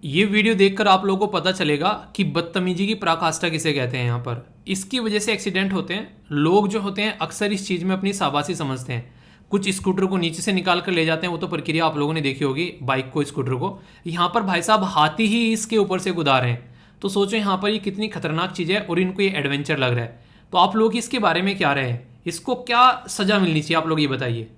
ये वीडियो देखकर आप लोगों को पता चलेगा कि बदतमीजी की पराकाष्ठा किसे कहते हैं। यहाँ पर इसकी वजह से एक्सीडेंट होते हैं। लोग जो होते हैं अक्सर इस चीज़ में अपनी शाबाशी समझते हैं। कुछ स्कूटर को नीचे से निकाल कर ले जाते हैं, वो तो प्रक्रिया आप लोगों ने देखी होगी, बाइक को, स्कूटर को। यहाँ पर भाई साहब हाथी ही इसके ऊपर से कूदा रहे हैं। तो सोचो यहाँ पर ये कितनी खतरनाक चीज़ है और इनको ये एडवेंचर लग रहा है। तो आप लोग इसके बारे में क्या रहे हैं, इसको क्या सज़ा मिलनी चाहिए, आप लोग ये बताइए।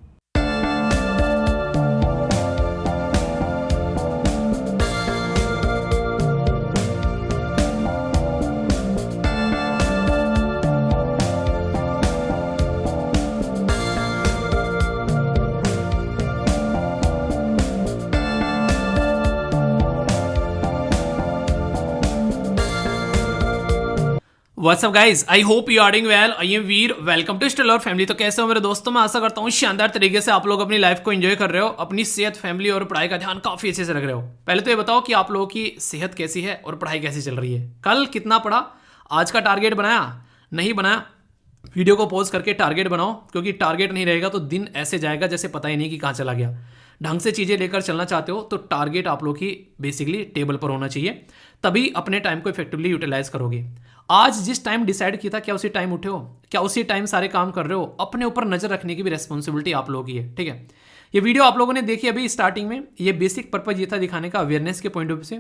What's up guys, I hope you are doing well. I am Veer, welcome to still और फैमिली। तो कैसे हो मेरे दोस्तों, मैं आशा करता हूँ शानदार तरीके से आप लोग अपनी लाइफ को एंजॉय कर रहे हो, अपनी सेहत, फैमिली और पढ़ाई का ध्यान काफी अच्छे से रख रहे हो। पहले तो ये बताओ कि आप लोगों की सेहत कैसी है और पढ़ाई कैसी चल रही है। कल कितना पढ़ा, आज का टारगेट बनाया, नहीं बनाया, वीडियो को पॉज करके टारगेट बनाओ, क्योंकि टारगेट नहीं रहेगा तो दिन ऐसे जाएगा जैसे पता ही नहीं कि कहाँ चला गया। ढंग से चीज़ें लेकर चलना चाहते हो तो टारगेट आप लोग की बेसिकली टेबल पर होना चाहिए, तभी अपने टाइम को इफेक्टिवली यूटिलाइज करोगे। आज जिस टाइम डिसाइड किया था, क्या उसी टाइम उठे हो, क्या उसी टाइम सारे काम कर रहे हो। अपने ऊपर नजर रखने की भी रेस्पॉन्सिबिलिटी आप लोगों की है, ठीक है। ये वीडियो आप लोगों ने देखी अभी स्टार्टिंग में, ये बेसिक पर्पज ये था दिखाने का अवेयरनेस के पॉइंट ऑफ व्यू से।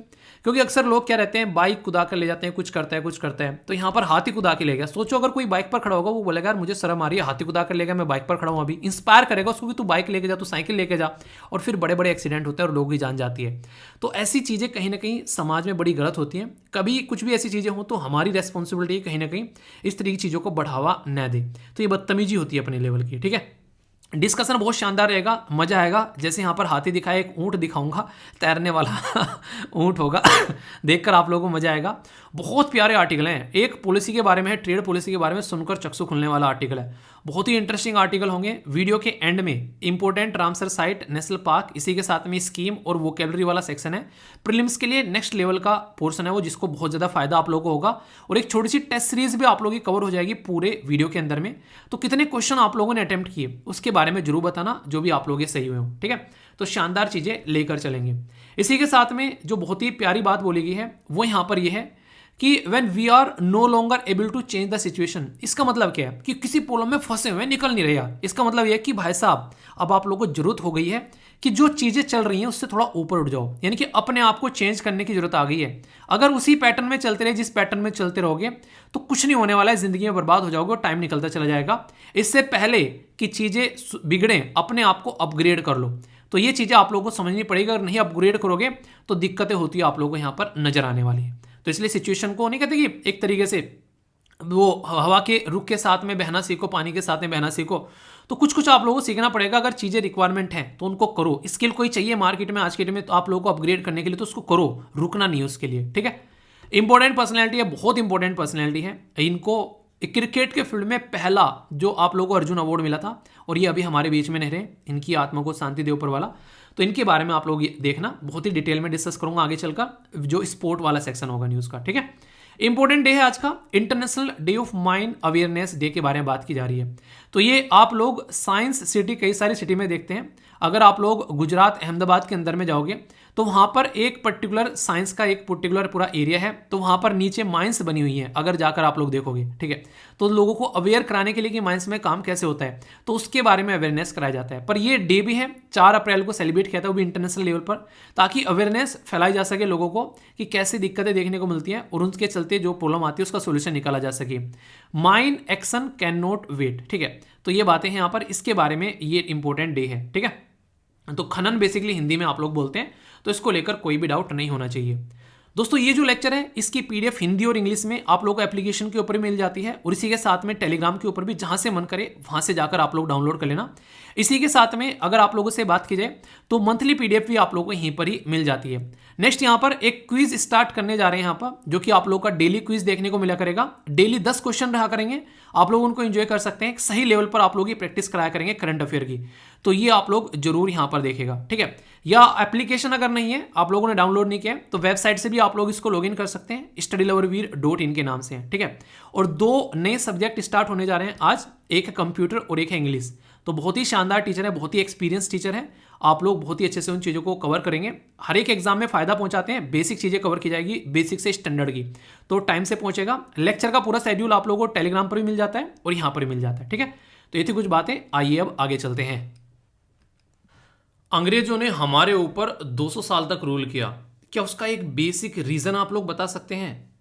क्योंकि अक्सर लोग क्या रहते हैं, बाइक कुदा कर ले जाते हैं, कुछ करता है कुछ करता है, तो यहाँ पर हाथी कुदा के ले गया। सोचो अगर कोई बाइक पर खड़ा होगा, वो बोलेगा यार मुझे शर्म आ रही है, हाथी कुदा कर ले गया, मैं बाइक पर खड़ा हूँ। अभी इंस्पायर करेगा उसको कि तू बाइक लेके जा, तू साइकिल लेके जा, और फिर बड़े बड़े एक्सीडेंट होते हैं और लोगों की जान जाती है। तो ऐसी चीज़ें कहीं ना कहीं समाज में बड़ी गलत होती हैं। कभी कुछ भी ऐसी चीज़ें हों तो हमारी रेस्पॉन्सिबिलिटी कहीं ना कहीं इस तरह की चीज़ों को बढ़ावा न दे। तो ये बदतमीजी होती है अपने लेवल की, ठीक है। डिस्कशन बहुत शानदार रहेगा, मजा आएगा। जैसे यहाँ पर हाथी दिखाया, एक ऊंट दिखाऊंगा, तैरने वाला ऊंट होगा देखकर आप लोगों को मजा आएगा। बहुत प्यारे आर्टिकल हैं। एक पॉलिसी के बारे में है, ट्रेड पॉलिसी के बारे में, सुनकर चक्षु खुलने वाला आर्टिकल है। बहुत ही इंटरेस्टिंग आर्टिकल होंगे। वीडियो के एंड में important Ramsar site, national park, इसी के साथ में स्कीम और वोकेबलरी वाला सेक्शन है। प्रीलिम्स के लिए नेक्स्ट लेवल का पोर्शन है वो, जिसको बहुत ज़्यादा फायदा आप लोगों को होगा। और एक छोटी सी टेस्ट सीरीज भी आप लोगों की कवर हो जाएगी पूरे वीडियो के अंदर में। तो कितने क्वेश्चन आप लोगों ने अटेम्प्ट किए उसके बारे में जरूर बताना, जो भी आप लोग ये सही हुए हो, ठीक है। तो शानदार चीज़ें लेकर चलेंगे। इसी के साथ में जो बहुत ही प्यारी बात बोली गई है वो यहाँ पर यह है कि when we are no longer able to change the situation. इसका मतलब क्या है कि किसी प्रॉब्लम में फंसे हुए निकल नहीं रहे। इसका मतलब यह है कि भाई साहब अब आप लोगों को जरूरत हो गई है कि जो चीज़ें चल रही हैं उससे थोड़ा ऊपर उठ जाओ, यानी कि अपने आप को चेंज करने की जरूरत आ गई है। अगर उसी पैटर्न में चलते रहे, जिस पैटर्न में चलते रहोगे, तो कुछ नहीं होने वाला है, जिंदगी में बर्बाद हो जाओगे और टाइम निकलता चला जाएगा। इससे पहले कि चीज़ें बिगड़ें, अपने आप को अपग्रेड कर लो। तो ये चीज़ें आप लोगों को समझनी पड़ेगी। अगर नहीं अपग्रेड करोगे तो दिक्कतें होती है आप लोगों को यहाँ पर नजर आने वाली है। तो इसलिए सिचुएशन को नहीं कहते कि एक तरीके से वो हवा के रुख के साथ में बहना सीखो, पानी के साथ में बहना सीखो। तो कुछ कुछ आप लोगों को सीखना पड़ेगा। अगर चीज़ें रिक्वायरमेंट हैं तो उनको करो। स्किल कोई चाहिए मार्केट में, आज के डेट में, तो आप लोगों को अपग्रेड करने के लिए तो उसको करो, रुकना नहीं है उसके लिए, ठीक है। इंपॉर्टेंट पर्सनैलिटी है, बहुत इंपॉर्टेंट पर्सनैलिटी है। इनको क्रिकेट के फील्ड में पहला जो आप लोगों को अर्जुन अवार्ड मिला था, और ये अभी हमारे बीच में नहीं रहे, इनकी आत्मा को शांति दे ऊपर वाला। तो इनके बारे में आप लोग देखना, बहुत ही डिटेल में डिस्कस करूंगा आगे चलकर, जो स्पोर्ट वाला सेक्शन होगा न्यूज़ का, ठीक है। इंपॉर्टेंट डे है आज का, international day of mind awareness day के बारे में बात की जा रही है। तो ये आप लोग साइंस सिटी, कई सारी सिटी में देखते हैं। अगर आप लोग गुजरात, अहमदाबाद के अंदर में जाओगे तो वहाँ पर एक पर्टिकुलर साइंस का एक पर्टिकुलर पूरा एरिया है। तो वहाँ पर नीचे माइंस बनी हुई है, अगर जाकर आप लोग देखोगे, ठीक है। तो लोगों को अवेयर कराने के लिए कि माइंस में काम कैसे होता है, तो उसके बारे में अवेयरनेस कराया जाता है। पर ये डे भी है, 4 अप्रैल को सेलिब्रेट किया था, वो भी इंटरनेशनल लेवल पर, ताकि अवेयरनेस फैलाई जा सके लोगों को कि कैसी दिक्कतें देखने को मिलती हैं और उनके चलते जो प्रॉब्लम आती है उसका सोल्यूशन निकाला जा सके। Mind action can not wait, ठीक है। तो ये बातें हैं यहाँ पर, इसके बारे में ये इंपॉर्टेंट डे है, ठीक है। तो खनन बेसिकली हिंदी में आप लोग बोलते हैं, तो इसको लेकर कोई भी डाउट नहीं होना चाहिए। दोस्तों ये जो लेक्चर है इसकी पीडीएफ हिंदी और इंग्लिश में आप लोगों को एप्लीकेशन के ऊपर मिल जाती है, और इसी के साथ में टेलीग्राम के ऊपर भी, जहां से मन करे वहां से जाकर आप लोग डाउनलोड कर लेना। इसी के साथ में अगर आप लोगों से बात की जाए तो मंथली पीडीएफ भी आप लोगों को यहीं पर ही मिल जाती है। नेक्स्ट यहाँ पर एक क्विज स्टार्ट करने जा रहे हैं यहाँ पर, जो कि आप लोग का डेली क्विज देखने को मिला करेगा। डेली 10 क्वेश्चन रहा करेंगे, आप लोग उनको एंजॉय कर सकते हैं। सही लेवल पर आप लोग की प्रैक्टिस कराया करेंगे करंट अफेयर की, तो ये आप लोग जरूर यहाँ पर देखेगा, ठीक है। या एप्लीकेशन अगर नहीं है, आप लोगों ने डाउनलोड नहीं किया, तो वेबसाइट से भी आप लोग इसको लॉगिन कर सकते हैं, studyloverveer.in के नाम से, ठीक है। और 2 नए सब्जेक्ट स्टार्ट होने जा रहे हैं आज, एक है कंप्यूटर और एक है इंग्लिश। तो बहुत ही शानदार टीचर है, बहुत ही एक्सपीरियंस टीचर है। आप लोग बहुत ही अच्छे से उन चीज़ों को कवर करेंगे। हर एक एग्जाम में फ़ायदा पहुंचाते हैं, बेसिक चीज़ें कवर की जाएगी, बेसिक से स्टैंडर्ड की, तो टाइम से पहुंचेगा। लेक्चर का पूरा शेड्यूल आप लोगों को टेलीग्राम पर भी मिल जाता है और यहाँ पर भी मिल जाता है, ठीक है। तो ये थी कुछ बातें, आइए अब आगे चलते हैं। अंग्रेजों ने हमारे ऊपर 200 साल तक रूल किया, क्या उसका एक बेसिक रीज़न आप लोग बता सकते हैं?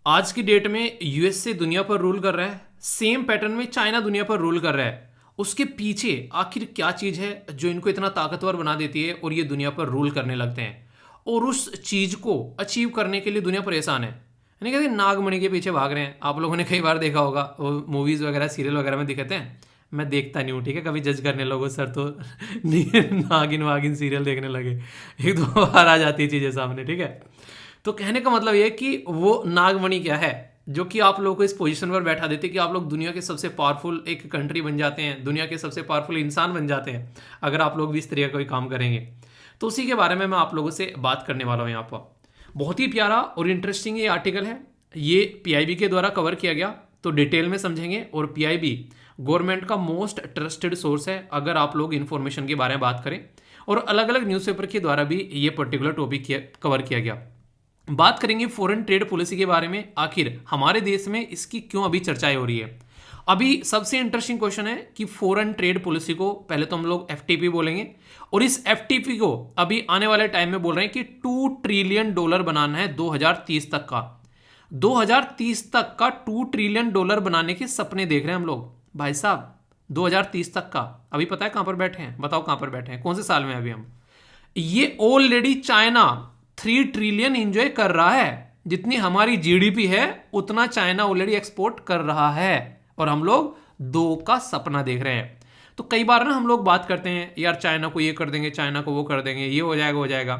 आज की डेट में यूएसए दुनिया पर रूल कर रहा है, सेम पैटर्न में चाइना दुनिया पर रूल कर रहा है। उसके पीछे आखिर क्या चीज़ है जो इनको इतना ताकतवर बना देती है और ये दुनिया पर रूल करने लगते हैं? और उस चीज़ को अचीव करने के लिए दुनिया परेशान है, यानी कहते नागमणि के पीछे भाग रहे हैं। आप लोगों ने कई बार देखा होगा, वो मूवीज़ वगैरह सीरियल वगैरह में दिखाते हैं। मैं देखता नहीं हूँ, ठीक है, कभी जज करने लोगों सर तो नागिन वागिन सीरियल देखने लगे, एक दो बार आ जाती है चीज़ें सामने, ठीक है। तो कहने का मतलब ये है कि वो नागमणि क्या है जो कि आप लोगों को इस पोजीशन पर बैठा देते कि आप लोग दुनिया के सबसे पावरफुल एक कंट्री बन जाते हैं, दुनिया के सबसे पावरफुल इंसान बन जाते हैं अगर आप लोग भी इस तरह का कोई काम करेंगे। तो उसी के बारे में मैं आप लोगों से बात करने वाला हूँ यहाँ पर। बहुत ही प्यारा और इंटरेस्टिंग ये आर्टिकल है, ये पीआईबी के द्वारा कवर किया गया, तो डिटेल में समझेंगे। और पीआईबी गवर्नमेंट का मोस्ट ट्रस्टेड सोर्स है अगर आप लोग इन्फॉर्मेशन के बारे में बात करें, और अलग अलग न्यूज़पेपर के द्वारा भी ये पर्टिकुलर टॉपिक कवर किया गया। बात करेंगे फॉरेन ट्रेड पॉलिसी के बारे में, आखिर हमारे देश में इसकी क्यों अभी चर्चाएं हो रही है। अभी सबसे इंटरेस्टिंग क्वेश्चन है कि फॉरेन ट्रेड पॉलिसी को पहले तो हम लोग एफटीपी बोलेंगे, और इस एफटीपी को अभी आने वाले टाइम में बोल रहे हैं कि $2 ट्रिलियन बनाना है 2030 तक का। 2030 तक का $2 ट्रिलियन बनाने के सपने देख रहे हैं हम लोग भाई साहब। 2030 तक का, अभी पता है कहां पर बैठे हैं? बताओ कहां पर बैठे हैं, कौन से साल में अभी हम? ये ऑलरेडी चाइना 3 ट्रिलियन इंजॉय कर रहा है। जितनी हमारी जीडीपी है उतना चाइना ऑलरेडी एक्सपोर्ट कर रहा है, और हम लोग 2 का सपना देख रहे हैं। तो कई बार ना हम लोग बात करते हैं यार चाइना को ये कर देंगे, चाइना को वो कर देंगे, ये हो जाएगा, हो जाएगा,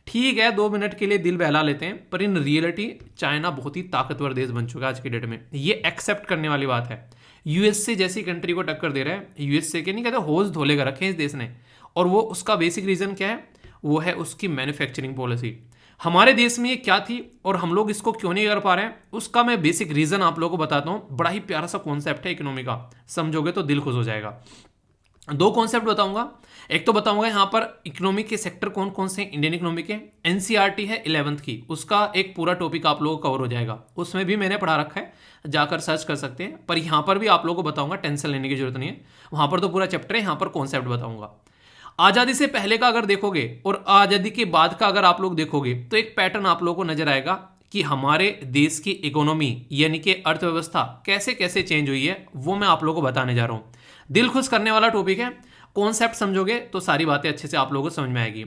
ठीक है, 2 मिनट के लिए दिल बहला लेते हैं, पर इन रियलिटी चाइना बहुत ही ताकतवर देश बन चुका है आज की डेट में। ये एक्सेप्ट करने वाली बात है। यूएसए जैसी कंट्री को टक्कर दे रहा है। यूएसए के नहीं कहते होश धोले कर रखे हैं इस देश ने, और वो उसका बेसिक रीजन क्या है? वो है उसकी मैन्युफैक्चरिंग पॉलिसी। हमारे देश में ये क्या थी और हम लोग इसको क्यों नहीं कर पा रहे हैं, उसका मैं बेसिक रीजन आप लोगों को बताता हूं। बड़ा ही प्यारा सा कॉन्सेप्ट है इकोनॉमी का, समझोगे तो दिल खुश हो जाएगा। 2 कॉन्सेप्ट बताऊंगा। एक तो बताऊंगा यहाँ पर इकोनॉमी के सेक्टर कौन कौन से इंडियन इकोनॉमी के। एनसीईआरटी है 11th की, उसका एक पूरा टॉपिक आप लोगों को कवर हो जाएगा, उसमें भी मैंने पढ़ा रखा है, जाकर सर्च कर सकते हैं। पर यहाँ पर भी आप लोगों को बताऊंगा, टेंशन लेने की जरूरत नहीं है, वहां पर तो पूरा चैप्टर है, यहाँ पर कॉन्सेप्ट बताऊंगा। आज़ादी से पहले का अगर देखोगे और आज़ादी के बाद का अगर आप लोग देखोगे तो एक पैटर्न आप लोगों को नजर आएगा कि हमारे देश की इकोनॉमी यानी कि अर्थव्यवस्था कैसे कैसे चेंज हुई है, वो मैं आप लोगों को बताने जा रहा हूँ। दिल खुश करने वाला टॉपिक है, कॉन्सेप्ट समझोगे तो सारी बातें अच्छे से आप लोगों को समझ में आएगी।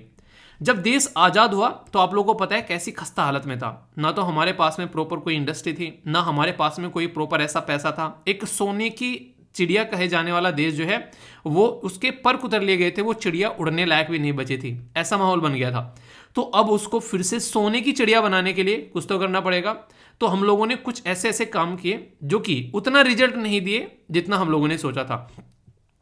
जब देश आज़ाद हुआ तो आप लोगों को पता है कैसी खस्ता हालत में था, ना तो हमारे पास में प्रॉपर कोई इंडस्ट्री थी, ना हमारे पास में कोई प्रॉपर ऐसा पैसा था। एक सोने की चिड़िया कहे जाने वाला देश जो है वो उसके पर कुतर लिए गए थे, वो चिड़िया उड़ने लायक भी नहीं बची थी, ऐसा माहौल बन गया था। तो अब उसको फिर से सोने की चिड़िया बनाने के लिए कुछ तो करना पड़ेगा। तो हम लोगों ने कुछ ऐसे ऐसे काम किए जो कि उतना रिजल्ट नहीं दिए जितना हम लोगों ने सोचा था।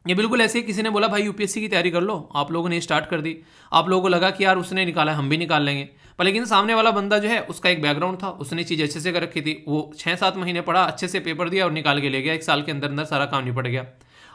ये बिल्कुल ऐसे ही किसी ने बोला भाई यूपीएससी की तैयारी कर लो, आप लोगों ने स्टार्ट कर दी, आप लोगों को लगा कि यार उसने निकाला हम भी निकाल लेंगे, पर लेकिन सामने वाला बंदा जो है उसका एक बैकग्राउंड था, उसने चीज़ अच्छे से कर रखी थी, वो 6-7 महीने पढ़ा, अच्छे से पेपर दिया और निकाल के ले गया, 1 साल के अंदर अंदर सारा काम निपट गया।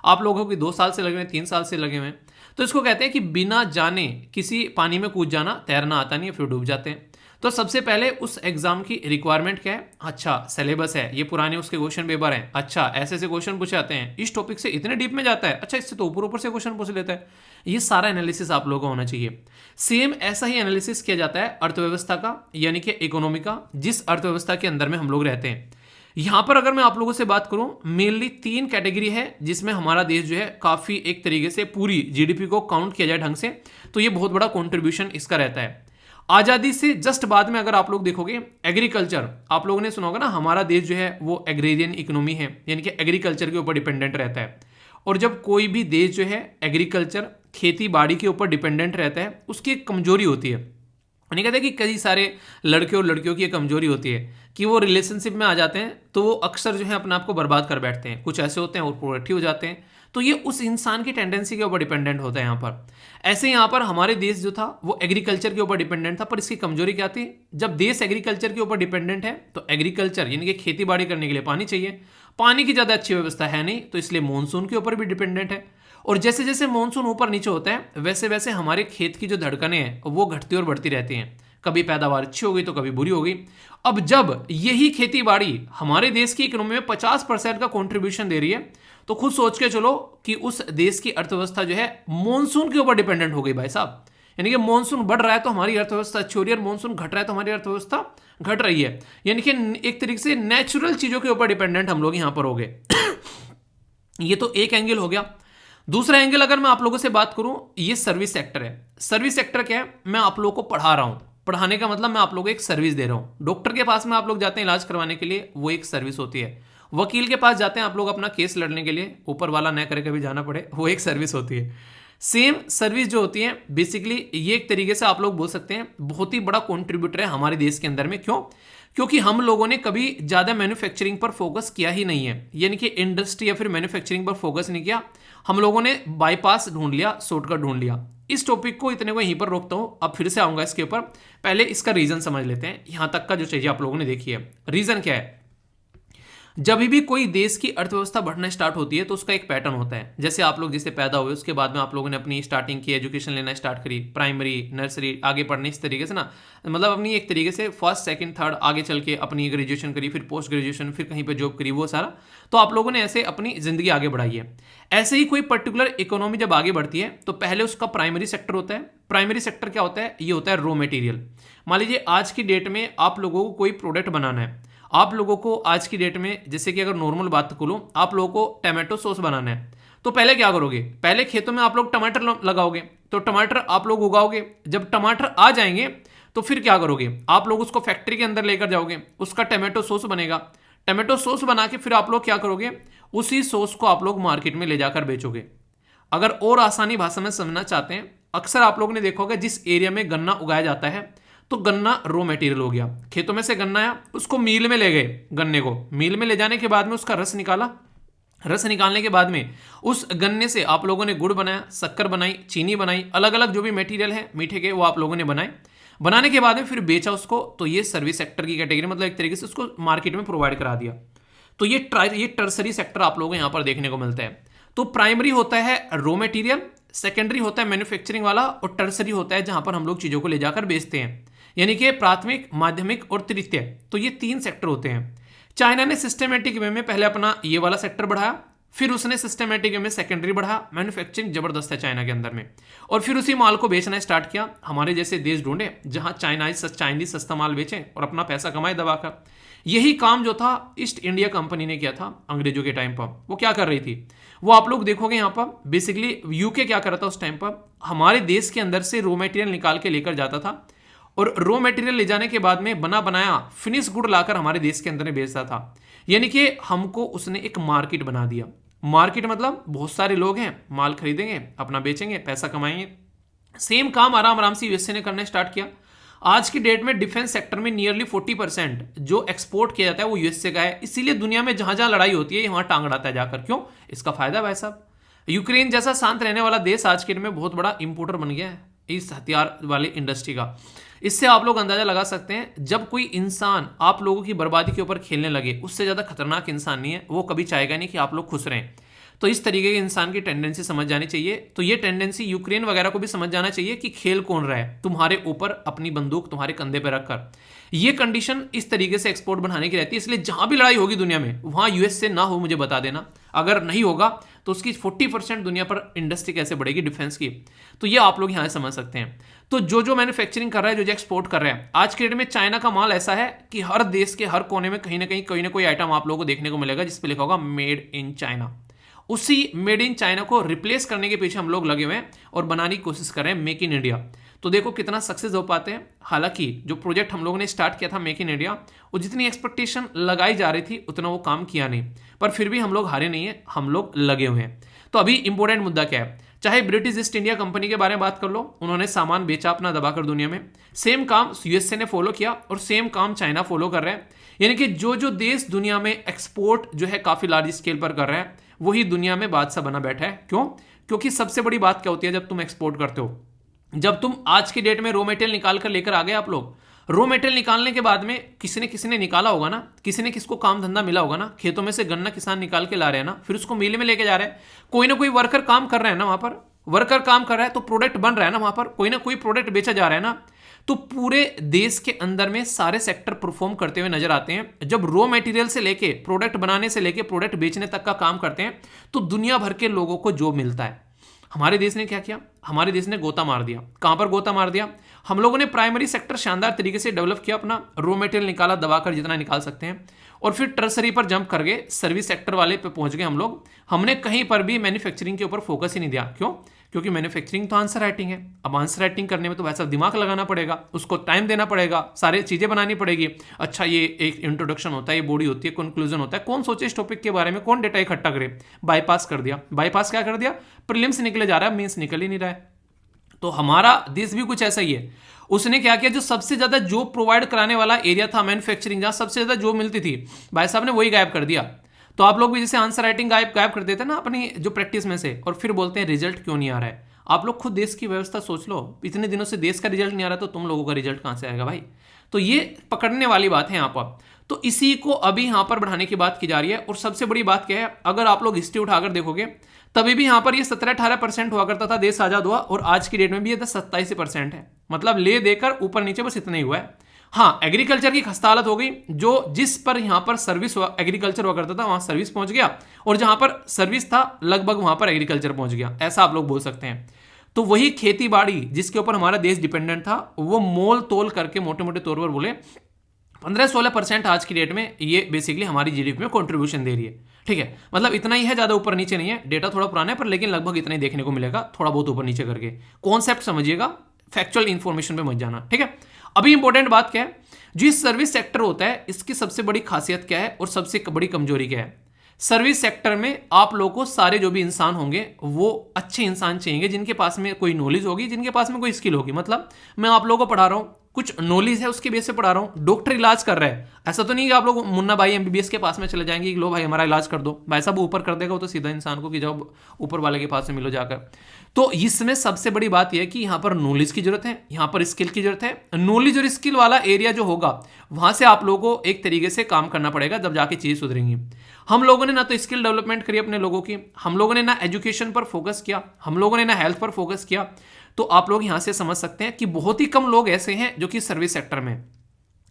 आप लोगों को 2 साल से लगे हुए, 3 साल से लगे हुए हैं। तो इसको कहते हैं कि बिना जाने किसी पानी में कूद जाना, तैरना आता नहीं है, फिर डूब जाते हैं। तो सबसे पहले उस एग्जाम की रिक्वायरमेंट क्या है? अच्छा सिलेबस है, ये पुराने उसके क्वेश्चन पेपर हैं, अच्छा ऐसे ऐसे क्वेश्चन पूछे जाते हैं, इस टॉपिक से इतने डीप में जाता है, अच्छा इससे तो ऊपर ऊपर से क्वेश्चन पूछ लेता है। ये सारा एनालिसिस आप लोगों को होना चाहिए। सेम ऐसा ही एनालिसिस किया जाता है अर्थव्यवस्था का, यानी कि इकोनॉमी का, जिस अर्थव्यवस्था के अंदर में हम लोग रहते हैं। यहां पर अगर मैं आप लोगों से बात करूं, मेनली 3 कैटेगरी है जिसमें हमारा देश जो है काफी एक तरीके से पूरी जीडीपी को काउंट किया जाए ढंग से, तो ये बहुत बड़ा कॉन्ट्रीब्यूशन इसका रहता है। आजादी से जस्ट बाद में अगर आप लोग देखोगे एग्रीकल्चर, आप लोगों ने सुना होगा ना, हमारा देश जो है वो एग्रेरियन इकोनॉमी है, यानी कि एग्रीकल्चर के ऊपर डिपेंडेंट रहता है। और जब कोई भी देश जो है एग्रीकल्चर खेती बाड़ी के ऊपर डिपेंडेंट रहता है, उसकी एक कमजोरी होती है। नहीं कहते कि कई सारे लड़के और लड़कियों की एक कमजोरी होती है कि वो रिलेशनशिप में आ जाते हैं तो वो अक्सर जो है अपने आप को बर्बाद कर बैठते हैं, कुछ ऐसे होते हैं और प्रोडक्टिव हो जाते हैं। तो ये उस इंसान की टेंडेंसी के ऊपर डिपेंडेंट होता है यहाँ पर। ऐसे यहाँ पर हमारे देश जो था वो एग्रीकल्चर के ऊपर डिपेंडेंट था, पर इसकी कमजोरी क्या थी? जब देश एग्रीकल्चर के ऊपर डिपेंडेंट है तो एग्रीकल्चर यानी कि खेती बाड़ी करने के लिए पानी चाहिए, पानी की ज़्यादा अच्छी व्यवस्था है नहीं, तो इसलिए मानसून के ऊपर भी डिपेंडेंट है। और जैसे जैसे मानसून ऊपर नीचे होता है वैसे वैसे हमारे खेत की जो धड़कनें हैं वो घटती और बढ़ती रहती हैं। कभी पैदावार अच्छी हो गई तो कभी बुरी हो गई। अब जब यही खेती बाड़ी हमारे देश की इकोनॉमी में 50% का कंट्रीब्यूशन दे रही है तो खुद सोच के चलो कि उस देश की अर्थव्यवस्था जो है मानसून के ऊपर डिपेंडेंट हो गई भाई साहब। यानी कि मानसून बढ़ रहा है तो हमारी अर्थव्यवस्था अच्छी हो रही है, और मानसून घट रहा है तो हमारी अर्थव्यवस्था घट रही है। यानी कि एक तरीके से नेचुरल चीजों के ऊपर डिपेंडेंट हम लोग यहां पर हो गए। ये तो एक एंगल हो गया। दूसरा एंगल अगर मैं आप लोगों से बात करूं, ये सर्विस सेक्टर है। सर्विस सेक्टर क्या है? मैं आप लोगों को पढ़ा रहा हूं। पढ़ाने का मतलब मैं आप लोगों को एक सर्विस दे रहा हूं। डॉक्टर के पास में आप लोग जाते हैं इलाज करवाने के लिए, वो एक सर्विस होती है। वकील के पास जाते हैं आप लोग अपना केस लड़ने के लिए, ऊपर वाला न करे कभी जाना पड़े, वो एक सर्विस होती है। सेम सर्विस जो होती है बेसिकली ये एक तरीके से आप लोग बोल सकते हैं बहुत ही बड़ा कंट्रीब्यूटर है हमारे देश के अंदर में। क्यों? क्योंकि हम लोगों ने कभी ज्यादा मैन्युफैक्चरिंग पर फोकस किया ही नहीं है, यानी कि इंडस्ट्री या फिर मैन्युफैक्चरिंग पर फोकस नहीं किया। हम लोगों ने बाईपास ढूंढ लिया, शॉर्टकट ढूंढ लिया। इस टॉपिक को इतने को यहीं पर रोकता हूं, अब फिर से आऊंगा इसके ऊपर। पहले इसका रीजन समझ लेते हैं। यहां तक का जो चीजें आप लोगों ने देखी है, रीजन क्या है? जब भी कोई देश की अर्थव्यवस्था बढ़ना स्टार्ट होती है तो उसका एक पैटर्न होता है। जैसे आप लोग जिससे पैदा हुए उसके बाद में आप लोगों ने अपनी स्टार्टिंग की, एजुकेशन लेना स्टार्ट करी, प्राइमरी, नर्सरी, आगे पढ़ने इस तरीके से ना, मतलब अपनी एक तरीके से फर्स्ट सेकंड थर्ड आगे चल के अपनी ग्रेजुएशन करी, फिर पोस्ट ग्रेजुएशन, फिर कहीं पर जॉब करी, वो सारा तो आप लोगों ने ऐसे अपनी जिंदगी आगे बढ़ाई है। ऐसे ही कोई पर्टिकुलर इकोनॉमी जब आगे बढ़ती है तो पहले उसका प्राइमरी सेक्टर होता है। प्राइमरी सेक्टर क्या होता है? ये होता है रॉ मटेरियल। मान लीजिए आज की डेट में आप लोगों को कोई प्रोडक्ट बनाना है, आप लोगों को आज की डेट में, जैसे कि अगर नॉर्मल बात करूं, आप लोगों को टमाटो सॉस बनाना है तो पहले क्या करोगे? पहले खेतों में आप लोग टमाटर लगाओगे, तो टमाटर आप लोग उगाओगे। जब टमाटर आ जाएंगे तो फिर क्या करोगे? आप लोग उसको फैक्ट्री के अंदर लेकर जाओगे, उसका टमाटो सॉस बनेगा। टमाटो सॉस बना के फिर आप लोग क्या करोगे? उसी सॉस को आप लोग मार्केट में ले जाकर बेचोगे। अगर और आसानी भाषा में समझना चाहते हैं, अक्सर आप लोगों ने देखा होगा जिस एरिया में गन्ना उगाया जाता है तो गन्ना रॉ मटेरियल हो गया। खेतों में से गन्ना आया, उसको मील में ले गए, गन्ने को मील में ले जाने के बाद में उसका रस निकाला। रस निकालने के बाद में उस गन्ने से आप लोगों ने गुड़ बनाया, शक्कर बनाई, चीनी बनाई, अलग अलग जो भी मटेरियल है मीठे के वो आप लोगों ने बनाए। बनाने के बाद में फिर बेचा उसको, तो ये सर्विस सेक्टर की कैटेगरी, मतलब एक तरीके से उसको मार्केट में प्रोवाइड करा दिया। तो ये टर्सरी सेक्टर आप लोगों को यहाँ पर देखने को मिलता है। तो प्राइमरी होता है रॉ मटेरियल, सेकेंडरी होता है मैन्युफैक्चरिंग वाला, और टर्सरी होता है जहां पर हम लोग चीजों को ले जाकर बेचते हैं, यानी कि प्राथमिक, माध्यमिक और तृतीय। तो ये 3 सेक्टर होते हैं। चाइना ने सिस्टमेटिक वे में पहले अपना ये वाला सेक्टर बढ़ाया, फिर उसने सिस्टमेटिक वे में सेकेंडरी बढ़ा। मैन्युफैक्चरिंग जबरदस्त है चाइना के अंदर में, और फिर उसी माल को बेचना स्टार्ट किया। हमारे जैसे देश ढूंढे जहां चाइनीज सस्ता माल बेचें और अपना पैसा कमाए दबाकर। यही काम जो था ईस्ट इंडिया कंपनी ने किया था अंग्रेजों के टाइम पर। वो क्या कर रही थी, वो आप लोग देखोगे यहाँ पर बेसिकली यूके क्या कर रहा था उस टाइम पर, हमारे देश के अंदर से रॉ मटेरियल निकाल के लेकर जाता था, और रॉ मटेरियल ले जाने के बाद में बना बनाया फिनिश गुड लाकर हमारे देश के अंदर बेचता था। यानी कि हमको उसने एक मार्केट बना दिया। मार्केट मतलब बहुत सारे लोग हैं, माल खरीदेंगे, अपना बेचेंगे, पैसा कमाएंगे। सेम काम आराम आराम से यूएसए ने करना स्टार्ट किया। आज की डेट में डिफेंस सेक्टर में नियरली 40% जो एक्सपोर्ट किया जाता है वो यूएसए का है। इसीलिए दुनिया में जहां जहां लड़ाई होती है वहां टांग अड़ाता है जाकर। क्यों? इसका फायदा भाई साहब। यूक्रेन जैसा शांत रहने वाला देश आज के डेट में बहुत बड़ा इंपोर्टर बन गया है इस हथियार वाले इंडस्ट्री का। इससे आप लोग अंदाजा लगा सकते हैं, जब कोई इंसान आप लोगों की बर्बादी के ऊपर खेलने लगे, उससे ज्यादा खतरनाक इंसान नहीं है। वो कभी चाहेगा नहीं कि आप लोग खुश रहें। तो इस तरीके के इंसान की टेंडेंसी समझ जानी चाहिए। तो ये टेंडेंसी यूक्रेन वगैरह को भी समझ जाना चाहिए कि खेल कौन रहा है, तुम्हारे ऊपर अपनी बंदूक तुम्हारे कंधे पर रखकर। ये कंडीशन इस तरीके से एक्सपोर्ट बढ़ाने की रहती है। इसलिए जहां भी लड़ाई होगी दुनिया में वहां यूएस से ना हो, मुझे बता देना। अगर नहीं होगा तो उसकी 40% दुनिया पर इंडस्ट्री कैसे बढ़ेगी डिफेंस की। तो ये आप लोग यहां समझ सकते हैं। तो जो मैन्युफैक्चरिंग कर रहा है, जो एक्सपोर्ट कर रहा है, आज के डेट में चाइना का माल ऐसा है कि हर देश के हर कोने में कहीं ना कहीं कोई ना कोई आइटम आप लोगों को देखने को मिलेगा जिस पे लिखा होगा मेड इन चाइना। उसी मेड इन चाइना को रिप्लेस करने के पीछे हम लोग लगे हुए हैं और बनाने की कोशिश कर रहे हैं मेक इन इंडिया। तो देखो कितना सक्सेस हो पाते हैं। हालांकि जो प्रोजेक्ट हम लोगों ने स्टार्ट किया था मेक इन इंडिया, वो जितनी एक्सपेक्टेशन लगाई जा रही थी उतना वो काम किया नहीं, पर फिर भी हम लोग हारे नहीं है, हम लोग लगे हुए हैं। तो अभी इंपॉर्टेंट मुद्दा क्या है, चाहे ब्रिटिश ईस्ट इंडिया कंपनी के बारे में बात कर लो, उन्होंने सामान बेचा अपना दबाकर दुनिया में। सेम काम यूएसए ने फॉलो किया और सेम काम चाइना फॉलो कर रहा है। यानी कि जो देश दुनिया में एक्सपोर्ट जो है काफी लार्ज स्केल पर कर रहा है, वही दुनिया में बादशाह बना बैठा है। क्यों? क्योंकि सबसे बड़ी बात क्या होती है जब तुम एक्सपोर्ट करते हो, जब तुम आज की डेट में रॉ मटेरियल निकाल कर लेकर आ गए आप लोग, रॉ मटेरियल निकालने के बाद में किसी ने निकाला होगा ना, किसी ने किसको काम धंधा मिला होगा ना, खेतों में से गन्ना किसान निकाल के ला रहे हैं ना, फिर उसको मिल में लेके जा रहे हैं, कोई ना कोई वर्कर काम कर रहा है ना वहां पर, वर्कर काम कर रहा है तो प्रोडक्ट बन रहा है ना वहां पर, कोई ना कोई प्रोडक्ट बेचा जा रहा है ना। तो पूरे देश के अंदर में सारे सेक्टर परफॉर्म करते हुए नजर आते हैं। जब रॉ मटेरियल से लेके प्रोडक्ट बनाने से लेके प्रोडक्ट बेचने तक का काम करते हैं तो दुनिया भर के लोगों को जॉब मिलता है। हमारे देश ने क्या किया, हमारे देश ने गोता मार दिया। कहां पर गोता मार दिया, हम लोगों ने प्राइमरी सेक्टर शानदार तरीके से डेवलप किया, अपना रॉ मटेरियल निकाला दबाकर जितना निकाल सकते हैं, और फिर टर्सरी पर जंप कर गए, सर्विस सेक्टर वाले पे पहुंच गए हम लोग। हमने कहीं पर भी मैन्युफैक्चरिंग के ऊपर फोकस ही नहीं दिया। क्यों? क्योंकि मैन्युफैक्चरिंग तो आंसर राइटिंग है। अब आंसर राइटिंग करने में तो वैसा दिमाग लगाना पड़ेगा, उसको टाइम देना पड़ेगा, सारी चीजें बनानी पड़ेगी। अच्छा, ये एक इंट्रोडक्शन होता है, ये बॉडी होती है, कंक्लूजन होता है, कौन सोचे इस टॉपिक के बारे में, कौन डेटा इकट्ठा करे। बाईपास कर दिया। बाईपास क्या कर दिया, प्रीलिम्स निकले जा रहा है, मेंस निकल ही नहीं रहा है। तो हमारा देश भी कुछ ऐसा ही है। उसने क्या किया, जो सबसे ज्यादा जॉब प्रोवाइड कराने वाला एरिया था मैन्युफैक्चरिंग, जहां सबसे ज्यादा जॉब मिलती थी, भाई साहब ने वही गायब कर दिया। तो आप लोग भी जैसे आंसर राइटिंग गायब कर देते हैं ना अपनी जो प्रैक्टिस में से, और फिर बोलते हैं रिजल्ट क्यों नहीं आ रहा है। आप लोग खुद देश की व्यवस्था सोच लो, इतने दिनों से देश का रिजल्ट नहीं आ रहा तो तुम लोगों का रिजल्ट कहां से आएगा भाई। तो ये पकड़ने वाली बात है यहाँ पर। तो इसी को अभी यहाँ पर बढ़ाने की बात की जा रही है। और सबसे बड़ी बात क्या है, अगर आप लोग हिस्ट्री उठाकर देखोगे तभी भी यहाँ पर ये 17-18% हुआ करता था, देश आजाद हुआ, और आज की डेट में भी ये 27% है। मतलब ले देकर ऊपर नीचे बस इतना ही हुआ है। हाँ, एग्रीकल्चर की खस्ता हालत हो गई, जो जिस पर यहाँ पर सर्विस हुआ, एग्रीकल्चर हुआ करता था वहां सर्विस पहुंच गया, और जहां पर सर्विस था लगभग वहां पर एग्रीकल्चर पहुंच गया, ऐसा आप लोग बोल सकते हैं। तो वही खेती बाड़ी जिसके ऊपर हमारा देश डिपेंडेंट था, वो मोल तोल करके मोटे मोटे तौर पर बोले 15-16% आज की डेट में ये बेसिकली हमारी जीडीपी में कंट्रीब्यूशन दे रही है। ठीक है, मतलब इतना ही है, ज्यादा ऊपर नीचे नहीं है। डेटा थोड़ा पुराना है पर लेकिन लगभग इतना ही देखने को मिलेगा, थोड़ा बहुत ऊपर नीचे करके। कॉन्सेप्ट समझिएगा, फैक्चुअल इंफॉर्मेशन पे मत जाना। ठीक है, अभी इंपॉर्टेंट बात क्या है, जो सर्विस सेक्टर होता है इसकी सबसे बड़ी खासियत क्या है और सबसे बड़ी कमजोरी क्या है। सर्विस सेक्टर में आप लोगों को सारे जो भी इंसान होंगे वो अच्छे इंसान चाहिए, जिनके पास में कोई नॉलेज होगी, जिनके पास में कोई स्किल होगी। मतलब मैं आप लोगों को पढ़ा रहा हूं, कुछ नॉलेज है उसके बेस पे पढ़ा रहा हूं। डॉक्टर इलाज कर रहा है, ऐसा तो नहीं कि आप लोग मुन्ना भाई एमबीबीएस के पास में चले जाएंगे कि लो भाई हमारा इलाज कर दो, भाई साहब ऊपर कर देगा वो तो सीधा इंसान को कि जाओ ऊपर वाले के पास में मिलो जाकर। तो इसमें सबसे बड़ी बात यह है कि यहां पर नॉलेज की जरूरत है, यहां पर स्किल की जरूरत है। नॉलेज और स्किल वाला एरिया जो होगा वहां से आप लोगों को एक तरीके से काम करना पड़ेगा, जब जाके चीजें सुधरेंगी। हम लोगों ने ना तो स्किल डेवलपमेंट करी अपने लोगों की, हम लोगों ने ना एजुकेशन पर फोकस किया, हम लोगों ने ना हेल्थ पर फोकस किया। तो आप लोग यहां से समझ सकते हैं कि बहुत ही कम लोग ऐसे हैं जो कि सर्विस सेक्टर में।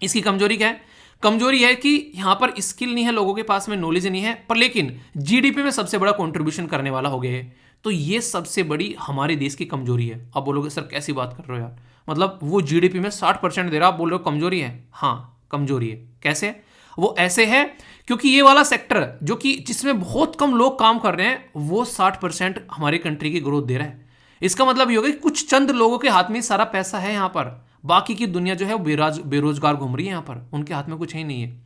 इसकी कमजोरी क्या है, कमजोरी है कि यहां पर स्किल नहीं है, लोगों के पास में नॉलेज नहीं है, पर लेकिन जीडीपी में सबसे बड़ा कंट्रीब्यूशन करने वाला हो गए। तो ये सबसे बड़ी हमारे देश की कमजोरी है। आप बोलोगे सर कैसी बात कर रहे हो यार, मतलब वो जीडीपी में 60% दे रहा, आप बोल रहे हो कमजोरी है। हाँ कमजोरी है। कैसे? वो ऐसे है क्योंकि ये वाला सेक्टर जो कि जिसमें बहुत कम लोग काम कर रहे हैं वो 60% हमारी कंट्री की ग्रोथ दे रहा है। इसका मतलब ये होगा कि कुछ चंद लोगों के हाथ में सारा पैसा है यहाँ पर, बाकी की दुनिया जो है वो बेरोजगार घूम रही है, यहाँ पर उनके हाथ में कुछ है नहीं है।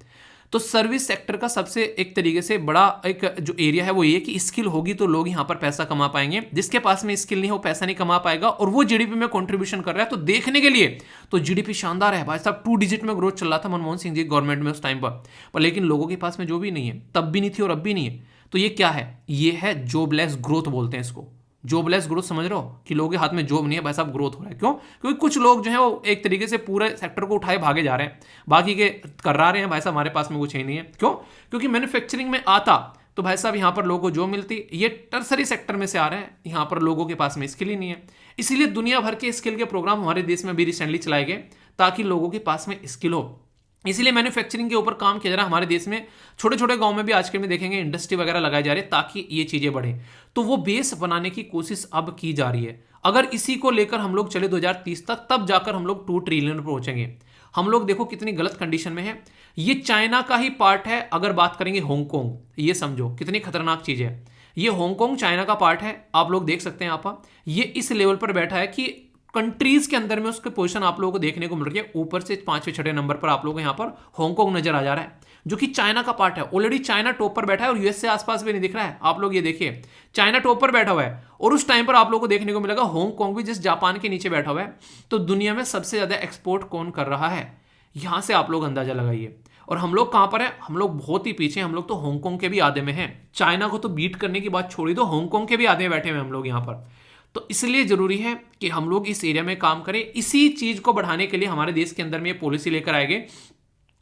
तो सर्विस सेक्टर का सबसे एक तरीके से बड़ा एक जो एरिया है वो ये कि स्किल होगी तो लोग यहाँ पर पैसा कमा पाएंगे, जिसके पास में स्किल नहीं है वो पैसा नहीं कमा पाएगा, और वो जीडीपी में कंट्रीब्यूशन कर रहा है। तो देखने के लिए तो जीडीपी शानदार है भाई साहब, 2 डिजिट में ग्रोथ चल रहा था मनमोहन सिंह जी गवर्नमेंट में उस टाइम पर लेकिन लोगों के पास में जो भी नहीं है, तब भी नहीं थी और अब भी नहीं है। तो ये क्या है, ये है जॉबलेस ग्रोथ बोलते हैं इसको। जॉबलेस ग्रोथ समझ रहे हो कि लोगों के हाथ में जॉब नहीं है, भाई साहब ग्रोथ हो रहा है। क्यों? क्योंकि कुछ लोग जो है वो एक तरीके से पूरे सेक्टर को उठाए भागे जा रहे हैं, बाकी के कर्रा रहे हैं, भाई साहब हमारे पास में कुछ ही नहीं है। क्यों? क्योंकि मैन्युफैक्चरिंग में आता तो भाई साहब यहाँ पर लोगों को जॉब मिलती, ये टर्सरी सेक्टर में से आ रहे हैं, यहाँ पर लोगों के पास में स्किल ही नहीं है। इसीलिए दुनिया भर के स्किल के प्रोग्राम हमारे देश में भी रिसेंटली चलाए गए ताकि लोगों के पास में स्किल हो। इसीलिए मैन्युफैक्चरिंग के ऊपर काम किया जा रहा है हमारे देश में। छोटे छोटे गांव में भी आज के में देखेंगे इंडस्ट्री वगैरह लगाई जा रही है ताकि ये चीजें बढ़े। तो वो बेस बनाने की कोशिश अब की जा रही है। अगर इसी को लेकर हम लोग चले 2030 तक, तब जाकर हम लोग 2 ट्रिलियन पर पहुंचेंगे। हम लोग देखो कितनी गलत कंडीशन में है। ये चाइना का ही पार्ट है। अगर बात करेंगे हांगकांग, ये समझो कितनी खतरनाक चीज है। ये हांगकांग चाइना का पार्ट है, आप लोग देख सकते हैं। आप ये इस लेवल पर बैठा है कि कंट्रीज के अंदर में उसके पोजीशन आप लोगों को देखने को मिल रही है। ऊपर से 5वें-6वें नंबर पर आप लोगों को यहाँ पर हांगकांग नजर आ जा रहा है, जो कि चाइना का पार्ट है। ऑलरेडी चाइना टॉप पर बैठा है और यूएस से आसपास भी नहीं दिख रहा है। आप लोग ये देखिए, चाइना टॉप पर बैठा हुआ है और उस टाइम पर आप लोगों को देखने को मिलेगा हांगकांग भी जिस जापान के नीचे बैठा हुआ है। तो दुनिया में सबसे ज्यादा एक्सपोर्ट कौन कर रहा है, यहां से आप लोग अंदाजा लगाइए। और हम लोग कहां पर है, हम लोग बहुत ही पीछे। हम लोग तो हांगकांग के भी आधे में हैं। चाइना को तो बीट करने की बात छोड़ी दो, हांगकांग के भी आधे में बैठे हुए हम लोग यहाँ पर। तो इसलिए जरूरी है कि हम लोग इस एरिया में काम करें। इसी चीज को बढ़ाने के लिए हमारे देश के अंदर में ये पॉलिसी लेकर आएंगे,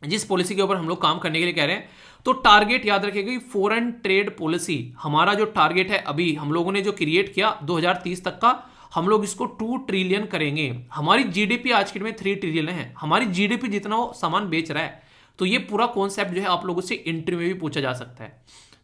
जिस पॉलिसी के ऊपर हम लोग काम करने के लिए कह रहे हैं। तो टारगेट याद रखिएगा, फॉरेन ट्रेड पॉलिसी हमारा जो टारगेट है अभी हम लोगों ने जो क्रिएट किया 2030 तक का, हम लोग इसको 2 ट्रिलियन करेंगे। हमारी जीडीपी आज के में 3 ट्रिलियन है, हमारी जीडीपी जितना वो सामान बेच रहा है। तो ये पूरा कॉन्सेप्ट जो है आप लोगों से इंटरव्यू में भी पूछा जा सकता है।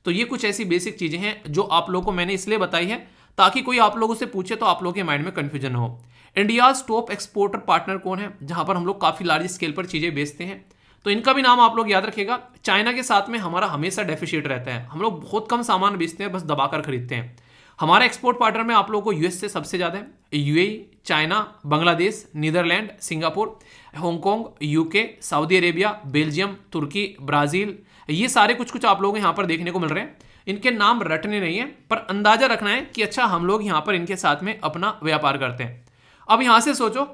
तो ये कुछ ऐसी बेसिक चीजें हैं जो आप लोगों को मैंने इसलिए बताई है ताकि कोई आप लोगों से पूछे तो आप लोगों के माइंड में कंफ्यूजन हो। इंडिया टॉप एक्सपोर्टर पार्टनर कौन है, जहां पर हम लोग काफी लार्ज स्केल पर चीजें बेचते हैं, तो इनका भी नाम आप लोग याद रखिएगा। चाइना के साथ में हमारा हमेशा डेफिसिट रहता है, हम लोग बहुत कम सामान बेचते हैं, बस दबाकर खरीदते हैं। हमारा एक्सपोर्ट पार्टनर में आप लोगों को यूएस से सबसे ज्यादा है, UAE, China, Bangladesh, Netherlands, Singapore, Hong Kong, UK, Saudi Arabia, Belgium, तुर्की, ब्राजील, ये सारे कुछ कुछ आप लोग यहाँ पर देखने को मिल रहे हैं। इनके नाम रटने नहीं है, पर अंदाजा रखना है कि अच्छा हम लोग यहाँ पर इनके साथ में अपना व्यापार करते हैं। अब यहाँ से सोचो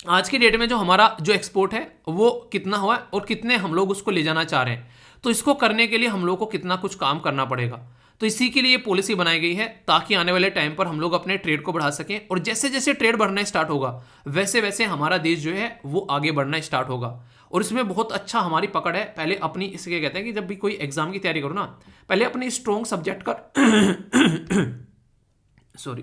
आज की डेट में जो हमारा जो एक्सपोर्ट है वो कितना हुआ है और कितने हम लोग उसको ले जाना चाह रहे हैं। तो इसको करने के लिए हम लोग को कितना कुछ काम करना पड़ेगा। तो इसी के लिए ये पॉलिसी बनाई गई है ताकि आने वाले टाइम पर हम लोग अपने ट्रेड को बढ़ा सकें, और जैसे जैसे ट्रेड बढ़ना स्टार्ट होगा वैसे वैसे हमारा देश जो है वो आगे बढ़ना स्टार्ट होगा। और इसमें बहुत अच्छा हमारी पकड़ है। पहले अपनी इसके कहते हैं कि जब भी कोई एग्जाम की तैयारी करो ना, पहले अपनी स्ट्रॉन्ग सब्जेक्ट का सॉरी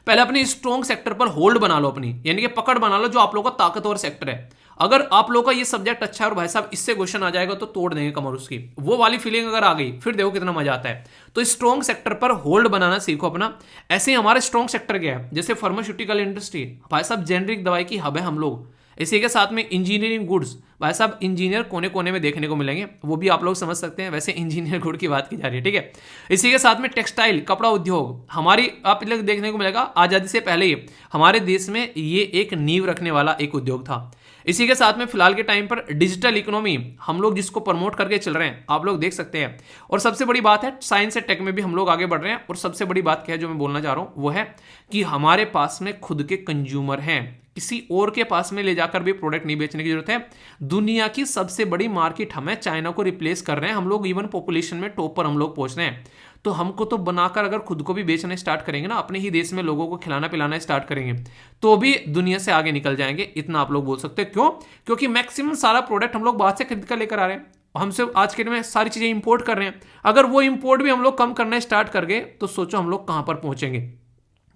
पहले अपने स्ट्रॉन्ग सेक्टर पर होल्ड बना लो अपनी, यानी कि पकड़ बना लो जो आप लोगों का ताकतवर सेक्टर है। अगर आप लोगों का ये सब्जेक्ट अच्छा है और भाई साहब इससे क्वेश्चन आ जाएगा तो तोड़ देंगे कमर उसकी, वो वाली फीलिंग अगर आ गई फिर देखो कितना मजा आता है। तो स्ट्रॉन्ग सेक्टर पर होल्ड बनाना सीखो अपना। ऐसे ही हमारा स्ट्रॉन्ग सेक्टर क्या है, जैसे फार्मास्यूटिकल इंडस्ट्री, भाई साहब जेनरिक दवाई की हब है हम लोग। इसी के साथ में इंजीनियरिंग गुड्स, भाई साहब इंजीनियर कोने कोने में देखने को मिलेंगे, वो भी आप लोग समझ सकते हैं। वैसे इंजीनियर गुड की बात की जा रही है, ठीक है। इसी के साथ में टेक्सटाइल, कपड़ा उद्योग, हमारी आप लोग देखने को मिलेगा आज़ादी से पहले ही हमारे देश में ये एक नींव रखने वाला एक उद्योग था। इसी के साथ में फिलहाल के टाइम पर डिजिटल इकोनॉमी हम लोग जिसको प्रमोट करके चल रहे हैं, आप लोग देख सकते हैं। और सबसे बड़ी बात है साइंस एंड टेक में भी हम लोग आगे बढ़ रहे हैं। और सबसे बड़ी बात क्या है जो मैं बोलना चाह रहा हूं वो है कि हमारे पास में खुद के कंज्यूमर हैं, किसी और के पास में ले जाकर भी प्रोडक्ट नहीं बेचने की जरूरत है। दुनिया की सबसे बड़ी मार्केट हमें चाइना को रिप्लेस कर रहे हैं हम लोग, इवन पॉपुलेशन में टॉप पर हम लोग पहुंच रहे हैं। तो हमको तो बनाकर अगर खुद को भी बेचना स्टार्ट करेंगे ना, अपने ही देश में लोगों को खिलाना पिलाना स्टार्ट करेंगे, तो भी दुनिया से आगे निकल जाएंगे। इतना आप लोग बोल सकते हैं। क्यों? क्योंकि मैक्सिमम सारा प्रोडक्ट हम लोग बाहर से खरीद कर लेकर आ रहे हैं, हमसे आज के दिन में सारी चीजें इंपोर्ट कर रहे हैं। अगर वो इंपोर्ट भी हम लोग कम करना स्टार्ट कर गए तो सोचो हम लोग कहां पर पहुंचेंगे।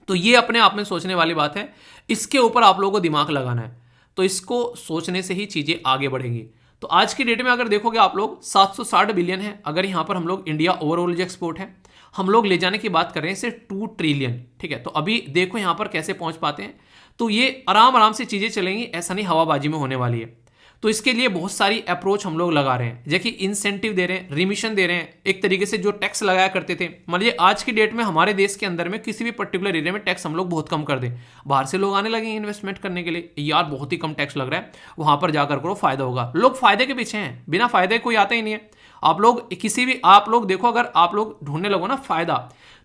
तो ये अपने आप में सोचने वाली बात है, इसके ऊपर आप लोगों को दिमाग लगाना है। तो इसको सोचने से ही चीजें आगे बढ़ेंगी। तो आज की डेट में अगर देखोगे आप लोग 760 बिलियन है, अगर यहां पर हम लोग इंडिया ओवरऑल जो एक्सपोर्ट है हम लोग ले जाने की बात कर रहे हैं इसे 2 ट्रिलियन, ठीक है। तो अभी देखो यहां पर कैसे पहुंच पाते हैं। तो ये आराम आराम से चीजें चलेंगी, ऐसा नहीं हवाबाजी में होने वाली है। तो इसके लिए बहुत सारी अप्रोच हम लोग लगा रहे हैं, जैसे इंसेंटिव दे रहे हैं, रिमिशन दे रहे हैं। एक तरीके से जो टैक्स लगाया करते थे, मान लीजिए आज की डेट में हमारे देश के अंदर में किसी भी पर्टिकुलर एरिया में टैक्स हम लोग बहुत कम कर दें, बाहर से लोग आने लगे इन्वेस्टमेंट करने के लिए, यार बहुत ही कम टैक्स लग रहा है, वहां पर जाकर करो फायदा होगा। लोग फायदे के पीछे हैं, बिना फायदे कोई आता ही नहीं है। आप लोग किसी भी आप लोग देखो, अगर आप लोग ढूंढने लगो ना फायदा,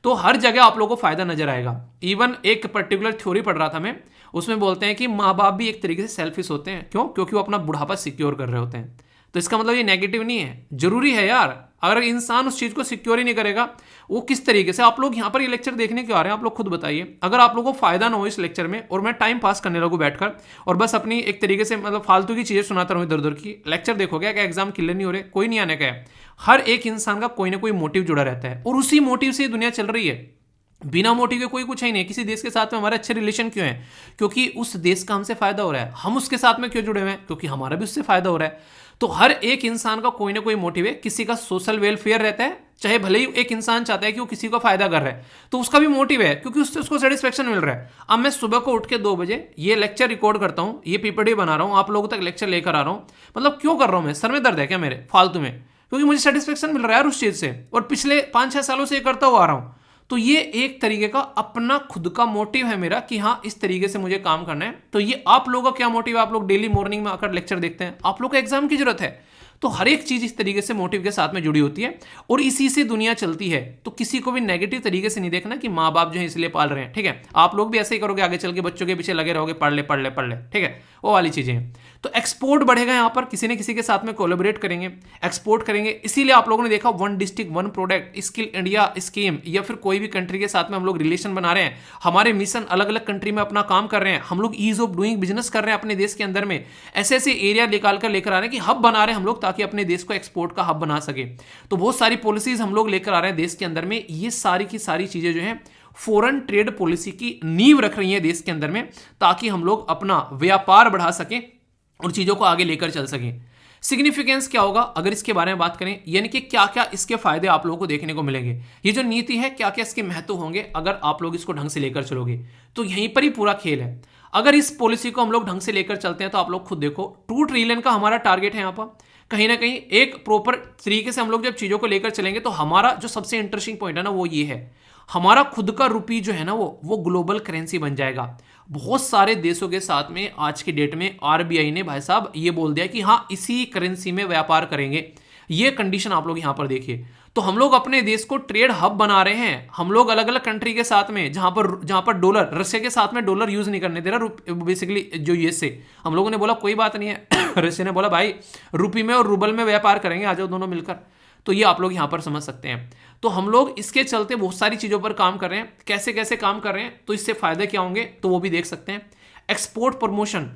तो हर जगह आप लोगों को फायदा नजर आएगा। इवन एक पर्टिकुलर थ्योरी पढ़ रहा था मैं, उसमें बोलते हैं कि माँ बाप भी एक तरीके से सेल्फिश होते हैं। क्यों? क्योंकि वो अपना बुढ़ापा सिक्योर कर रहे होते हैं। तो इसका मतलब ये नेगेटिव नहीं है, जरूरी है यार। अगर इंसान उस चीज को सिक्योर ही नहीं करेगा, वो किस तरीके से। आप लोग यहाँ पर ये लेक्चर देखने क्यों आ रहे हैं, आप लोग खुद बताइए। अगर आप लोगों को फायदा ना हो इस लेक्चर में और मैं टाइम पास करने लगूँ बैठकर और बस अपनी एक तरीके से मतलब फालतू की चीजें सुनाता रहूँ इधर उधर की, लेक्चर देखोगे क्या एग्जाम क्लियर नहीं हो रहे, कोई नहीं आने का है। हर एक इंसान का कोई ना कोई मोटिव जुड़ा रहता है और उसी मोटिव से दुनिया चल रही है। बिना मोटिव के कोई कुछ है ही नहीं। किसी देश के साथ में हमारे अच्छे रिलेशन क्यों है? क्योंकि उस देश का हमसे फायदा हो रहा है। हम उसके साथ में क्यों जुड़े हुए हैं? क्योंकि हमारा भी उससे फायदा हो रहा है। तो हर एक इंसान का कोई ना कोई मोटिव है। किसी का सोशल वेलफेयर रहता है, चाहे भले ही एक इंसान चाहता है कि वो किसी को फायदा कर रहा है, तो उसका भी मोटिव है क्योंकि उससे उसको सेटिस्फेक्शन मिल रहा है। अब मैं सुबह को उठ के 2 बजे ये लेक्चर रिकॉर्ड करता हूँ, ये पीपीटी बना रहा हूँ, आप लोगों तक लेक्चर लेकर आ रहा हूँ, मतलब क्यों कर रहा हूँ मैं? सर में दर्द है क्या मेरे फालतू में? क्योंकि मुझे सेटिस्फेक्शन मिल रहा है उस चीज से, और पिछले 5-6 सालों से ये करता हुआ आ रहा हूँ। तो ये एक तरीके का अपना खुद का मोटिव है मेरा कि हाँ इस तरीके से मुझे काम करना है। तो ये आप लोगों का क्या मोटिव है? आप लोग डेली मॉर्निंग में आकर लेक्चर देखते हैं, आप लोग को एग्जाम की जरूरत है। तो हर एक चीज इस तरीके से मोटिव के साथ में जुड़ी होती है और इसी से दुनिया चलती है। तो किसी को भी नेगेटिव तरीके से नहीं देखना कि माँ बाप जो है इसलिए पाल रहे हैं, ठीक है। आप लोग भी ऐसे ही करोगे, आगे चल के बच्चों के पीछे लगे रहोगे, पढ़ ले पढ़ ले पढ़ ले, ठीक है, वो वाली चीजें हैं। तो एक्सपोर्ट बढ़ेगा, यहाँ पर किसी न किसी के साथ में कोलैबोरेट करेंगे, एक्सपोर्ट करेंगे। इसीलिए आप लोगों ने देखा one district one product, skill India scheme, या फिर कोई भी कंट्री के साथ में हम लोग रिलेशन बना रहे हैं, हमारे मिशन अलग अलग कंट्री में अपना काम कर रहे हैं, हम लोग ईज ऑफ डूइंग बिजनेस कर रहे हैं अपने देश के अंदर में, ऐसे ऐसे एरिया निकाल कर लेकर आ रहे हैं कि हब बना रहे हैं हम लोग, ताकि अपने देश को एक्सपोर्ट का हब बना सके। तो बहुत सारी पॉलिसीज हम लोग लेकर आ रहे हैं देश के अंदर में। ये सारी की सारी चीजें जो है फॉरेन ट्रेड पॉलिसी की नींव रख रही है देश के अंदर में, ताकि हम लोग अपना व्यापार बढ़ा सकें और चीजों को आगे लेकर चल सकें। सिग्निफिकेंस क्या होगा अगर इसके बारे में बात करें, यानी कि क्या क्या इसके फायदे आप लोगों को देखने को मिलेंगे, ये जो नीति है क्या क्या इसके महत्व होंगे अगर आप लोग इसको ढंग से लेकर चलोगे। तो यहीं पर ही पूरा खेल है। अगर इस पॉलिसी को हम लोग ढंग से लेकर चलते हैं तो आप लोग खुद देखो 2 ट्रिलियन का हमारा टारगेट है। यहाँ पर कहीं ना कहीं एक प्रॉपर तरीके से हम लोग जब चीजों को लेकर चलेंगे तो हमारा जो सबसे इंटरेस्टिंग पॉइंट है ना वो ये है, हमारा खुद का रुपी जो है ना वो ग्लोबल करेंसी बन जाएगा। बहुत सारे देशों के साथ में आज की डेट में आरबीआई ने भाई साहब ये बोल दिया कि हाँ इसी करेंसी में व्यापार करेंगे। ये कंडीशन आप लोग यहां पर देखिए। तो हम लोग अपने देश को ट्रेड हब बना रहे हैं, हम लोग अलग अलग कंट्री के साथ में, जहां पर डॉलर, रशिया के साथ में डॉलर यूज नहीं करने दे रहा बेसिकली जो यूएसए। हम लोगों ने बोला कोई बात नहीं है रशिया ने बोला भाई रुपये में और रूबल में व्यापार करेंगे, आ जाओ दोनों मिलकर। तो ये आप लोग यहां पर समझ सकते हैं। तो हम लोग इसके चलते बहुत सारी चीजों पर काम कर रहे हैं। कैसे कैसे काम कर रहे हैं, तो इससे फायदे क्या होंगे तो वो भी देख सकते हैं। एक्सपोर्ट प्रमोशन,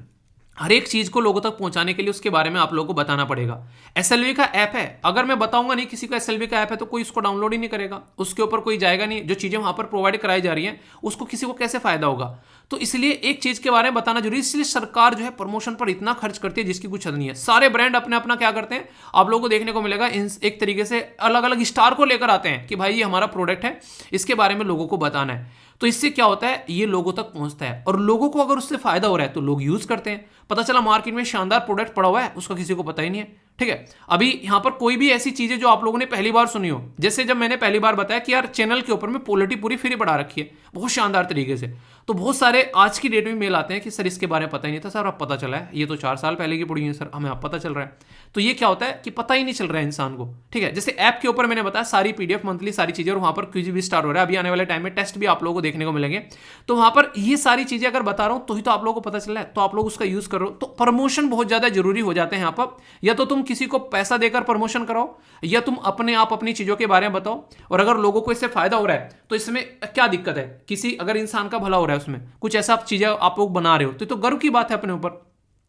हर एक चीज को लोगों तक पहुंचाने के लिए उसके बारे में आप लोगों को बताना पड़ेगा। एसएलवी का ऐप है, अगर मैं बताऊंगा नहीं किसी को एसएलवी का ऐप है तो कोई उसको डाउनलोड ही नहीं करेगा, उसके ऊपर कोई जाएगा नहीं। जो चीजें वहां पर प्रोवाइड कराई जा रही हैं उसको किसी को कैसे फायदा होगा। तो इसलिए एक चीज के बारे में बताना जरूरी, इसलिए सरकार जो है प्रमोशन पर इतना खर्च करती है जिसकी कुछ हद नहीं है। सारे ब्रांड अपने अपना क्या करते हैं आप लोगों को देखने को मिलेगा, एक तरीके से अलग अलग स्टार को लेकर आते हैं कि भाई ये हमारा प्रोडक्ट है, इसके बारे में लोगों को बताना है। तो इससे क्या होता है, ये लोगों तक पहुंचता है और लोगों को अगर उससे फायदा हो रहा है तो लोग यूज करते हैं। पता चला मार्केट में शानदार प्रोडक्ट पड़ा हुआ है, उसका किसी को पता ही नहीं है, ठीक है। अभी यहां पर कोई भी ऐसी चीजें जो आप लोगों ने पहली बार सुनी हो, जैसे जब मैंने पहली बार बताया कि यार चैनल के ऊपर में पॉलिटी पूरी फ्री पढ़ा रखी है बहुत शानदार तरीके से, तो बहुत सारे आज की डेट में मेल आते हैं कि सर इसके बारे में पता ही नहीं था सर, अब पता चला है, ये तो 4 साल पहले की पड़ी है सर, हमें अब पता चल रहा है। तो ये क्या होता है कि पता ही नहीं चल रहा है इंसान को, ठीक है। जैसे ऐप के ऊपर मैंने बताया सारी पीडीएफ मंथली सारी चीजें, और वहां पर क्विज भी स्टार्ट हो रहा है, अभी आने वाले टाइम में टेस्ट भी आप लोगों को देखने को मिलेंगे। तो वहां पर ये सारी चीजें अगर बता रहा हूं तो ही तो आप लोगों को पता चल रहा है, तो आप लोग उसका यूज करो। तो प्रमोशन बहुत ज्यादा जरूरी हो जाते हैं यहाँ पर, या तो तुम किसी को पैसा देकर प्रमोशन कराओ या तुम अपने आप अपनी चीजों के बारे में बताओ। और अगर लोगों को इससे फायदा हो रहा है तो इसमें क्या दिक्कत है, किसी अगर इंसान का भला हो रहा है उसमें कुछ ऐसा चीजें आप लोग बना रहे हो तो गर्व की बात है अपने ऊपर।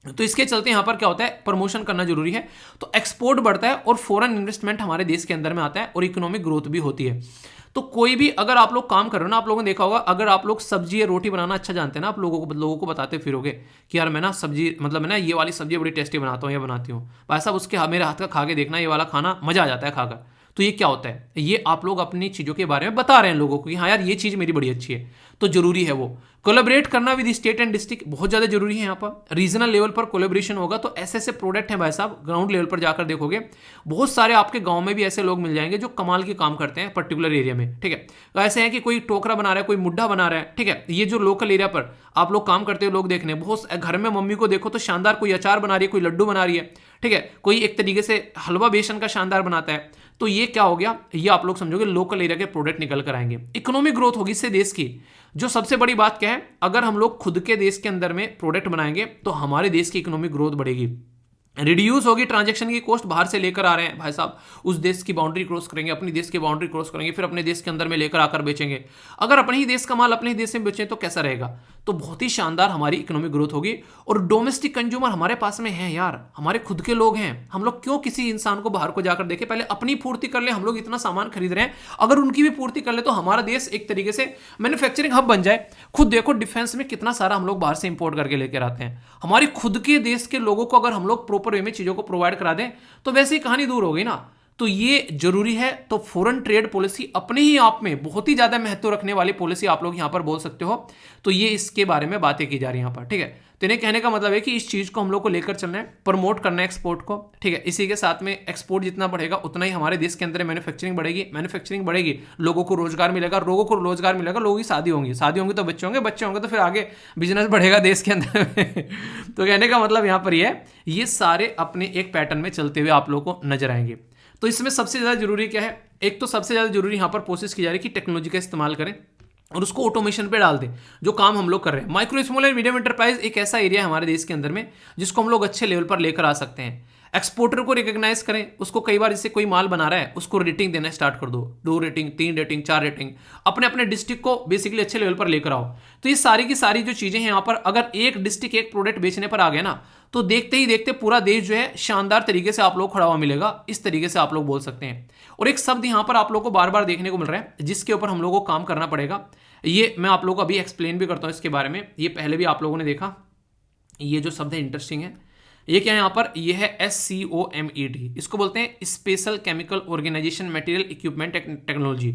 तो इसके चलते यहां पर क्या होता है, प्रमोशन करना जरूरी है। तो एक्सपोर्ट बढ़ता है और फॉरेन इन्वेस्टमेंट हमारे देश के अंदर में आता है और इकोनॉमिक ग्रोथ भी होती है। तो कोई भी अगर आप लोग काम कर रहे हो ना, आप लोगों ने देखा होगा, अगर आप लोग सब्जी या रोटी बनाना अच्छा जानते हैं ना, आप लोगों को बताते फिरोगे कि यार मैं ना सब्जी मतलब मैं ना ये वाली सब्जी बड़ी टेस्टी बनाता हूँ या बनाती हूँ, भाई साहब उसके मेरे हाथ का खा के देखना, ये वाला खाना मजा आ जाता है खाकर। तो ये क्या होता है, ये आप लोग अपनी चीज़ों के बारे में बता रहे हैं लोगों को कि हाँ यार ये चीज़ मेरी बड़ी अच्छी है। तो जरूरी है वो कोलैबोरेट करना विद स्टेट एंड डिस्ट्रिक्ट, बहुत ज़्यादा जरूरी है। यहाँ पर रीजनल लेवल पर कोलैबोरेशन होगा तो ऐसे ऐसे प्रोडक्ट हैं भाई साहब, ग्राउंड लेवल पर जाकर देखोगे बहुत सारे आपके गांव में भी ऐसे लोग मिल जाएंगे जो कमाल के काम करते हैं पर्टिकुलर एरिया में, ठीक है। तो ऐसे हैं कि कोई टोकरा बना रहा है, कोई मुड्ढा बना रहा है, ठीक है। ये जो लोकल एरिया पर आप लोग काम करते हो लोग देखने, बहुत घर में मम्मी को देखो तो शानदार कोई अचार बना रही है, कोई लड्डू बना रही है, ठीक है, कोई एक तरीके से हलवा बेसन का शानदार बनाता है। तो ये क्या हो गया, ये आप लोग समझोगे लोकल एरिया के प्रोडक्ट निकल कर आएंगे, इकोनॉमिक ग्रोथ होगी इससे देश की। जो सबसे बड़ी बात क्या है, अगर हम लोग खुद के देश के अंदर में प्रोडक्ट बनाएंगे तो हमारे देश की इकोनॉमिक ग्रोथ बढ़ेगी, रिड्यूस होगी ट्रांजैक्शन की कॉस्ट। बाहर से लेकर आ रहे हैं भाई साहब, उस देश की बाउंड्री क्रॉस करेंगे, अपनी देश की बाउंड्री क्रॉस करेंगे, फिर अपने देश के अंदर में लेकर आकर बेचेंगे। अगर अपने ही देश का माल अपने ही देश में बेचें तो कैसा रहेगा, तो बहुत ही शानदार हमारी इकोनॉमिक ग्रोथ होगी। और डोमेस्टिक कंज्यूमर हमारे पास में है यार, हमारे खुद के लोग हैं, हम लोग क्यों किसी इंसान को बाहर को जाकर देखें, पहले अपनी पूर्ति कर ले। हम लोग इतना सामान खरीद रहे हैं, अगर उनकी भी पूर्ति कर ले तो हमारा देश एक तरीके से मैन्युफैक्चरिंग हब बन जाए। खुद देखो डिफेंस में कितना सारा हम लोग बाहर से इंपोर्ट करके लेकर आते हैं। हमारे खुद के देश के लोगों को अगर हम लोग प्रॉपर वे में चीजों को प्रोवाइड करा दें तो वैसे ही कहानी दूर हो गई ना। तो ये जरूरी है। तो फॉरेन ट्रेड पॉलिसी अपने ही आप में बहुत ही ज्यादा महत्व रखने वाली पॉलिसी आप लोग यहां पर बोल सकते हो। तो ये इसके बारे में बातें की जा रही है यहां पर, ठीक है। तो इन्हें कहने का मतलब है कि इस चीज़ को हम लोग को लेकर चलना है, प्रमोट करना है एक्सपोर्ट को, ठीक है। इसी के साथ में एक्सपोर्ट जितना बढ़ेगा उतना ही हमारे देश के अंदर मैन्युफैक्चरिंग बढ़ेगी, लोगों को रोजगार मिलेगा, लोगों की शादी होंगी तो बच्चे होंगे तो फिर आगे बिजनेस बढ़ेगा देश के अंदर तो कहने का मतलब यहाँ पर ये सारे अपने एक पैटर्न में चलते हुए आप लोगों को नजर आएंगे। तो इसमें सबसे ज़्यादा जरूरी क्या है, एक तो सबसे ज़्यादा जरूरी यहाँ पर कोशिश की जा रही है कि टेक्नोलॉजी का इस्तेमाल करें और उसको ऑटोमेशन पे डाल दें, जो काम हम लोग कर रहे हैं। Micro small and medium enterprise एक ऐसा एरिया है हमारे देश के अंदर में जिसको हम लोग अच्छे लेवल पर लेकर आ सकते हैं। एक्सपोर्टर को रिकॉग्नाइज करें, उसको कई बार जैसे कोई माल बना रहा है उसको रेटिंग देना स्टार्ट कर दो, 2 रेटिंग, 3 रेटिंग, 4 रेटिंग, अपने अपने डिस्ट्रिक्ट को बेसिकली अच्छे लेवल पर लेकर आओ। तो ये सारी की सारी जो चीजें हैं यहाँ पर, अगर एक डिस्ट्रिक्ट एक प्रोडक्ट बेचने पर आ गया ना, तो देखते ही देखते पूरा देश जो है शानदार तरीके से आप लोग खड़ा हुआ मिलेगा, इस तरीके से आप लोग बोल सकते हैं। और एक शब्द यहाँ पर आप लोग को बार बार देखने को मिल रहा है जिसके ऊपर हम लोग को काम करना पड़ेगा, ये मैं आप लोगों को अभी एक्सप्लेन भी करता हूँ इसके बारे में। ये पहले भी आप लोगों ने देखा, ये जो शब्द है इंटरेस्टिंग है, ये क्या है यहाँ पर, ये है SCOMED, इसको बोलते हैं special chemical organisation material equipment technology.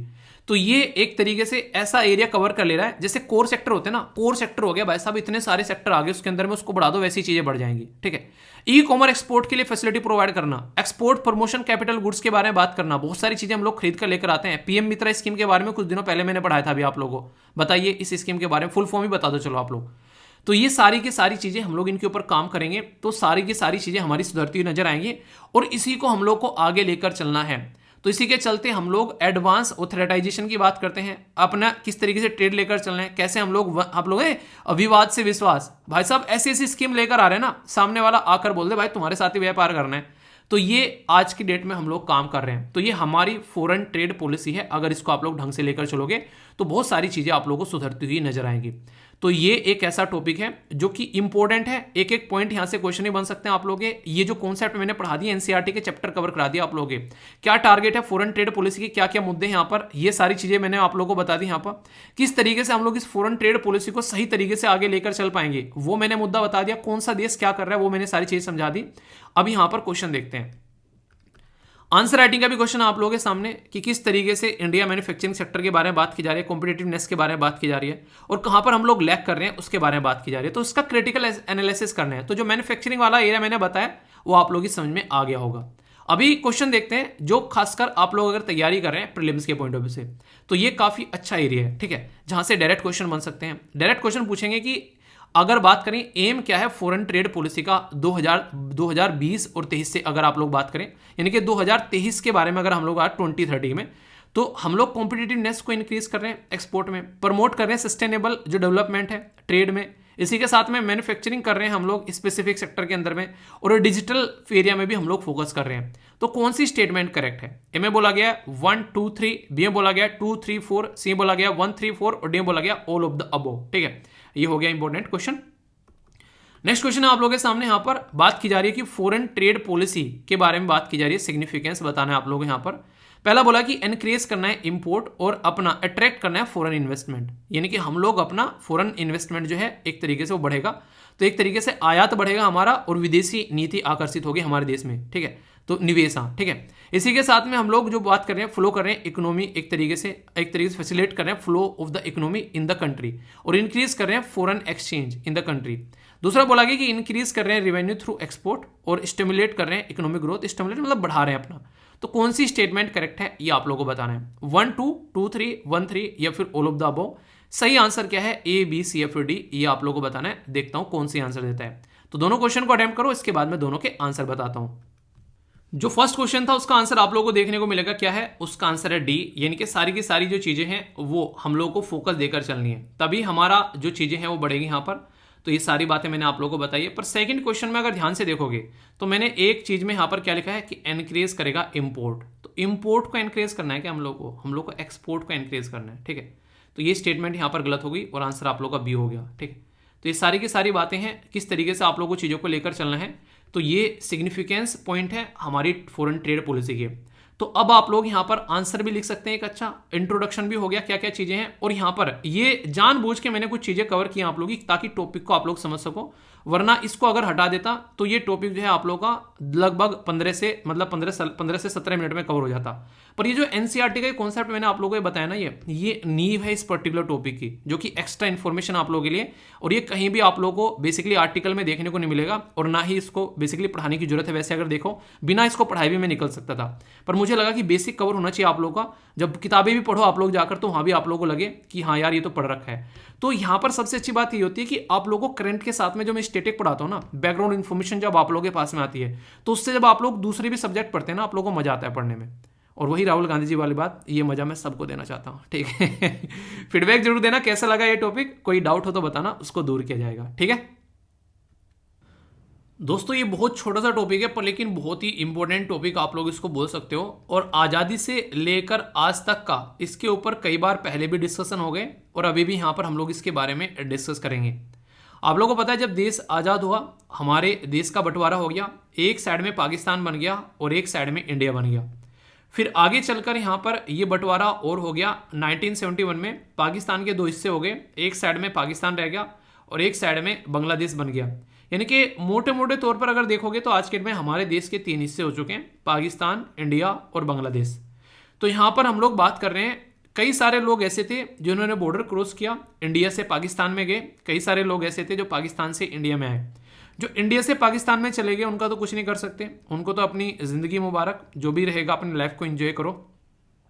तो ये एक तरीके से ऐसा एरिया कवर कर ले रहा है, जैसे कोर सेक्टर होते हैं ना, कोर सेक्टर हो गया भाई साहब, इतने सारे सेक्टर आ गए उसके अंदर में, उसको बढ़ा दो वैसी चीजें बढ़ जाएंगी, ठीक है। ई कॉमर्स एक्सपोर्ट के लिए फैसिलिटी प्रोवाइड करना, एक्सपोर्ट प्रमोशन कैपिटल गुड्स के बारे में बात करना, बहुत सारी चीजें हम लोग खरीद कर लेकर आते हैं। PM मित्रा स्कीम के बारे में कुछ दिनों पहले मैंने पढ़ाया था, अभी आप लोगों को बताइए इस स्कीम के बारे में, फुल फॉर्म ही बता दो चलो आप लोग। तो ये सारी की सारी चीजें हम लोग इनके ऊपर काम करेंगे तो सारी की सारी चीजें हमारी सुधरती हुई नजर आएंगी और इसी को हम लोग को आगे लेकर चलना है। तो इसी के चलते हम लोग एडवांस ऑथराइजेशन की बात करते हैं, अपना किस तरीके से ट्रेड लेकर चलना है, कैसे हम लोग आप लोग विवाद से विश्वास, भाई साहब ऐसी ऐसी स्कीम लेकर आ रहे हैं ना, सामने वाला आकर बोल दे भाई तुम्हारे साथ ही व्यापार करना है। तो ये आज की डेट में हम लोग काम कर रहे हैं। तो ये हमारी फॉरेन ट्रेड पॉलिसी है, अगर इसको आप लोग ढंग से लेकर चलोगे तो बहुत सारी चीजें आप लोगों को सुधरती हुई नजर आएंगी। तो ये एक ऐसा टॉपिक है जो कि इंपॉर्टेंट है, एक एक पॉइंट यहां से क्वेश्चन ही बन सकते हैं आप लोग। ये जो कॉन्सेप्ट मैंने पढ़ा दिया NCERT के चैप्टर कवर करा दिया आप लोग, क्या टारगेट है फॉरेन ट्रेड पॉलिसी के, क्या क्या मुद्दे हैं यहाँ पर, ये सारी चीजें मैंने आप लोगों को बता दी। यहाँ पर किस तरीके से हम लोग इस फॉरेन ट्रेड पॉलिसी को सही तरीके से आगे लेकर चल पाएंगे वो मैंने मुद्दा बता दिया, कौन सा देश क्या कर रहा है वो मैंने सारी चीज समझा दी। अब यहाँ पर क्वेश्चन देखते हैं, आंसर राइटिंग का भी क्वेश्चन आप लोगों के सामने कि किस तरीके से इंडिया मैन्युफैक्चरिंग सेक्टर के बारे में बात की जा रही है, कॉम्पिटिटिवनेस के बारे में बात की जा रही है और कहां पर हम लोग लैग कर रहे हैं उसके बारे में बात की जा रही है। तो इसका क्रिटिकल एनालिसिस करना है। तो जो मैन्युफैक्चरिंग वाला एरिया मैंने बताया वो आप लोगों की समझ में आ गया होगा। अभी क्वेश्चन देखते हैं जो खासकर आप लोग अगर तैयारी कर रहे हैं प्रीलिम्स के पॉइंट ऑफ व्यू से, तो ये काफी अच्छा एरिया है, ठीक है, जहां से डायरेक्ट क्वेश्चन बन सकते हैं। डायरेक्ट क्वेश्चन पूछेंगे कि अगर बात करें एम क्या है फॉरेन ट्रेड पॉलिसी का 2020 और 23 से अगर आप लोग बात करें, यानी कि 2023 के बारे में अगर हम लोग आज 2030 में, तो हम लोग कॉम्पिटिटिवनेस को इंक्रीज कर रहे हैं एक्सपोर्ट में, प्रमोट कर रहे हैं सस्टेनेबल जो डेवलपमेंट है ट्रेड में, इसी के साथ में मैन्युफैक्चरिंग कर रहे हैं हम लोग स्पेसिफिक सेक्टर के अंदर में, और डिजिटल एरिया में भी हम लोग फोकस कर रहे हैं। तो कौन सी स्टेटमेंट करेक्ट है? ए में बोला गया 1 2 3, बी में बोला गया 2 3 4, सी में बोला गया 1 3 4 और डी में बोला गया ऑल ऑफ द अबोव, ठीक है। ये हो गया इंपॉर्टेंट क्वेश्चन। नेक्स्ट क्वेश्चन आप लोगों के सामने यहाँ पर बात की जा रही है कि फॉरेन ट्रेड पॉलिसी के बारे में बात की जा रही है, सिग्निफिकेंस बताना है आप लोग यहाँ पर। पहला बोला कि एनकरेज करना है इंपोर्ट और अपना अट्रैक्ट करना है फॉरेन इन्वेस्टमेंट, यानी कि हम लोग अपना फॉरेन इन्वेस्टमेंट जो है एक तरीके से वो बढ़ेगा, तो एक तरीके से आयात बढ़ेगा हमारा और विदेशी नीति आकर्षित होगी हमारे देश में, ठीक है, तो निवेश, हाँ ठीक है। इसी के साथ में हम लोग जो बात कर रहे हैं फ्लो कर रहे हैं इकोनॉमी, एक तरीके से फैसिलिटेट कर रहे हैं flow of the economy in the country, और इंक्रीज कर रहे हैं foreign exchange in the country. दूसरा बोला गया कि इंक्रीज कर रहे हैं रेवेन्यू थ्रू एक्सपोर्ट और स्टिमुलेट कर रहे हैं इकोनॉमिक ग्रोथ, स्टिमुलेट मतलब बढ़ा रहे हैं अपना। तो कौन सी स्टेटमेंट करेक्ट है ये आप लोगों को बताना है, 1 2 2 3 1 3 या फिर ऑल ऑफ द अबव। सही आंसर क्या है, ए बी सी या फिर डी, ये आप लोगों को बताना है। देखता हूं कौन सी आंसर देता है। तो दोनों क्वेश्चन को अटेम्प्ट करो, इसके बाद मैं दोनों के आंसर बताता हूं। जो फर्स्ट क्वेश्चन था उसका आंसर आप लोगों को देखने को मिलेगा क्या है, उसका आंसर है डी, यानी कि सारी की सारी जो चीजें हैं वो हम लोगों को फोकस देकर चलनी है, तभी हमारा जो चीजें हैं वो बढ़ेगी यहाँ पर। तो ये सारी बातें मैंने आप लोगों को बताई है। पर सेकंड क्वेश्चन में अगर ध्यान से देखोगे तो मैंने एक चीज में यहाँ पर क्या लिखा है कि एनकरेज करेगा इंपोर्ट। तो इंपोर्ट को एनकरेज करना है क्या हम लोग को एक्सपोर्ट को एनकरेज करना है, ठीक है। तो ये स्टेटमेंट यहाँ पर गलत हो गई और आंसर आप लोग का बी हो गया, ठीक है। तो ये सारी की सारी बातें हैं किस तरीके से आप लोगों को चीज़ों को लेकर चलना है। तो ये सिग्निफिकेंस पॉइंट है हमारी फॉरेन ट्रेड पॉलिसी के। तो अब आप लोग यहाँ पर आंसर भी लिख सकते हैं, एक अच्छा इंट्रोडक्शन भी हो गया क्या क्या चीजें हैं, और यहाँ पर ये जानबूझ के मैंने कुछ चीजें कवर की आप लोग की ताकि टॉपिक को आप लोग समझ सको। वरना इसको अगर हटा देता तो ये टॉपिक जो है आप लोगों का लगभग 15 से 17 मिनट में कवर हो जाता। पर ये जो एनसीईआरटी का कॉन्सेप्ट मैंने आप लोगों को ये बताया ना, ये नींव है इस पर्टिकुलर टॉपिक की, जो कि एक्स्ट्रा इन्फॉर्मेशन आप लोगों के लिए, और ये कहीं भी आप लोगों को बेसिकली आर्टिकल में देखने को नहीं मिलेगा, और ना ही इसको बेसिकली पढ़ाने की जरूरत है। वैसे अगर देखो बिना इसको पढ़ाई भी मैं निकल सकता था, पर मुझे लगा कि बेसिक कवर होना चाहिए आप लोगों का। जब किताबें भी पढ़ो आप लोग जाकर, तो वहां भी आप लोगों को लगे कि हाँ यार ये तो पढ़ रखा है। तो यहाँ पर सबसे अच्छी बात ये होती है कि आप लोगों को करंट के साथ में जो मैं स्टैटिक पढ़ाता हूँ ना, बैकग्राउंड इन्फॉर्मेशन जब आप लोगों के पास में आती है, तो उससे जब आप लोग दूसरे भी सब्जेक्ट पढ़ते हैं ना, आप लोगों को मजा आता है पढ़ने में। और वही राहुल गांधी जी वाली बात, ये मजा मैं सबको देना चाहता हूँ, ठीक है। फीडबैक जरूर देना कैसा लगा ये टॉपिक, कोई डाउट हो तो बताना, उसको दूर किया जाएगा, ठीक है। दोस्तों ये बहुत छोटा सा टॉपिक है, पर लेकिन बहुत ही इंपॉर्टेंट टॉपिक आप लोग इसको बोल सकते हो। और आज़ादी से लेकर आज तक का इसके ऊपर कई बार पहले भी डिस्कशन हो गए, और अभी भी यहाँ पर हम लोग इसके बारे में डिस्कस करेंगे। आप लोगों को पता है जब देश आज़ाद हुआ, हमारे देश का बंटवारा हो गया, एक साइड में पाकिस्तान बन गया और एक साइड में इंडिया बन गया। फिर आगे चलकर यहाँ पर ये बंटवारा और हो गया 1971 में, पाकिस्तान के 2 हिस्से हो गए, एक साइड में पाकिस्तान रह गया और एक साइड में बांग्लादेश बन गया। यानी कि मोटे मोटे तौर पर अगर देखोगे तो आज के डेट में हमारे देश के 3 हिस्से हो चुके हैं, पाकिस्तान, इंडिया और बांग्लादेश। तो यहाँ पर हम लोग बात कर रहे हैं, कई सारे लोग ऐसे थे जिन्होंने बॉर्डर क्रॉस किया, इंडिया से पाकिस्तान में गए, कई सारे लोग ऐसे थे जो पाकिस्तान से इंडिया में आए। जो इंडिया से पाकिस्तान में चले गए उनका तो कुछ नहीं कर सकते, उनको तो अपनी ज़िंदगी मुबारक, जो भी रहेगा अपनी लाइफ को एंजॉय करो,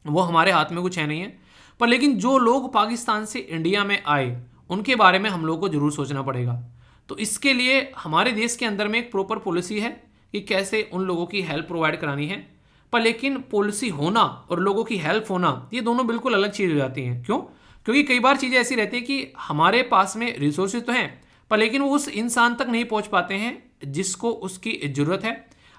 वो हमारे हाथ में कुछ है नहीं है। पर लेकिन जो लोग पाकिस्तान से इंडिया में आए उनके बारे में हम लोग को जरूर सोचना पड़ेगा। तो इसके लिए हमारे देश के अंदर में एक प्रॉपर पॉलिसी है कि कैसे उन लोगों की हेल्प प्रोवाइड करानी है। पर लेकिन पॉलिसी होना और लोगों की हेल्प होना, ये दोनों बिल्कुल अलग चीज़ हो जाती हैं। क्यों? क्योंकि कई बार चीज़ें ऐसी रहती है कि हमारे पास में रिसोर्सेज तो हैं, पर लेकिन वो उस इंसान तक नहीं पहुंच पाते हैं जिसको उसकी ज़रूरत है,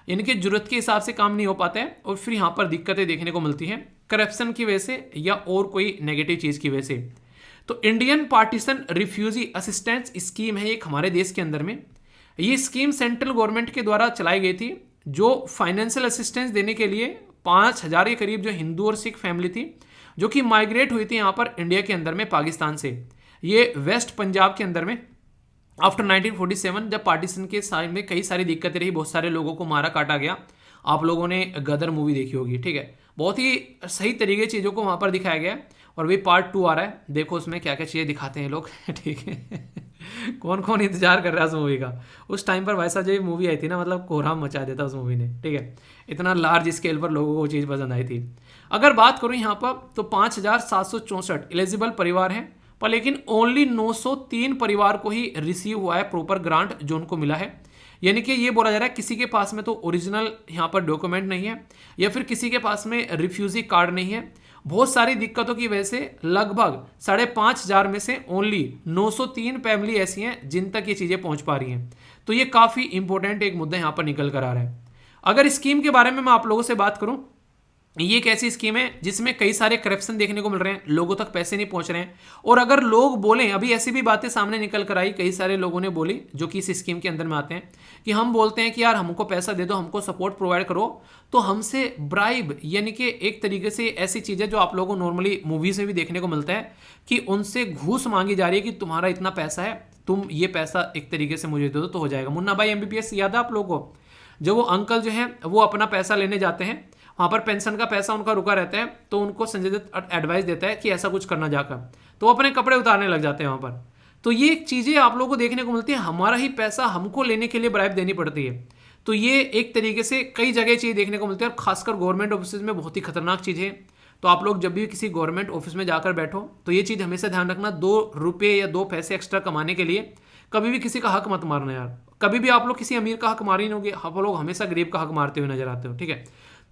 यानी कि ज़रूरत के हिसाब से काम नहीं हो पाता है, और फिर यहाँ पर दिक्कतें देखने को मिलती हैं करप्शन की वजह से या और कोई नेगेटिव चीज़ की वजह से। तो Indian partition refugee assistance scheme है एक हमारे देश के अंदर में। ये स्कीम सेंट्रल गवर्नमेंट के द्वारा चलाई गई थी, जो फाइनेंशियल असिस्टेंस देने के लिए 5000 के करीब जो हिंदू और सिख फैमिली थी, जो कि माइग्रेट हुई थी यहाँ पर इंडिया के अंदर में पाकिस्तान से। ये वेस्ट पंजाब के अंदर में आफ्टर 1947 जब पार्टीशन के साइड में कई सारी दिक्कतें रही, बहुत सारे लोगों को मारा काटा गया। आप लोगों ने गदर मूवी देखी होगी, ठीक है, बहुत ही सही तरीके चीज़ों को वहाँ पर दिखाया गया है। और वही पार्ट 2 आ रहा है, देखो उसमें क्या क्या चीज़ें दिखाते हैं लोग, ठीक है। कौन कौन इंतजार कर रहा है उस मूवी का। उस टाइम पर वैसा जो मूवी आई थी ना, मतलब कोहराम मचा देता उस मूवी ने, ठीक है, इतना लार्ज स्केल पर लोगों को वो चीज़ पसंद आई थी। अगर बात करूँ यहाँ पर तो 5764 एलिजिबल परिवार हैं, पर लेकिन ओनली 903 परिवार को ही रिसीव हुआ है प्रॉपर ग्रांट जो उनको मिला है। यानी कि ये बोला जा रहा है किसी के पास में तो ओरिजिनल यहाँ पर डॉक्यूमेंट नहीं है, या फिर किसी के पास में रिफ्यूजी कार्ड नहीं है। बहुत सारी दिक्कतों की वजह से लगभग 5500 में से ओनली 903 फैमिली ऐसी हैं जिन तक ये चीज़ें पहुंच पा रही हैं। तो ये काफ़ी इंपॉर्टेंट एक मुद्दा यहाँ पर निकल कर आ रहा है। अगर स्कीम के बारे में मैं आप लोगों से बात करूं, ये एक ऐसी स्कीम है जिसमें कई सारे करप्शन देखने को मिल रहे हैं, लोगों तक पैसे नहीं पहुंच रहे हैं। और अगर लोग बोलें, अभी ऐसी भी बातें सामने निकल कर आई, कई सारे लोगों ने बोली जो कि इस स्कीम के अंदर में आते हैं, कि हम बोलते हैं कि यार हमको पैसा दे दो, हमको सपोर्ट प्रोवाइड करो, तो हमसे ब्राइब, यानी कि एक तरीके से ऐसी चीज़ें जो आप लोगों को नॉर्मली मूवीज़ में भी देखने को मिलता है कि उनसे घूस मांगी जा रही है कि तुम्हारा इतना पैसा है, तुम ये पैसा एक तरीके से मुझे दे दो तो हो जाएगा। मुन्ना भाई MBBS याद है आप लोगों को? जो वो अंकल जो हैं वो अपना पैसा लेने जाते हैं, वहाँ पर पेंशन का पैसा उनका रुका रहता है, तो उनको संजय दत्त एडवाइस देता है कि ऐसा कुछ करना जाकर, तो वो अपने कपड़े उतारने लग जाते हैं वहाँ पर। तो ये चीज़ें आप लोगों को देखने को मिलती है, हमारा ही पैसा हमको लेने के लिए ब्राइब देनी पड़ती है। तो ये एक तरीके से कई जगह चीज़ देखने को मिलती है, और खासकर गवर्नमेंट ऑफिस में बहुत ही खतरनाक चीज़ है। तो आप लोग जब भी किसी गवर्नमेंट ऑफिस में जाकर बैठो तो ये चीज़ हमेशा ध्यान रखना, 2 रुपये या 2 पैसे एक्स्ट्रा कमाने के लिए कभी भी किसी का हक मत मारना यार। कभी भी आप लोग किसी अमीर का हक मार ही नहीं होगे, आप लोग हमेशा गरीब का हक मारते हुए नजर आते हो, ठीक है।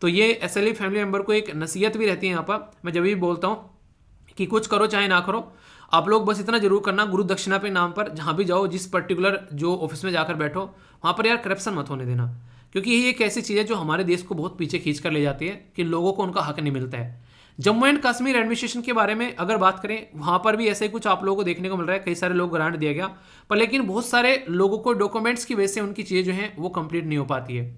तो ये SLE फैमिली मेंबर को एक नसीहत भी रहती है यहाँ पर, मैं जब भी बोलता हूँ कि कुछ करो चाहे ना करो, आप लोग बस इतना जरूर करना, गुरु दक्षिणा पे नाम पर जहाँ भी जाओ, जिस पर्टिकुलर जो ऑफिस में जाकर बैठो, वहाँ पर यार करप्शन मत होने देना। क्योंकि ये एक ऐसी चीज़ है जो हमारे देश को बहुत पीछे खींच कर ले जाती है कि लोगों को उनका हक नहीं मिलता है। जम्मू एंड कश्मीर एडमिनिस्ट्रेशन के बारे में अगर बात करें, वहाँ पर भी ऐसे ही कुछ आप लोगों को देखने को मिल रहा है, कई सारे लोग ग्रांट दिया गया, पर लेकिन बहुत सारे लोगों को डॉक्यूमेंट्स की वजह से उनकी चीज़ें जो हैं वो कंप्लीट नहीं हो पाती है।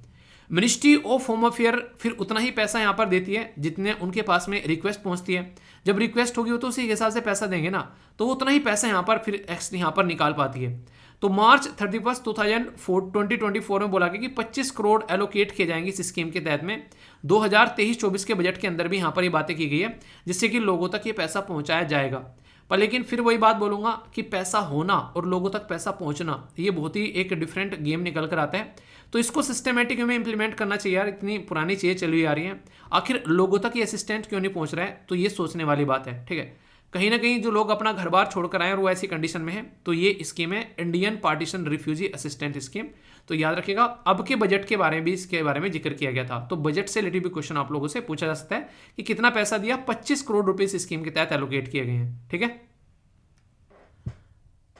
मिनिस्ट्री ऑफ होम अफेयर फिर उतना ही पैसा यहाँ पर देती है जितने उनके पास में रिक्वेस्ट पहुंचती है। जब रिक्वेस्ट होगी वो तो उसी के हिसाब से पैसा देंगे ना, तो वो उतना ही पैसा यहाँ पर फिर यहाँ पर निकाल पाती है। तो मार्च 31 2024 में बोला गया कि 25 करोड़ एलोकेट किए जाएंगे इस स्कीम के तहत में। 2023-24 के बजट के अंदर भी यहाँ पर ये बातें की गई है जिससे कि लोगों तक ये पैसा पहुँचाया जाएगा। पर लेकिन फिर वही बात बोलूँगा कि पैसा होना और लोगों तक पैसा पहुँचना ये बहुत ही एक डिफरेंट गेम निकल कर आता है। तो इसको सिस्टमेटिक में इंप्लीमेंट करना चाहिए यार, इतनी पुरानी चीज़ें चली आ रही हैं, आखिर लोगों तक ये असिस्टेंट क्यों नहीं पहुँच रहा है, तो ये सोचने वाली बात है। ठीक है, कहीं ना कहीं जो लोग अपना घर बार छोड़कर आए और वो ऐसी कंडीशन में है, तो ये स्कीम है Indian partition refugee assistant scheme. तो याद रखिएगा, अब के बजट के बारे में भी इसके बारे में जिक्र किया गया था। तो बजट से रिलेटेड भी क्वेश्चन आप लोगों से पूछा जा सकता है कि कितना पैसा दिया, 25 करोड़ रुपए इस स्कीम के तहत एलोकेट किए गए हैं। ठीक है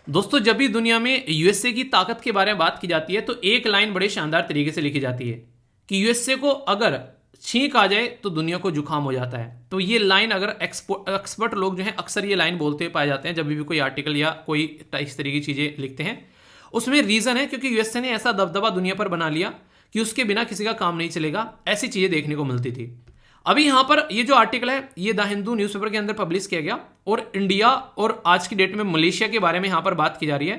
दोस्तों, जब भी दुनिया में यूएसए की ताकत के बारे में बात की जाती है तो एक लाइन बड़े शानदार तरीके से लिखी जाती है कि यूएसए को अगर छींक आ जाए तो दुनिया को जुकाम हो जाता है। तो ये लाइन अगर एक्सपर्ट लोग जो हैं अक्सर ये लाइन बोलते हुए पाए जाते हैं जब भी कोई आर्टिकल या कोई इस तरह की चीज़ें लिखते हैं। उसमें रीज़न है क्योंकि यूएसए ने ऐसा दबदबा दुनिया पर बना लिया कि उसके बिना किसी का काम नहीं चलेगा, ऐसी चीज़ें देखने को मिलती थी। अभी यहाँ पर ये जो आर्टिकल है ये द हिंदू न्यूज़पेपर के अंदर पब्लिश किया गया और इंडिया और आज की डेट में मलेशिया के बारे में यहाँ पर बात की जा रही है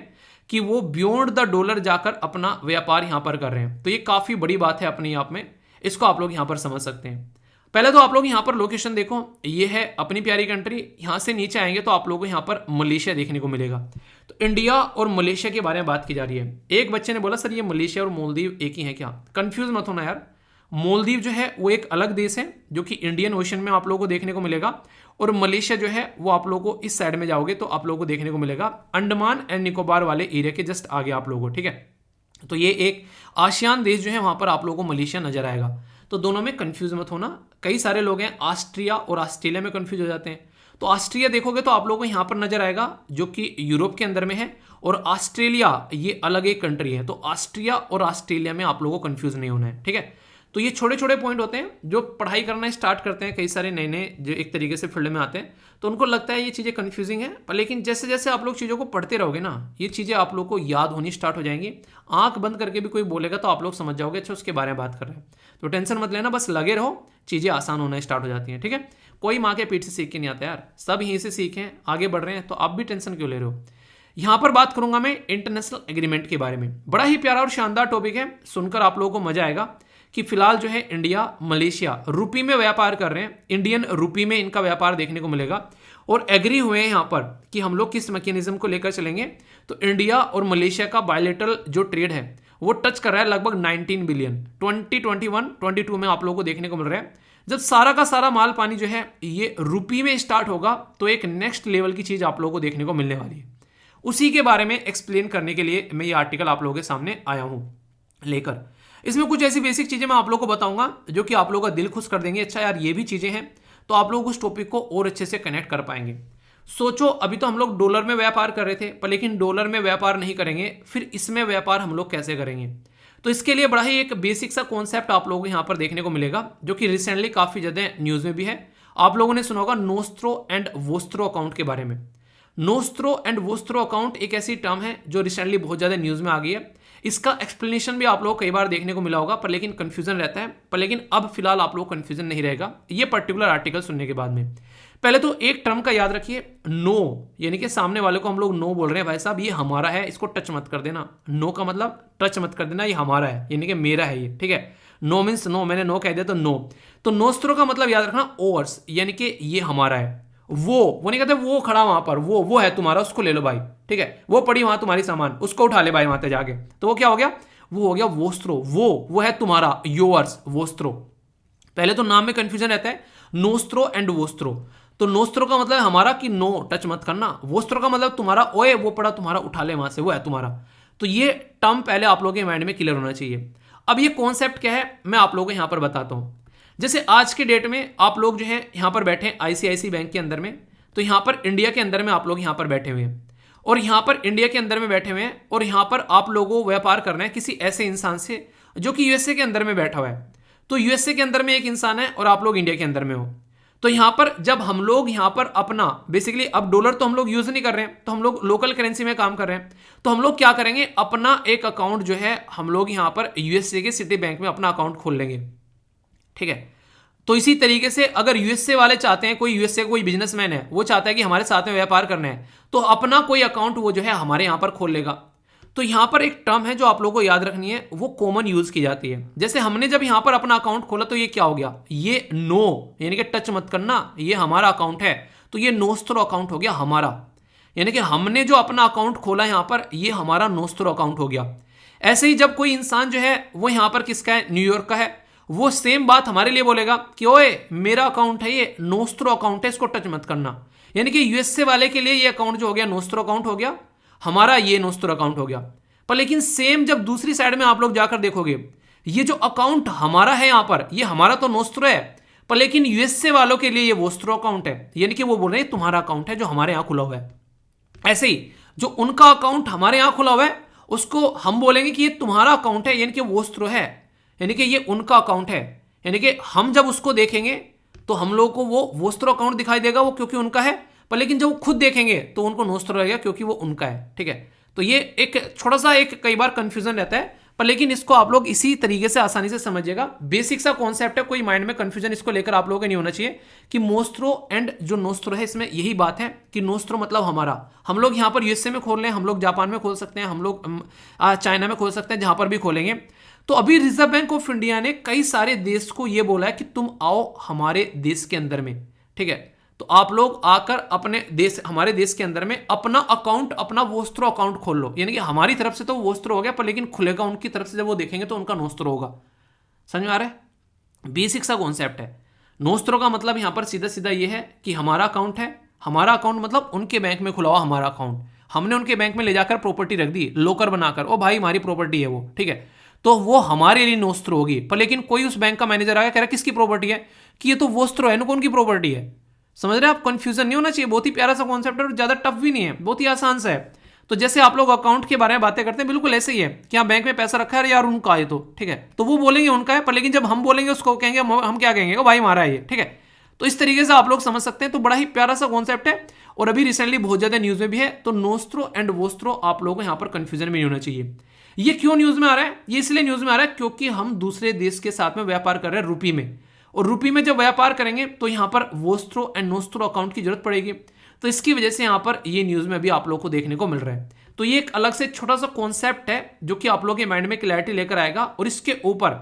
कि वो बियॉन्ड द डॉलर जाकर अपना व्यापार यहाँ पर कर रहे हैं। तो ये काफ़ी बड़ी बात है अपने आप में, इसको आप लोग यहाँ पर समझ सकते हैं। पहले तो आप लोग यहाँ पर लोकेशन देखो, ये है अपनी प्यारी कंट्री। यहाँ से नीचे आएंगे तो आप लोगों को यहाँ पर मलेशिया देखने को मिलेगा। तो इंडिया और मलेशिया के बारे में बात की जा रही है। एक बच्चे ने बोला सर ये मलेशिया और मालदीव एक ही है क्या? कंफ्यूज मत होना यार, मालदीव जो है वो एक अलग देश है जो कि इंडियन ओशन में आप लोगों को देखने को मिलेगा, और मलेशिया जो है वो आप लोगों को इस साइड में जाओगे तो आप लोगों को देखने को मिलेगा अंडमान एंड निकोबार वाले एरिया के जस्ट आगे आप लोगों को। ठीक है, तो ये एक आसियान देश जो है वहां पर आप लोगों को मलेशिया नजर आएगा। तो दोनों में कंफ्यूज मत होना। कई सारे लोग हैं ऑस्ट्रिया और ऑस्ट्रेलिया में कंफ्यूज हो जाते हैं। तो ऑस्ट्रिया देखोगे तो आप लोगों को यहाँ पर नजर आएगा जो कि यूरोप के अंदर में है, और ऑस्ट्रेलिया ये अलग एक कंट्री है। तो ऑस्ट्रिया और ऑस्ट्रेलिया में आप लोगों को कंफ्यूज नहीं होना है। ठीक है, तो ये छोटे छोटे पॉइंट होते हैं जो पढ़ाई करना स्टार्ट करते हैं, कई सारे नए नए जो एक तरीके से फील्ड में आते हैं तो उनको लगता है ये चीज़ें कंफ्यूजिंग है, पर लेकिन जैसे जैसे आप लोग चीज़ों को पढ़ते रहोगे ना ये चीज़ें आप लोग को याद होनी स्टार्ट हो जाएंगी। आंख बंद करके भी कोई बोलेगा तो आप लोग समझ जाओगे अच्छा उसके बारे में बात कर रहे हैं। तो टेंशन मत लेना, बस लगे रहो, चीज़ें आसान होना स्टार्ट हो जाती हैं। ठीक है, कोई माँ के पीठ से सीख के नहीं आता यार, सब यहीं से सीखें, आगे बढ़ रहे हैं, तो आप भी टेंशन क्यों ले रहे हो। यहां पर बात करूंगा मैं इंटरनेशनल एग्रीमेंट के बारे में। बड़ा ही प्यारा और शानदार टॉपिक है, सुनकर आप लोगों को मजा आएगा कि फिलहाल जो है इंडिया मलेशिया रुपी में व्यापार कर रहे हैं, इंडियन रुपी में इनका व्यापार देखने को मिलेगा, और एग्री हुए हैं यहाँ पर कि हम लोग किस मैकेनिज्म को लेकर चलेंगे। तो इंडिया और मलेशिया का बायलेटरल जो ट्रेड है वो टच कर रहा है लगभग 19 बिलियन 2021-22 में आप लोगों को देखने को मिल रहा है। जब सारा का सारा माल पानी जो है ये रुपी में स्टार्ट होगा तो एक नेक्स्ट लेवल की चीज आप लोगों को देखने को मिलने वाली है। उसी के बारे में एक्सप्लेन करने के लिए मैं ये आर्टिकल आप लोगों के सामने आया हूं लेकर। इसमें कुछ ऐसी बेसिक चीजें मैं आप लोगों को बताऊंगा जो कि आप लोगों का दिल खुश कर देंगे। अच्छा यार ये भी चीजें हैं, तो आप लोग उस टॉपिक को और अच्छे से कनेक्ट कर पाएंगे। सोचो अभी तो हम लोग डॉलर में व्यापार कर रहे थे, पर लेकिन डॉलर में व्यापार नहीं करेंगे, फिर इसमें व्यापार हम लोग कैसे करेंगे। तो इसके लिए बड़ा ही एक बेसिक सा कॉन्सेप्ट आप लोगों को यहाँ पर देखने को मिलेगा जो कि रिसेंटली काफी ज्यादा न्यूज में भी है। आप लोगों ने सुना होगा नोस्ट्रो एंड वोस्ट्रो अकाउंट के बारे में। नोस्ट्रो एंड वोस्ट्रो अकाउंट एक ऐसी टर्म है जो रिसेंटली बहुत ज्यादा न्यूज में आ गई है। इसका एक्सप्लेनेशन भी आप लोग को कई बार देखने को मिला होगा, पर लेकिन कंफ्यूजन रहता है। पर लेकिन अब फिलहाल आप लोग कंफ्यूजन नहीं रहेगा ये पर्टिकुलर आर्टिकल सुनने के बाद में। पहले तो एक टर्म का याद रखिए, नो, यानी कि सामने वाले को हम लोग नो बोल रहे हैं, भाई साहब ये हमारा है, इसको टच मत कर देना। नो का मतलब टच मत कर देना, ये हमारा है, यानी कि मेरा है ये, ठीक है। नो मीन्स नो, मैंने नो कह दिया तो नो। तो नोस्ट्रो का मतलब याद रखना ओवर्स, यानी कि ये हमारा है। वो नहीं कहते वो खड़ा वहां पर, वो है तुम्हारा, उसको ले लो भाई, ठीक है। वो पड़ी वहां तुम्हारी सामान, उसको उठा ले भाई वहां तक जाके। तो वो क्या हो गया, वो हो गया वोस्ट्रो। वो है तुम्हारा, योर्स, वोस्ट्रो। पहले तो नाम में कंफ्यूजन रहता है, नोस्ट्रो एंड वोस्ट्रो। तो नोस्ट्रो का मतलब हमारा कि नो टच मत करना, वोस्ट्रो का मतलब तुम्हारा, ओए वो पड़ा तुम्हारा, उठा ले वहां से, वो है तुम्हारा। तो ये टर्म पहले आप लोगों के माइंड में क्लियर होना चाहिए। अब ये कॉन्सेप्ट क्या है मैं आप लोगों को यहां पर बताता हूं। जैसे आज के डेट में आप लोग जो है यहां पर बैठे आईसीआईसी बैंक के अंदर में, तो यहां पर इंडिया के अंदर में आप लोग यहां पर बैठे हुए हैं, और यहां पर इंडिया के अंदर में बैठे हुए हैं, और यहां पर आप लोगों को व्यापार करना है किसी ऐसे इंसान से जो कि यूएसए के अंदर में बैठा हुआ है। तो यूएसए के अंदर में एक इंसान है और आप लोग इंडिया के अंदर में हो। तो यहां पर जब हम लोग यहां पर अपना बेसिकली अब डॉलर तो हम लोग यूज नहीं कर रहे हैं, तो हम लोग लोकल करेंसी में काम कर रहे हैं, तो हम लोग क्या करेंगे, अपना एक अकाउंट जो है हम लोग यहां पर यूएसए के सिटी बैंक में अपना अकाउंट खोल लेंगे। ठीक है, तो इसी तरीके से अगर यूएसए वाले चाहते हैं, कोई यूएसए कोई बिजनेसमैन है वो चाहता है कि हमारे साथ में व्यापार करना है, तो अपना कोई अकाउंट वो जो है हमारे यहां पर खोल लेगा। तो यहां पर एक टर्म है जो आप लोगों को याद रखनी है, वो कॉमन यूज की जाती है। जैसे हमने जब यहां पर अपना अकाउंट खोला तो ये क्या हो गया, ये नो यानी कि टच मत करना, ये हमारा अकाउंट है, तो ये नोस्त्रो अकाउंट हो गया हमारा, यानी कि हमने जो अपना अकाउंट खोला यहां पर ये हमारा नोस्त्रो अकाउंट हो गया। ऐसे ही जब कोई इंसान जो है वो यहां पर किसका है, न्यूयॉर्क का है, वो सेम बात हमारे लिए बोलेगा कि ओए मेरा अकाउंट है ये नोस्त्रो अकाउंट है, इसको टच मत करना। यानी कि यूएसए वाले के लिए ये अकाउंट जो हो गया नोस्त्रो अकाउंट हो गया, हमारा ये नोस्त्रो अकाउंट हो गया। पर लेकिन सेम जब दूसरी साइड में आप लोग जाकर देखोगे, ये जो अकाउंट हमारा है यहां पर, ये हमारा तो नोस्त्रो है, पर लेकिन यूएसए वालों के लिए ये वोस्त्रो अकाउंट है, यानी कि वो बोल रहे हैं तुम्हारा अकाउंट है जो हमारे यहां खुला हुआ है। ऐसे ही जो उनका अकाउंट हमारे यहां खुला हुआ है उसको हम बोलेंगे कि ये तुम्हारा अकाउंट है, यानी कि वोस्त्रो है, यानी कि ये उनका अकाउंट है। यानी कि हम जब उसको देखेंगे तो हम लोगों को वो वोस्त्रो अकाउंट दिखाई देगा, वो क्योंकि उनका है, पर लेकिन जब वो खुद देखेंगे तो उनको नोस्त्रो रहेगा क्योंकि वो उनका है। ठीक है, तो ये एक छोटा सा एक कई बार कंफ्यूजन रहता है, पर लेकिन इसको आप लोग इसी तरीके से आसानी से समझिएगा। बेसिक सा कॉन्सेप्ट है, कोई माइंड में कंफ्यूजन इसको लेकर आप लोगों को नहीं होना चाहिए कि मोस्त्रो एंड जो नोस्त्रो है, इसमें यही बात है कि नोस्त्रो मतलब हमारा, हम लोग यहां पर यूएसए में खोल लें, हम लोग जापान में खोल सकते हैं, हम लोग चाइना में खोल सकते हैं, जहां पर भी खोलेंगे। तो अभी रिजर्व बैंक ऑफ इंडिया ने कई सारे देश को यह बोला है कि तुम आओ हमारे देश के अंदर में। ठीक है, तो आप लोग आकर अपने देश, हमारे देश के अंदर में अपना अकाउंट, अपना वोस्त्रो अकाउंट खोल लो। यानी कि हमारी तरफ से तो वोस्त्रो हो गया, पर लेकिन खुलेगा उनकी तरफ से, जब वो देखेंगे तो उनका नोस्त्रो होगा। समझ में आ रहा है, बेसिक सा कॉन्सेप्ट है। नोस्त्रो का मतलब यहां पर सीधा सीधा ये है कि हमारा अकाउंट है, हमारा अकाउंट मतलब उनके बैंक में खुला हुआ हमारा अकाउंट, हमने उनके बैंक में ले जाकर प्रॉपर्टी रख दी, लोकर बनाकर, ओ भाई हमारी प्रॉपर्टी है वो। ठीक है, तो वो हमारे लिए नोस्त्रो होगी। पर लेकिन कोई उस बैंक का मैनेजर आ गया, कह रहा किसकी प्रॉपर्टी है, कि ये तो वोस्त्रो है ना, कौन की प्रॉपर्टी है। समझ रहे हैं आप, कंफ्यूजन नहीं होना चाहिए, बहुत ही प्यारा सा कॉन्सेप्ट है और ज्यादा टफ भी नहीं है, बहुत ही आसान सा है। तो जैसे आप लोग अकाउंट के बारे में बातें करते हैं, बिल्कुल ऐसे ही है कि यहाँ बैंक में पैसा रखा है यार उनका है, तो ठीक है, तो वो बोलेंगे उनका है, पर लेकिन जब हम बोलेंगे उसको कहेंगे, हम क्या कहेंगे, ओ भाई हमारा है ये। ठीक है, तो इस तरीके से आप लोग समझ सकते हैं। तो बड़ा ही प्यारा सा कॉन्सेप्ट है और अभी रिसेंटली बहुत ज्यादा न्यूज में भी है। तो नोस्त्रो एंड वोस्त्रो आप लोगों को यहाँ पर कंफ्यूजन में नहीं होना चाहिए। ये क्यों न्यूज में आ रहा है, ये इसलिए न्यूज में आ रहा है क्योंकि हम दूसरे देश के साथ में व्यापार कर रहे हैं रुपी में, और रुपी में जब व्यापार करेंगे तो यहां पर वोस्त्रो एंड नोस्त्रो अकाउंट की जरूरत पड़ेगी। तो इसकी वजह से यहां पर ये न्यूज में भी आप लोगों को देखने को मिल रहा है। तो ये एक अलग से छोटा सा कॉन्सेप्ट है जो कि आप लोगों के माइंड में क्लैरिटी लेकर आएगा। और इसके ऊपर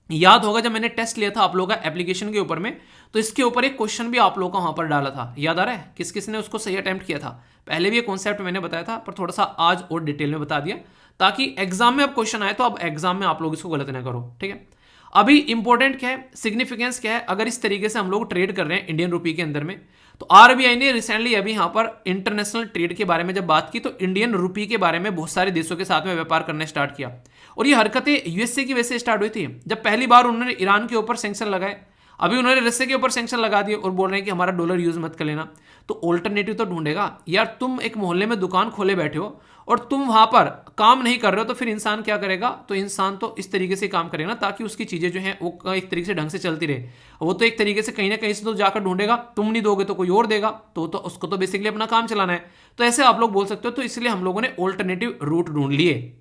याद होगा जब मैंने टेस्ट लिया था आप लोगों का एप्लीकेशन के ऊपर में, तो इसके ऊपर एक क्वेश्चन भी आप लोगों का वहां पर डाला था, याद आ रहा है, किस किस ने उसको सही अटेम्प्ट किया था। पहले भी ये कॉन्सेप्ट मैंने बताया था, पर थोड़ा सा आज और डिटेल में बता दिया, ताकि एग्जाम में अब क्वेश्चन आए तो अब एग्जाम में आप लोग इसको गलत ना करो। ठीक है, अभी इंपॉर्टेंट क्या है, सिग्निफिकेंस क्या है, अगर इस तरीके से हम लोग ट्रेड कर रहे हैं इंडियन रुपी के अंदर में, तो आरबीआई ने रिसेंटली अभी यहां पर इंटरनेशनल ट्रेड के बारे में जब बात की, तो इंडियन रुपी के बारे में बहुत सारे देशों के साथ में व्यापार करना स्टार्ट किया। और ये हरकतें यूएसए की वजह से स्टार्ट हुई थी, जब पहली बार उन्होंने ईरान के ऊपर सैंक्शन लगाए, अभी उन्होंने रशिया के ऊपर सैंक्शन लगा दिए और बोल रहे हैं कि हमारा डॉलर यूज मत कर लेना। तो ऑल्टरनेटिव तो ढूंढेगा यार, तुम एक मोहल्ले में दुकान खोले बैठे हो और तुम वहां पर काम नहीं कर रहे हो, तो फिर इंसान क्या करेगा, तो इंसान तो इस तरीके से काम करेगा ना, ताकि उसकी चीजें जो हैं वो एक तरीके से ढंग से चलती रहे। वो तो एक तरीके से कहीं ना कहीं से तो जाकर ढूंढेगा, तुम नहीं दोगे तो कोई और देगा, तो उसको तो बेसिकली अपना काम चलाना है। तो ऐसे आप लोग बोल सकते हो। तो इसलिए हम लोगों ने ऑल्टरनेटिव रूट ढूंढ लिए।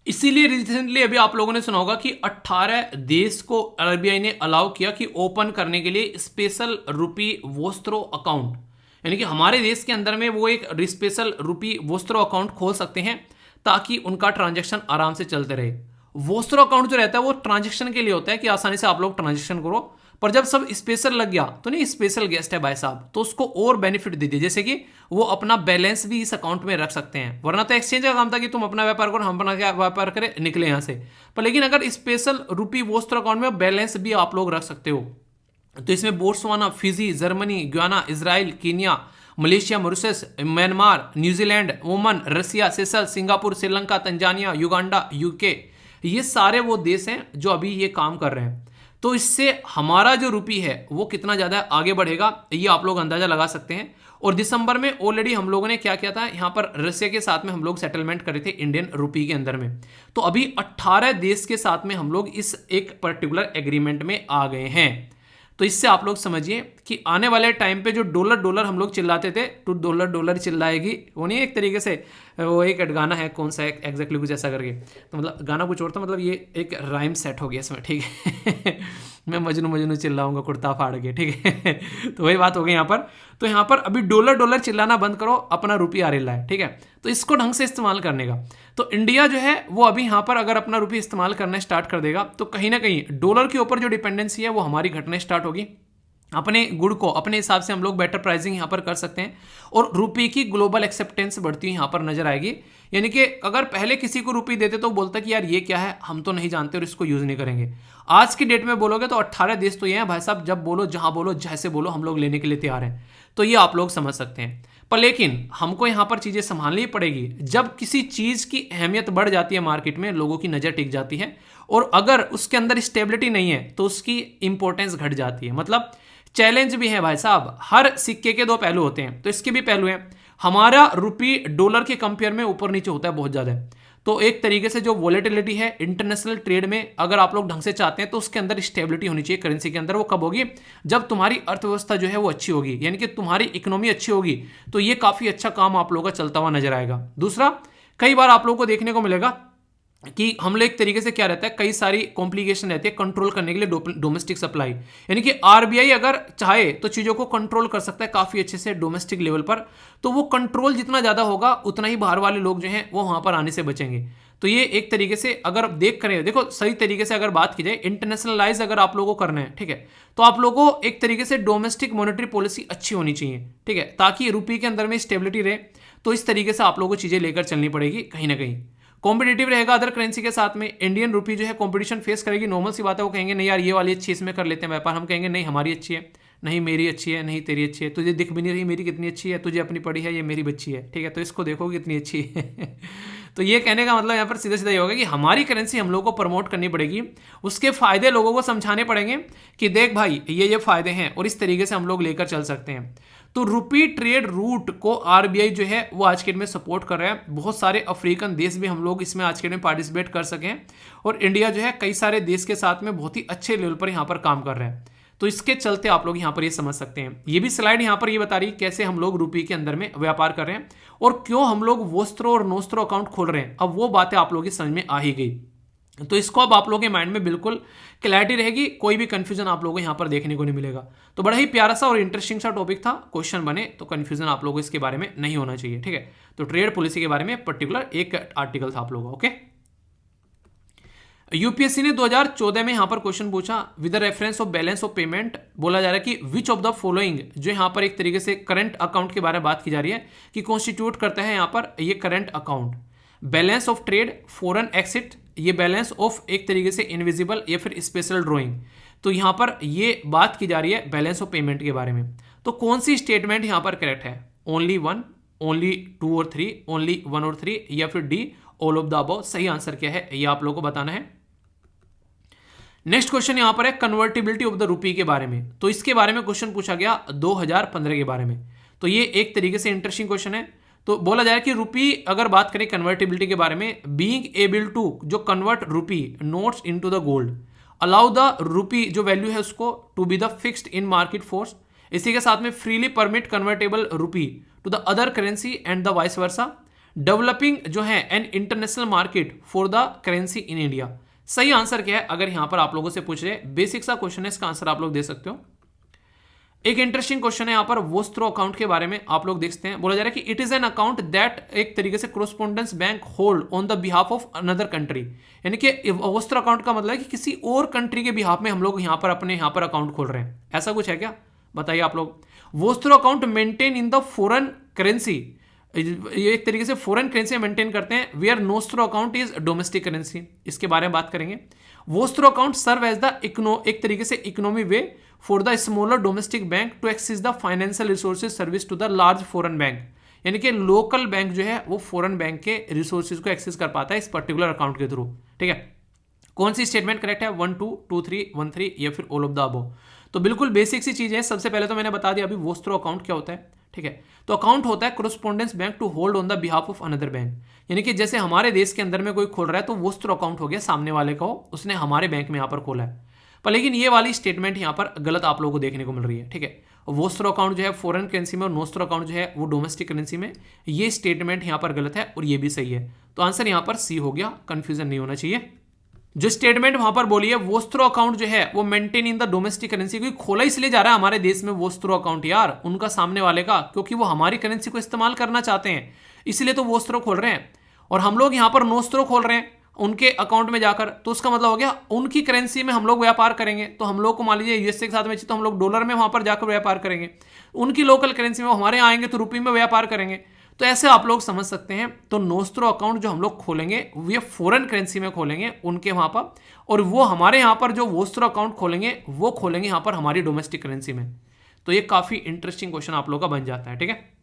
इसीलिए रिसेंटली अभी आप लोगों ने सुना होगा कि 18 देश को आरबीआई ने अलाउ किया कि ओपन करने के लिए स्पेशल रुपी वोस्त्रो अकाउंट, यानी कि हमारे देश के अंदर में वो एक स्पेशल रुपी वोस्त्रो अकाउंट खोल सकते हैं, ताकि उनका ट्रांजैक्शन आराम से चलते रहे। वोस्त्रो अकाउंट जो रहता है वो ट्रांजैक्शन के लिए होता है कि आसानी से आप लोग ट्रांजैक्शन करो, पर जब सब स्पेशल लग गया तो नहीं, स्पेशल गेस्ट है भाई साहब, तो उसको और बेनिफिट दे दिए, जैसे कि वो अपना बैलेंस भी इस अकाउंट में रख सकते हैं। वरना तो एक्सचेंज का काम था कि तुम अपना व्यापार करो, हम अपना व्यापार करें, निकले यहां से। पर लेकिन अगर स्पेशल रुपी वोस्त्रो अकाउंट में बैलेंस भी आप लोग रख सकते हो, तो इसमें Botswana, Fiji, Germany, Guyana, Israel, Kenya, Malaysia, Mauritius, Myanmar, New Zealand, Oman, Russia, Seychelles, Singapore, Sri Lanka, Tanzania, Uganda, UK, ये सारे वो देश हैं जो अभी ये काम कर रहे हैं। तो इससे हमारा जो रुपी है वो कितना ज्यादा आगे बढ़ेगा, ये आप लोग अंदाजा लगा सकते हैं। और दिसंबर में ऑलरेडी हम लोगों ने क्या किया था, यहाँ पर रसिया के साथ में हम लोग सेटलमेंट करे थे इंडियन रुपी के अंदर में। तो अभी 18 देश के साथ में हम लोग इस एक पर्टिकुलर एग्रीमेंट में आ गए हैं। तो इससे आप लोग समझिए कि आने वाले टाइम पे जो डॉलर डॉलर हम लोग चिल्लाते थे, तो डॉलर डॉलर चिल्लाएगी, वो नहीं एक तरीके से, वो एक गाना है, कौन सा है एग्जैक्टली कुछ ऐसा करके, तो मतलब गाना कुछ और था, मतलब ये एक राइम सेट हो गया इसमें, ठीक है। मैं मजनू मजनू चिल्लाऊंगा कुर्ता फाड़ के, ठीक है। तो वही बात हो गई यहाँ पर। तो यहाँ पर अभी डॉलर डॉलर चिल्लाना बंद करो, अपना रुपया आ रहा है, ठीक है। तो इसको ढंग से इस्तेमाल करने का, तो इंडिया जो है वो अभी यहाँ पर अगर अपना रुपया इस्तेमाल करना स्टार्ट कर देगा, तो कहीं ना कहीं डॉलर के ऊपर जो डिपेंडेंसी है वो हमारी घटने स्टार्ट होगी। अपने गुड़ को अपने हिसाब से हम लोग बेटर प्राइसिंग यहाँ पर कर सकते हैं, और रुपये की ग्लोबल एक्सेप्टेंस बढ़ती हुई यहाँ पर नजर आएगी। यानी कि अगर पहले किसी को रुपये देते तो बोलता कि यार ये क्या है, हम तो नहीं जानते और इसको यूज़ नहीं करेंगे। आज की डेट में बोलोगे तो 18 देश तो ये हैं भाई साहब, जब बोलो जहाँ बोलो जैसे बोलो हम लोग लेने के लिए तैयार हैं। तो ये आप लोग समझ सकते हैं। पर लेकिन हमको यहाँ पर चीज़ें संभालनी पड़ेगी। जब किसी चीज़ की अहमियत बढ़ जाती है मार्केट में, लोगों की नज़र टिक जाती है, और अगर उसके अंदर स्टेबिलिटी नहीं है तो उसकी इंपॉर्टेंस घट जाती है। मतलब चैलेंज भी है भाई साहब, हर सिक्के के दो पहलू होते हैं, तो इसके भी पहलू हैं। हमारा रुपये डॉलर के कंपेयर में ऊपर नीचे होता है बहुत ज़्यादा। तो एक तरीके से जो वॉलेटिलिटी है इंटरनेशनल ट्रेड में, अगर आप लोग ढंग से चाहते हैं तो उसके अंदर स्टेबिलिटी होनी चाहिए करेंसी के अंदर। वो कब होगी? जब तुम्हारी अर्थव्यवस्था जो है वो अच्छी होगी, यानी कि तुम्हारी इकोनॉमी अच्छी होगी, तो ये काफ़ी अच्छा काम आप लोगों का चलता हुआ नजर आएगा। दूसरा, कई बार आप लोगों को देखने को मिलेगा कि हम लोग एक तरीके से क्या रहता है, कई सारी कॉम्प्लिकेशन रहती है कंट्रोल करने के लिए डोमेस्टिक सप्लाई, यानी कि आरबीआई अगर चाहे तो चीज़ों को कंट्रोल कर सकता है काफ़ी अच्छे से डोमेस्टिक लेवल पर। तो वो कंट्रोल जितना ज़्यादा होगा उतना ही बाहर वाले लोग जो हैं वो वहाँ पर आने से बचेंगे। तो ये एक तरीके से अगर देखो सही तरीके से अगर बात की जाए, इंटरनेशनलाइज अगर आप लोगों को करना है, ठीक है, तो आप लोगों को एक तरीके से डोमेस्टिक मॉनेटरी पॉलिसी अच्छी होनी चाहिए, ठीक है, ताकि रुपये के अंदर में स्टेबिलिटी रहे। तो इस तरीके से आप लोगों को चीज़ें लेकर चलनी पड़ेगी, कहीं ना कहीं कॉम्पिटेटिव रहेगा अदर करेंसी के साथ में। इंडियन रुपी जो है कंपटीशन फेस करेगी, नॉर्मल सी बात है। वो कहेंगे नहीं यार ये वाली अच्छी, इसमें कर लेते हैं व्यापार। हम कहेंगे नहीं हमारी अच्छी है, नहीं मेरी अच्छी है, नहीं तेरी अच्छी है, तुझे दिख भी नहीं रही मेरी कितनी अच्छी है, तुझे अपनी पड़ी है, ये मेरी बच्ची है, ठीक है, तो इसको देखो कितनी अच्छी है। तो ये कहने का मतलब यहाँ पर सीधा सीधा ये होगा कि हमारी करेंसी हम लोगों को प्रमोट करनी पड़ेगी, उसके फायदे लोगों को समझाने पड़ेंगे कि देख भाई ये फायदे हैं, और इस तरीके से हम लोग लेकर चल सकते हैं। तो रुपी ट्रेड रूट को आरबीआई जो है वो आज के डेट में सपोर्ट कर रहा है। बहुत सारे अफ्रीकन देश भी हम लोग इसमें आज के डेट में पार्टिसिपेट कर सकें, और इंडिया जो है कई सारे देश के साथ में बहुत ही अच्छे लेवल पर यहाँ पर काम कर रहे हैं। तो इसके चलते आप लोग यहाँ पर ये समझ सकते हैं। ये भी स्लाइड यहाँ पर ये बता रही है कैसे हम लोग रुपये के अंदर में व्यापार कर रहे हैं, और क्यों हम लोग वोस्त्रो और नोस्त्रो अकाउंट खोल रहे हैं। अब वो बातें आप लोगों की समझ में आ ही गई, तो इसको अब आप लोगों के माइंड में बिल्कुल क्लैरिटी रहेगी, कोई भी कंफ्यूजन आप लोगों को यहाँ पर देखने को नहीं मिलेगा। तो बड़ा ही प्यारा सा और इंटरेस्टिंग सा टॉपिक था, क्वेश्चन बने तो कंफ्यूजन आप लोगों को इसके बारे में नहीं होना चाहिए, ठीक है। तो ट्रेड पॉलिसी के बारे में पर्टिकुलर एक आर्टिकल था आप लोगों का, ओके। यूपीएससी ने 2014 में यहां पर क्वेश्चन पूछा with reference of balance of payment. बोला जा रहा है कि विच ऑफ द फॉलोइंग, जो यहां पर एक तरीके से करंट अकाउंट के बारे में बात की जा रही है कि कॉन्स्टिट्यूट करता है यहां पर ये current account. Balance of trade, foreign exit, ये बैलेंस ऑफ एक तरीके से इनविजिबल या फिर स्पेशल ड्रॉइंग। तो यहां पर ये बात की जा रही है बैलेंस ऑफ पेमेंट के बारे में। तो कौन सी स्टेटमेंट यहां पर करेक्ट है? ओनली 1, ओनली 2 और 3, ओनली 1 और 3, या फिर D all of the above? सही आंसर क्या है ये आप लोगों को बताना है। नेक्स्ट क्वेश्चन यहां पर है कन्वर्टिबिलिटी ऑफ द रुपी के बारे में। तो इसके बारे में क्वेश्चन पूछा गया 2015 के बारे में। तो ये एक तरीके से इंटरेस्टिंग क्वेश्चन है। तो बोला जाए कि रुपी अगर बात करें कन्वर्टिबिलिटी के बारे में, बीइंग एबल टू जो convert rupee notes into the gold, allow the rupee जो वैल्यू है उसको to be the fixed in market force. इसी के साथ में freely permit convertible rupee to the other currency and the vice versa. Developing जो है an international market for the currency in India. सही आंसर क्या है अगर यहां पर आप लोगों से पूछ रहे, बेसिक सा क्वेश्चन है, इसका आंसर आप लोग दे सकते हो। एक इंटरेस्टिंग क्वेश्चन है यहां पर वोस्त्रो अकाउंट के बारे में, आप लोग देखते हैं। बोला जा रहा है कि it is an account that एक तरीके से correspondence bank hold on the behalf of another country. यानी कि वोस्त्रो अकाउंट का मतलब है कि किसी और कंट्री के बिहाफ में हम लोग यहां पर अपने यहां पर अकाउंट खोल रहे हैं, ऐसा कुछ है क्या? बताइए आप लोग। Vostro account maintain in the foreign currency, ये एक तरीके से फॉरेन करेंसी मेंटेन करते हैं, where nostro account is domestic currency. इसके बारे में बात करेंगे। Vostro account serve as the एक तरीके से economy way for the smaller domestic bank to access the financial resources service to the large foreign bank. यानी कि लोकल बैंक जो है वो फॉरेन बैंक के रिसोर्सेज को एक्सेस कर पाता है इस पर्टिकुलर अकाउंट के थ्रू, ठीक है। कौन सी स्टेटमेंट करेक्ट है? 1 2 2 3 1 3 या फिर ऑल ऑफ द अबव? तो बिल्कुल बेसिक सी चीज है। सबसे पहले तो मैंने बता दिया अभी वोस्त्रो अकाउंट क्या होता है, ठीक है। तो अकाउंट होता है correspondence bank to hold on the behalf of another bank. यानी कि जैसे हमारे देश के अंदर में कोई खोल रहा है तो वोस्त्रो अकाउंट हो गया सामने वाले का, उसने हमारे बैंक में यहां पर खोला है। पर लेकिन ये वाली स्टेटमेंट यहाँ पर गलत आप लोगों को देखने को मिल रही है, ठीक है। वोस्त्रो अकाउंट जो है फॉरेन करेंसी में और नोस्त्रो अकाउंट जो है वो डोमेस्टिक करेंसी में, ये स्टेटमेंट यहाँ पर गलत है और ये भी सही है। तो आंसर यहाँ पर सी हो गया, कंफ्यूजन नहीं होना चाहिए। जो स्टेटमेंट वहां पर बोली है वोस्त्रो अकाउंट जो है वो maintain in the domestic currency, क्योंकि खोला इसलिए जा रहा है हमारे देश में वोस्त्रो अकाउंट यार, उनका सामने वाले का, क्योंकि वो हमारी करेंसी को इस्तेमाल करना चाहते हैं, इसलिए तो वोस्त्रो खोल रहे हैं। और हम लोग यहाँ पर नोस्त्रो खोल रहे हैं उनके अकाउंट में जाकर, तो उसका मतलब हो गया उनकी करेंसी में हम लोग व्यापार करेंगे। तो हम लोग को मान लीजिए यूएसए के साथ में तो हम लोग डॉलर में वहां पर जाकर व्यापार करेंगे, उनकी लोकल करेंसी में हमारे यहाँ आएंगे तो रुपये में व्यापार करेंगे। तो ऐसे आप लोग समझ सकते हैं। तो नोस्त्रो अकाउंट जो हम लोग खोलेंगे वो फॉरेन करेंसी में खोलेंगे उनके वहां पर, और वो हमारे यहाँ पर जो वोस्त्रो अकाउंट खोलेंगे वो खोलेंगे यहाँ पर हमारी डोमेस्टिक करेंसी में। तो ये काफी इंटरेस्टिंग क्वेश्चन आप लोग का बन जाता है, ठीक है।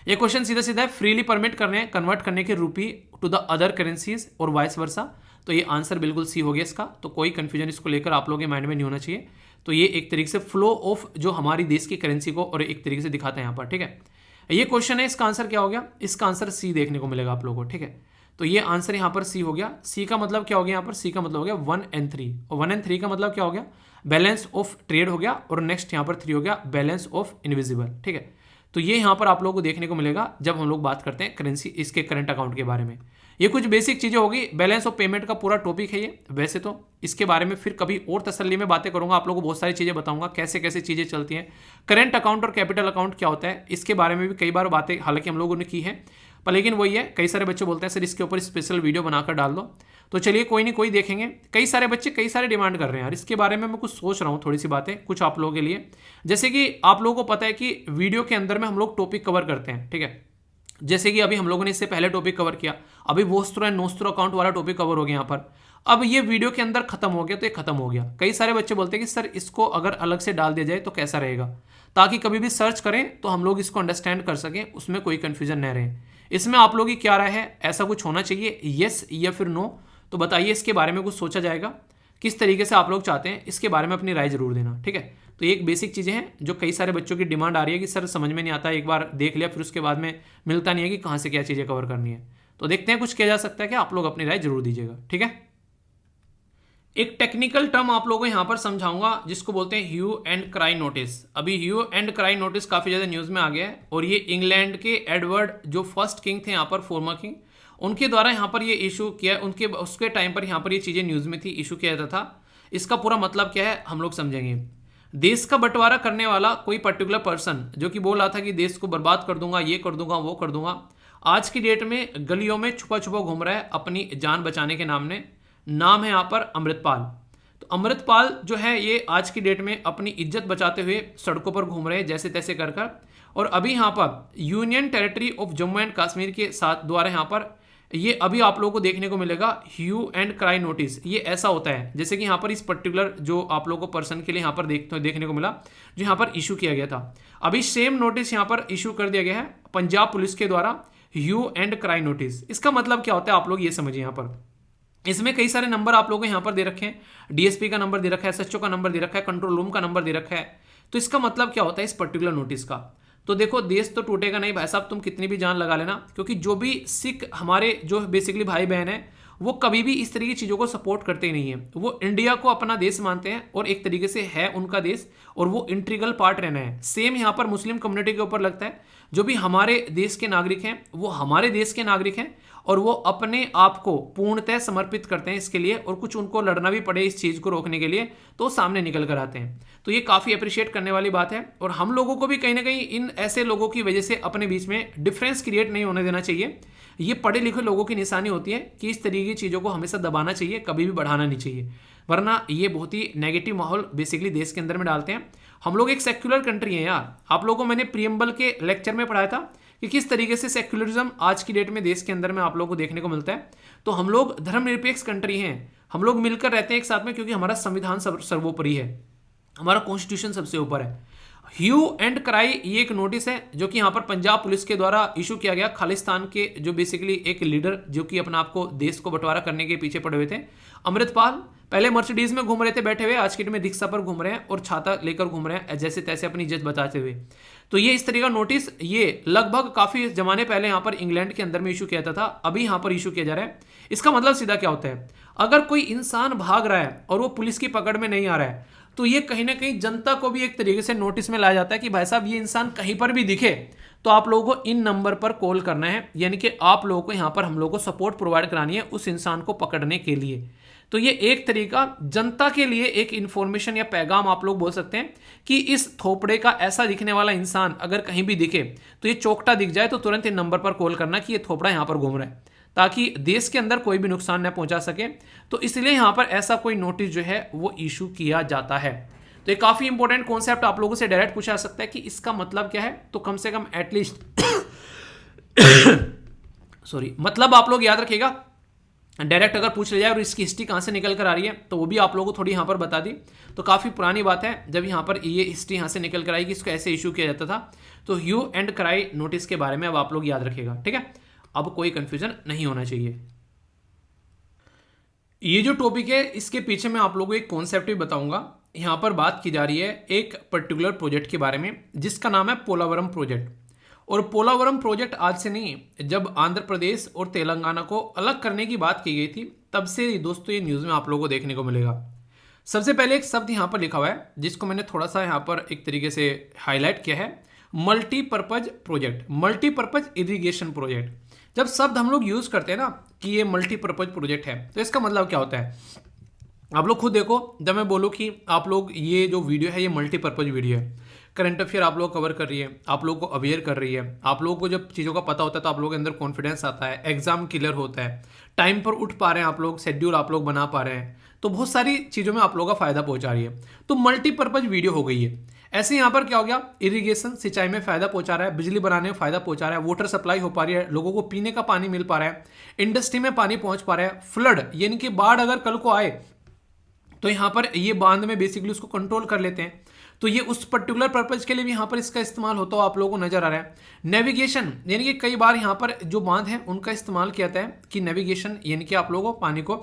ये क्वेश्चन सीधा सीधा है, फ्रीली परमिट करने हैं कन्वर्ट करने के रूपी टू द अदर करेंसीज और वाइस वर्सा। तो ये आंसर बिल्कुल सी हो गया इसका। तो कोई कंफ्यूजन इसको लेकर आप लोगों के माइंड में नहीं होना चाहिए। तो ये एक तरीके से फ्लो ऑफ जो हमारी देश की करेंसी को और एक तरीके से दिखाते हैं यहाँ पर, ठीक है। ये क्वेश्चन है, इसका आंसर क्या हो गया? इसका आंसर सी देखने को मिलेगा आप लोगों को, ठीक है। तो ये आंसर यहाँ पर सी हो गया। सी का मतलब क्या हो गया यहाँ पर? सी का मतलब हो गया 1 and 3, और 1 and 3 का मतलब क्या हो गया? बैलेंस ऑफ ट्रेड हो गया, और नेक्स्ट यहाँ पर 3 हो गया बैलेंस ऑफ इनविजिबल, ठीक है। तो ये यहाँ पर आप लोगों को देखने को मिलेगा जब हम लोग बात करते हैं करेंसी इसके करंट अकाउंट के बारे में। ये कुछ बेसिक चीजें होगी, बैलेंस ऑफ पेमेंट का पूरा टॉपिक है ये। वैसे तो इसके बारे में फिर कभी और तसल्ली में बातें करूंगा, आप लोगों को बहुत सारी चीजें बताऊंगा कैसे कैसे चीजें चलती हैं। करंट अकाउंट और कैपिटल अकाउंट क्या होता है इसके बारे में भी कई बार बातें हालांकि हम लोगों ने की है, पर लेकिन वही है, कई सारे बच्चे बोलते हैं सर इसके ऊपर स्पेशल वीडियो बनाकर डाल दो। तो चलिए कोई नहीं, कोई देखेंगे। कई सारे बच्चे कई सारे डिमांड कर रहे हैं यार, इसके बारे में मैं कुछ सोच रहा हूँ, थोड़ी सी बातें कुछ आप लोगों के लिए। जैसे कि आप लोगों को पता है कि वीडियो के अंदर में हम लोग टॉपिक कवर करते हैं, ठीक है। जैसे कि अभी हम लोगों ने इससे पहले टॉपिक कवर किया, अभी वोस्त्रो एंड नोस्त्रो अकाउंट वाला टॉपिक कवर हो गया यहाँ पर। अब ये वीडियो के अंदर खत्म हो गया तो ये खत्म हो गया। कई सारे बच्चे बोलते हैं कि सर इसको अगर अलग से डाल दिया जाए तो कैसा रहेगा, ताकि कभी भी सर्च करें तो हम लोग इसको अंडरस्टैंड कर सकें, उसमें कोई कंफ्यूजन न रहे। इसमें आप लोगों की क्या राय है? ऐसा कुछ होना चाहिए, यस या फिर नो? तो बताइए, इसके बारे में कुछ सोचा जाएगा, किस तरीके से आप लोग चाहते हैं, इसके बारे में अपनी राय जरूर देना, ठीक है। तो ये एक बेसिक चीज़ें हैं जो कई सारे बच्चों की डिमांड आ रही है कि सर समझ में नहीं आता, एक बार देख लिया फिर उसके बाद में मिलता नहीं है कि कहाँ से क्या चीज़ें कवर करनी है। तो देखते हैं कुछ किया जा सकता है कि आप लोग अपनी राय जरूर दीजिएगा, ठीक है। एक टेक्निकल टर्म आप लोगों को यहाँ पर समझाऊंगा जिसको बोलते हैं ह्यू एंड क्राई नोटिस। अभी ह्यू एंड क्राई नोटिस काफ़ी ज़्यादा न्यूज़ में आ गया है, और ये इंग्लैंड के एडवर्ड जो फर्स्ट किंग थे यहाँ पर, फॉर्मर किंग, उनके द्वारा यहाँ पर ये इशू किया, उनके उसके टाइम पर यहाँ पर ये चीज़ें न्यूज़ में थी, इशू किया जाता था। इसका पूरा मतलब क्या है हम लोग समझेंगे। देश का बंटवारा करने वाला कोई पर्टिकुलर पर्सन जो कि बोल रहा था कि देश को बर्बाद कर दूंगा, ये कर दूंगा, वो कर दूंगा, आज की डेट में गलियों में छुपा छुपा घूम रहा है अपनी जान बचाने के नाम ने। नाम है यहाँ पर अमृतपाल। तो अमृतपाल जो है ये आज की डेट में अपनी इज्जत बचाते हुए सड़कों पर घूम रहे हैं जैसे तैसे कर कर। और अभी यहाँ पर union territory of Jammu and Kashmir के साथ द्वारा यहाँ पर ये अभी आप लोगों को देखने को मिलेगा ह्यू एंड क्राई नोटिस। ये ऐसा होता है जैसे कि यहाँ पर इस पर्टिकुलर जो आप लोगों को पर्सन के लिए यहाँ पर देखने को मिला, जो यहाँ पर इशू किया गया था। अभी सेम नोटिस यहाँ पर इशू कर दिया गया है पंजाब पुलिस के द्वारा, ह्यू एंड क्राई नोटिस। इसका मतलब क्या होता है आप लोग ये समझिए। यहाँ पर इसमें कई सारे नंबर आप लोगों को यहाँ पर दे रखे हैं, डीएसपी का नंबर दे रखा है, एसएचओ का नंबर दे रखा है, कंट्रोल रूम का नंबर दे रखा है। तो इसका मतलब क्या होता है इस पर्टिकुलर नोटिस का? तो देखो, देश तो टूटेगा नहीं भाई साहब, तुम कितनी भी जान लगा लेना, क्योंकि जो भी सिख हमारे जो बेसिकली भाई बहन है वो कभी भी इस तरीके की चीज़ों को सपोर्ट करते ही नहीं है। वो इंडिया को अपना देश मानते हैं और एक तरीके से है उनका देश, और वो इंटीग्रल पार्ट रहना है। सेम यहाँ पर मुस्लिम कम्युनिटी के ऊपर लगता है, जो भी हमारे देश के नागरिक हैं वो हमारे देश के नागरिक हैं, और वो अपने आप को पूर्णतः समर्पित करते हैं इसके लिए, और कुछ उनको लड़ना भी पड़े इस चीज़ को रोकने के लिए तो सामने निकल कर आते हैं। तो ये काफ़ी अप्रिशिएट करने वाली बात है, और हम लोगों को भी कहीं ना कहीं इन ऐसे लोगों की वजह से अपने बीच में डिफरेंस क्रिएट नहीं होने देना चाहिए। ये पढ़े लिखे लोगों की निशानी होती है कि इस तरीके की चीज़ों को हमेशा दबाना चाहिए, कभी भी बढ़ाना नहीं चाहिए, वरना ये बहुत ही नेगेटिव माहौल बेसिकली देश के अंदर में डालते हैं। हम लोग एक सेक्युलर कंट्री है यार। आप लोगों को मैंने प्रीएम्बल के लेक्चर में पढ़ाया था कि किस तरीके से सेक्युलरिज्म आज की डेट में देश के अंदर में आप लोगों को देखने को मिलता है। तो हम लोग धर्मनिरपेक्ष कंट्री हैं, हम लोग मिलकर रहते हैं एक साथ में, क्योंकि हमारा संविधान सर्वोपरि है, हमारा कॉन्स्टिट्यूशन सबसे ऊपर है। ह्यू एंड क्राई ये एक नोटिस है जो कि यहाँ पर पंजाब पुलिस के द्वारा इशू किया गया खालिस्तान के जो बेसिकली एक लीडर जो कि अपना आपको देश को बंटवारा करने के पीछे पड़े हुए थे, अमृतपाल। पहले मर्सिडीज में घूम रहे थे बैठे हुए, आज के डेट में रिक्शा पर घूम रहे हैं और छाता लेकर घूम रहे हैं जैसे तैसे अपनी इज्जत बचाते हुए। तो ये इस तरह का नोटिस ये लगभग काफी जमाने पहले यहाँ पर इंग्लैंड के अंदर में इशू किया था, अभी यहाँ पर इशू किया जा रहा है। इसका मतलब सीधा क्या होता है, अगर कोई इंसान भाग रहा है और वो पुलिस की पकड़ में नहीं आ रहा है तो ये कहीं ना कहीं जनता को भी एक तरीके से नोटिस में लाया जाता है कि भाई साहब ये इंसान कहीं पर भी दिखे तो आप लोगों को इन नंबर पर कॉल करना है, यानी कि आप लोगों को यहाँ पर हम लोगों को सपोर्ट प्रोवाइड करानी है उस इंसान को पकड़ने के लिए। तो ये एक तरीका जनता के लिए एक इंफॉर्मेशन या पैगाम आप लोग बोल सकते हैं कि इस थोपड़े का ऐसा दिखने वाला इंसान अगर कहीं भी दिखे तो ये चौकटा दिख जाए तो तुरंत इन नंबर पर कॉल करना कि ये थोपड़ा यहाँ पर घूम रहा है, ताकि देश के अंदर कोई भी नुकसान न पहुंचा सके। तो इसलिए यहाँ पर ऐसा कोई नोटिस जो है वो इशू किया जाता है। तो ये काफी इंपॉर्टेंट कॉन्सेप्ट आप लोगों से डायरेक्ट पूछा जा सकता है कि इसका मतलब क्या है, तो कम से कम एटलीस्ट सॉरी मतलब आप लोग याद रखिएगा। डायरेक्ट अगर पूछ लिया जाए और इसकी हिस्ट्री कहाँ से निकल कर आ रही है तो वो भी आप लोगों को थोड़ी यहाँ पर बता दी। तो काफ़ी पुरानी बात है जब यहाँ पर ये हिस्ट्री यहाँ से निकल कर आई कि इसको ऐसे इशू किया जाता था। तो ह्यू एंड क्राई नोटिस के बारे में अब आप लोग याद रखिएगा, ठीक है। अब कोई कंफ्यूजन नहीं होना चाहिए। ये जो टॉपिक है इसके पीछे मैं आप लोगों को एक कॉन्सेप्ट भी बताऊंगा। यहाँ पर बात की जा रही है एक पर्टिकुलर प्रोजेक्ट के बारे में जिसका नाम है पोलावरम प्रोजेक्ट। और पोलावरम प्रोजेक्ट आज से नहीं, जब आंध्र प्रदेश और तेलंगाना को अलग करने की बात की गई थी तब से दोस्तों ये न्यूज़ में आप लोगों को देखने को मिलेगा। सबसे पहले एक शब्द यहाँ पर लिखा हुआ है जिसको मैंने थोड़ा सा यहाँ पर एक तरीके से हाईलाइट किया है, multipurpose project, multipurpose irrigation project. जब शब्द हम लोग यूज़ करते हैं ना कि ये मल्टीपर्पज प्रोजेक्ट है तो इसका मतलब क्या होता है, आप लोग खुद देखो। जब मैं बोलूँ कि आप लोग ये जो वीडियो है ये मल्टीपर्पज वीडियो है, करंट अफेयर आप लोग कवर कर रही है, आप लोगों को अवेयर कर रही है, आप लोगों को जब चीज़ों का पता होता है तो आप लोगों के अंदर कॉन्फिडेंस आता है, एग्जाम क्लियर होता है, टाइम पर उठ पा रहे हैं आप लोग, शेड्यूल आप लोग बना पा रहे हैं, तो बहुत सारी चीज़ों में आप लोगों का फायदा पहुंचा रही है। तो मल्टीपर्पज वीडियो हो गई है। ऐसे यहाँ पर क्या हो गया, इरिगेशन सिंचाई में फायदा पहुंचा रहा है, बिजली बनाने में फायदा पहुंचा रहा है, वाटर सप्लाई हो पा रही है, लोगों को पीने का पानी मिल पा रहा है, इंडस्ट्री में पानी पहुंच पा रहा है, फ्लड यानी कि बाढ़ अगर कल को आए तो यहाँ पर ये बांध में बेसिकली उसको कंट्रोल कर लेते हैं। तो ये उस पर्टिकुलर पर्पज के लिए भी यहाँ पर इसका इस्तेमाल होता हुआ आप लोगों को नजर आ रहा है। नेविगेशन यानी कि कई बार यहाँ पर जो बांध है उनका इस्तेमाल किया जाता है कि नेविगेशन यानी कि आप लोगों को पानी को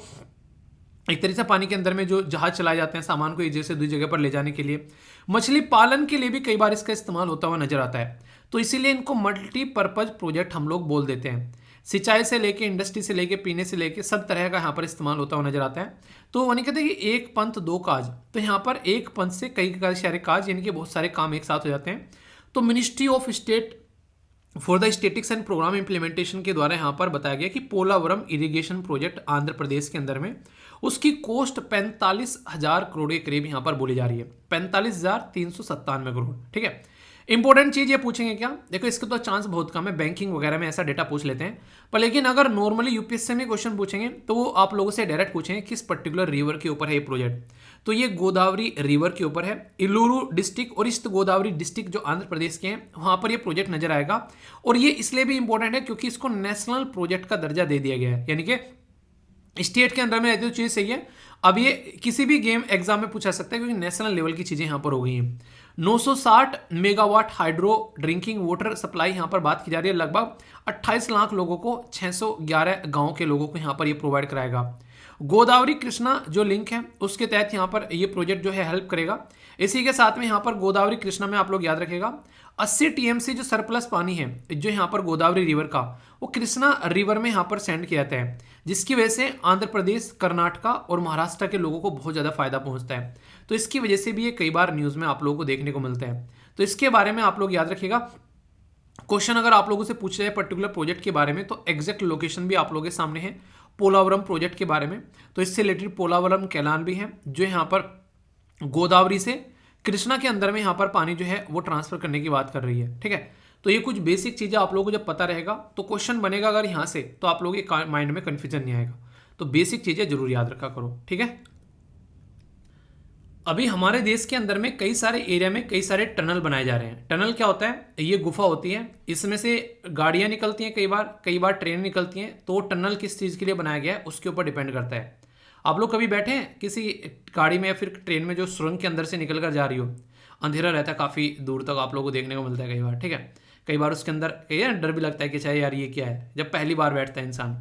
एक तरीके से पानी के अंदर में जो जहाज चलाए जाते हैं सामान को एक जगह से दूसरी जगह पर ले जाने के लिए, मछली पालन के लिए भी कई बार इसका इस्तेमाल होता हुआ नजर आता है। तो इसीलिए इनको मल्टीपर्पज प्रोजेक्ट हम लोग बोल देते हैं। सिंचाई से लेके इंडस्ट्री से लेके पीने से लेके सब तरह का यहाँ पर इस्तेमाल होता हुआ नजर आता है। तो वही कहते हैं कि एक पंथ दो काज, तो यहाँ पर एक पंथ से कई सारे काज यानी कि बहुत सारे काम एक साथ हो जाते हैं। तो ministry of state for the statistics and programme implementation के द्वारा यहाँ पर बताया गया कि पोलावरम इरिगेशन प्रोजेक्ट आंध्र प्रदेश के अंदर में उसकी कॉस्ट 45,000 करोड़ के करीब यहाँ पर बोली जा रही है, 45,397 करोड़, ठीक है। इंपॉर्टेंट चीज ये पूछेंगे क्या, देखो इसके तो चांस बहुत कम है, बैंकिंग वगैरह में ऐसा डेटा पूछ लेते हैं, पर लेकिन अगर नॉर्मली यूपीएससी में क्वेश्चन पूछेंगे तो वो आप लोगों से डायरेक्ट पूछेंगे किस पर्टिकुलर रिवर के ऊपर है ये प्रोजेक्ट। तो ये गोदावरी रिवर के ऊपर है, इलूरू डिस्ट्रिक्ट और ईस्ट गोदावरी डिस्ट्रिक्ट जो आंध्र प्रदेश के हैं वहां पर ये प्रोजेक्ट नजर आएगा। और ये इसलिए भी इंपॉर्टेंट है क्योंकि इसको नेशनल प्रोजेक्ट का दर्जा दे दिया गया है, यानी कि स्टेट के अंदर में रहती तो चीज सही है। अब ये किसी भी गेम एग्जाम में पूछा सकता है क्योंकि नेशनल लेवल की चीजें यहां पर हो गई हैं। 960 megawatt hydro drinking water supply यहां पर बात की जा रही है, लगभग 28 लाख लोगों को, 611 गांव के लोगों को यहां पर ये प्रोवाइड कराएगा। गोदावरी कृष्णा जो लिंक है उसके तहत यहाँ पर ये प्रोजेक्ट जो है हेल्प करेगा। इसी के साथ में यहाँ पर गोदावरी कृष्णा में आप लोग याद रखेगा 80 टीएमसी जो सरप्लस पानी है जो यहाँ पर गोदावरी रिवर का वो कृष्णा रिवर में यहाँ पर सेंड किया जाता है, जिसकी वजह से आंध्र प्रदेश, कर्नाटका और महाराष्ट्र के लोगों को बहुत ज़्यादा फायदा पहुंचता है। तो इसकी वजह से भी ये कई बार न्यूज़ में आप लोगों को देखने को मिलता है। तो इसके बारे में आप लोग याद रखिएगा। क्वेश्चन अगर आप लोगों से पूछा जाए पर्टिकुलर प्रोजेक्ट के बारे में तो एग्जैक्ट लोकेशन भी आप लोगों के सामने है पोलावरम प्रोजेक्ट के बारे में। तो इससे रिलेटेड पोलावरम कैलान भी है जो यहाँ पर गोदावरी से कृष्णा के अंदर में यहाँ पर पानी जो है वो ट्रांसफर करने की बात कर रही है, ठीक है। तो ये कुछ बेसिक चीज़ें आप लोगों को जब पता रहेगा तो क्वेश्चन बनेगा अगर यहाँ से तो आप लोगों के माइंड में कन्फ्यूजन नहीं आएगा। तो बेसिक चीज़ें जरूर याद रखा करो, ठीक है। अभी हमारे देश के अंदर में कई सारे एरिया में कई सारे टनल बनाए जा रहे हैं। टनल क्या होता है, ये गुफा होती है, इसमें से गाड़ियां निकलती हैं, कई बार ट्रेन निकलती हैं। तो टनल किस चीज़ के लिए बनाया गया है उसके ऊपर डिपेंड करता है। आप लोग कभी बैठे हैं किसी गाड़ी में या फिर ट्रेन में जो सुरंग के अंदर से निकल कर जा रही हो, अंधेरा रहता है, काफ़ी दूर तक आप लोगों को देखने को मिलता है कई बार, ठीक है। कई बार उसके अंदर कई डर भी लगता है कि चाहे यार ये क्या है जब पहली बार बैठता है इंसान।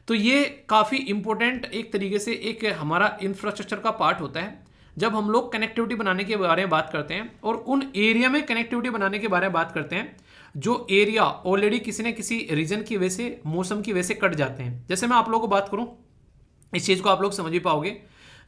तो ये काफ़ी इंपॉर्टेंट एक तरीके से एक हमारा इंफ्रास्ट्रक्चर का पार्ट होता है जब हम लोग कनेक्टिविटी बनाने के बारे में बात करते हैं और उन एरिया में कनेक्टिविटी बनाने के बारे में बात करते हैं जो एरिया ऑलरेडी किसी न किसी रीजन की वजह से, मौसम की वजह से कट जाते हैं। जैसे मैं आप लोगों को बात करूं, इस चीज़ को आप लोग समझ भी पाओगे।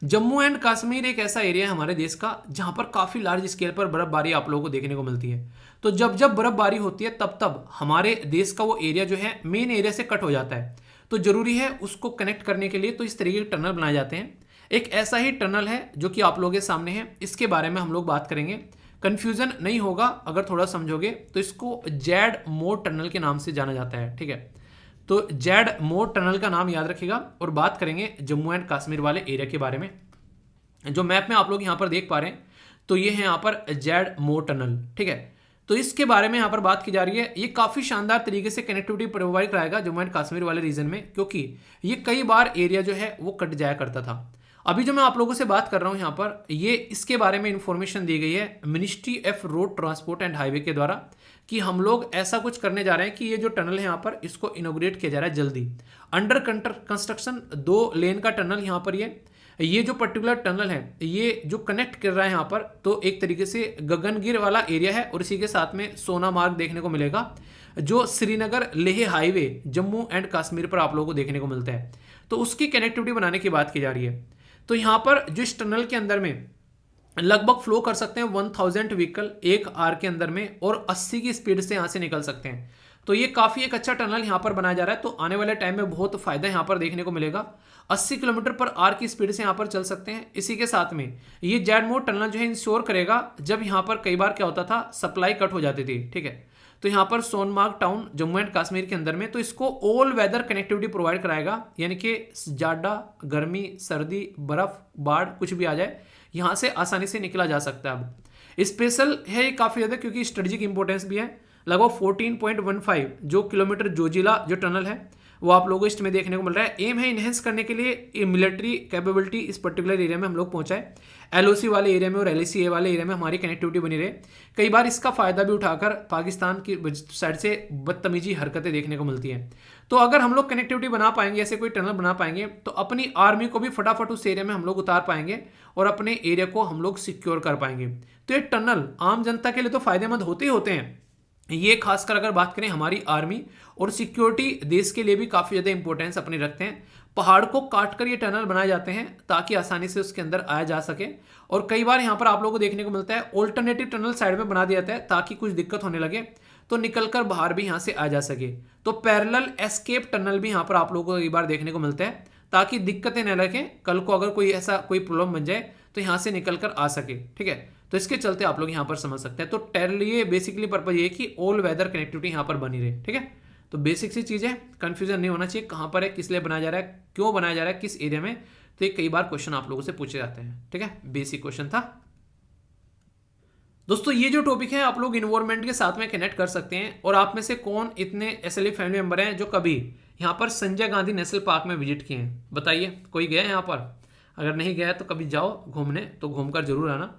जम्मू एंड कश्मीर एक ऐसा एरिया है हमारे देश का जहां पर काफ़ी लार्ज स्केल पर बर्फबारी आप लोगों को देखने को मिलती है। तो जब जब बर्फबारी होती है तब तब हमारे देश का वो एरिया जो है मेन एरिया से कट हो जाता है। तो जरूरी है उसको कनेक्ट करने के लिए तो इस तरीके के टनल बनाए जाते हैं। एक ऐसा ही टनल है जो कि आप लोगों के सामने है, इसके बारे में हम लोग बात करेंगे। कंफ्यूजन नहीं होगा अगर थोड़ा समझोगे तो इसको जेड मोर टनल के नाम से जाना जाता है, ठीक है। तो जेड मोर टनल का नाम याद रखिएगा और बात करेंगे जम्मू एंड कश्मीर वाले एरिया के बारे में। जो मैप में आप लोग यहाँ पर देख पा रहे हैं तो ये है यहाँ पर जेड मोर टनल, ठीक है। तो इसके बारे में यहाँ पर बात की जा रही है। ये काफ़ी शानदार तरीके से कनेक्टिविटी प्रोवाइड कराएगा जम्मू एंड कश्मीर वाले रीजन में, क्योंकि ये कई बार एरिया जो है वो कट जाया करता था। अभी जो मैं आप लोगों से बात कर रहा हूँ यहाँ पर, ये इसके बारे में इंफॉर्मेशन दी गई है ministry of road transport and highway के द्वारा कि हम लोग ऐसा कुछ करने जा रहे हैं कि ये जो टनल है यहाँ पर इसको इनोग्रेट किया जा रहा है जल्दी। अंडर कंस्ट्रक्शन 2 लेन का टनल यहाँ पर ये जो पर्टिकुलर टनल है ये जो कनेक्ट कर रहा है यहाँ पर, तो एक तरीके से गगनगिर वाला एरिया है और इसी के साथ में सोनामार्ग देखने को मिलेगा जो श्रीनगर लेह हाईवे जम्मू एंड कश्मीर पर आप लोगों को देखने को मिलता है। तो उसकी कनेक्टिविटी बनाने की बात की जा रही है। तो यहाँ पर जो इस टनल के अंदर में लगभग फ्लो कर सकते हैं 1000 व्हीकल 1 आवर के अंदर में और 80 की स्पीड से यहाँ से निकल सकते हैं। तो ये काफ़ी एक अच्छा टनल यहाँ पर बनाया जा रहा है। तो आने वाले टाइम में बहुत फायदा यहाँ पर देखने को मिलेगा। 80 किलोमीटर पर आवर की स्पीड से यहाँ पर चल सकते हैं। इसी के साथ में ये जेड मोर टनल जो है इंश्योर करेगा जब यहाँ पर कई बार क्या होता था सप्लाई कट हो जाती थी, ठीक है। तो यहाँ पर सोनमार्ग टाउन जम्मू एंड कश्मीर के अंदर में तो इसको ऑल वेदर कनेक्टिविटी प्रोवाइड कराएगा, यानी कि ज़्यादा गर्मी सर्दी बर्फ बाढ़ कुछ भी आ जाए यहाँ से आसानी से निकला जा सकता है। अब स्पेशल है ये काफ़ी ज़्यादा क्योंकि स्ट्रेटेजिक इंपॉर्टेंस भी है। लगभग 14.15 जो किलोमीटर जोजिला जो टनल है वो आप लोगों को इसमें देखने को मिल रहा है। एम है इन्हेंस करने के लिए मिलिट्री कैपेबिलिटी इस पर्टिकुलर एरिया में हम लोग पहुंचाए। एलओसी वाले एरिया में और एलएसीए वाले एरिया में हमारी कनेक्टिविटी बनी रहे। कई बार इसका फायदा भी उठाकर पाकिस्तान की साइड से बदतमीजी हरकतें देखने को मिलती हैं। तो अगर हम लोग कनेक्टिविटी बना पाएंगे, ऐसे कोई टनल बना पाएंगे तो अपनी आर्मी को भी फटाफट उस एरिया में हम लोग उतार पाएंगे और अपने एरिया को हम लोग सिक्योर कर पाएंगे। तो ये टनल आम जनता के लिए तो फायदेमंद होते ही होते हैं। ये खासकर अगर बात करें हमारी आर्मी और सिक्योरिटी देश के लिए भी काफ़ी ज़्यादा इंपॉर्टेंस अपनी रखते हैं। पहाड़ को काटकर ये टनल बनाए जाते हैं ताकि आसानी से उसके अंदर आया जा सके। और कई बार यहाँ पर आप लोगों को देखने को मिलता है ऑल्टरनेटिव टनल साइड में बना दिया जाता है ताकि कुछ दिक्कत होने लगे तो निकलकर बाहर भी यहाँ से आ जा सके। तो पैरेलल एस्केप टनल भी यहाँ पर आप लोगों को कई बार देखने को मिलता है ताकि दिक्कतें न लगे, कल को अगर कोई ऐसा कोई प्रॉब्लम बन जाए तो यहाँ से निकल कर आ सके, ठीक है। तो इसके चलते आप लोग यहाँ पर समझ सकते हैं। तो टेरल ये बेसिकली पर्पज ये कि ऑल वेदर कनेक्टिविटी यहाँ पर बनी रहे, ठीक है। तो बेसिक सी चीज़ है, कन्फ्यूजन नहीं होना चाहिए कहाँ पर है, किस लिए बनाया जा रहा है, क्यों बनाया जा रहा है, किस एरिया में। तो ये कई बार क्वेश्चन आप लोगों से पूछे जाते हैं, ठीक है। बेसिक क्वेश्चन था दोस्तों। ये जो टॉपिक है आप लोग इन्वायरमेंट के साथ में कनेक्ट कर सकते हैं। और आप में से कौन इतने एसएलई फैमिली मेंबर हैं जो कभी यहाँ पर संजय गांधी नेशनल पार्क में विजिट किए हैं? बताइए, कोई गया है यहाँ पर? अगर नहीं गया है तो कभी जाओ घूमने, तो घूमकर जरूर आना।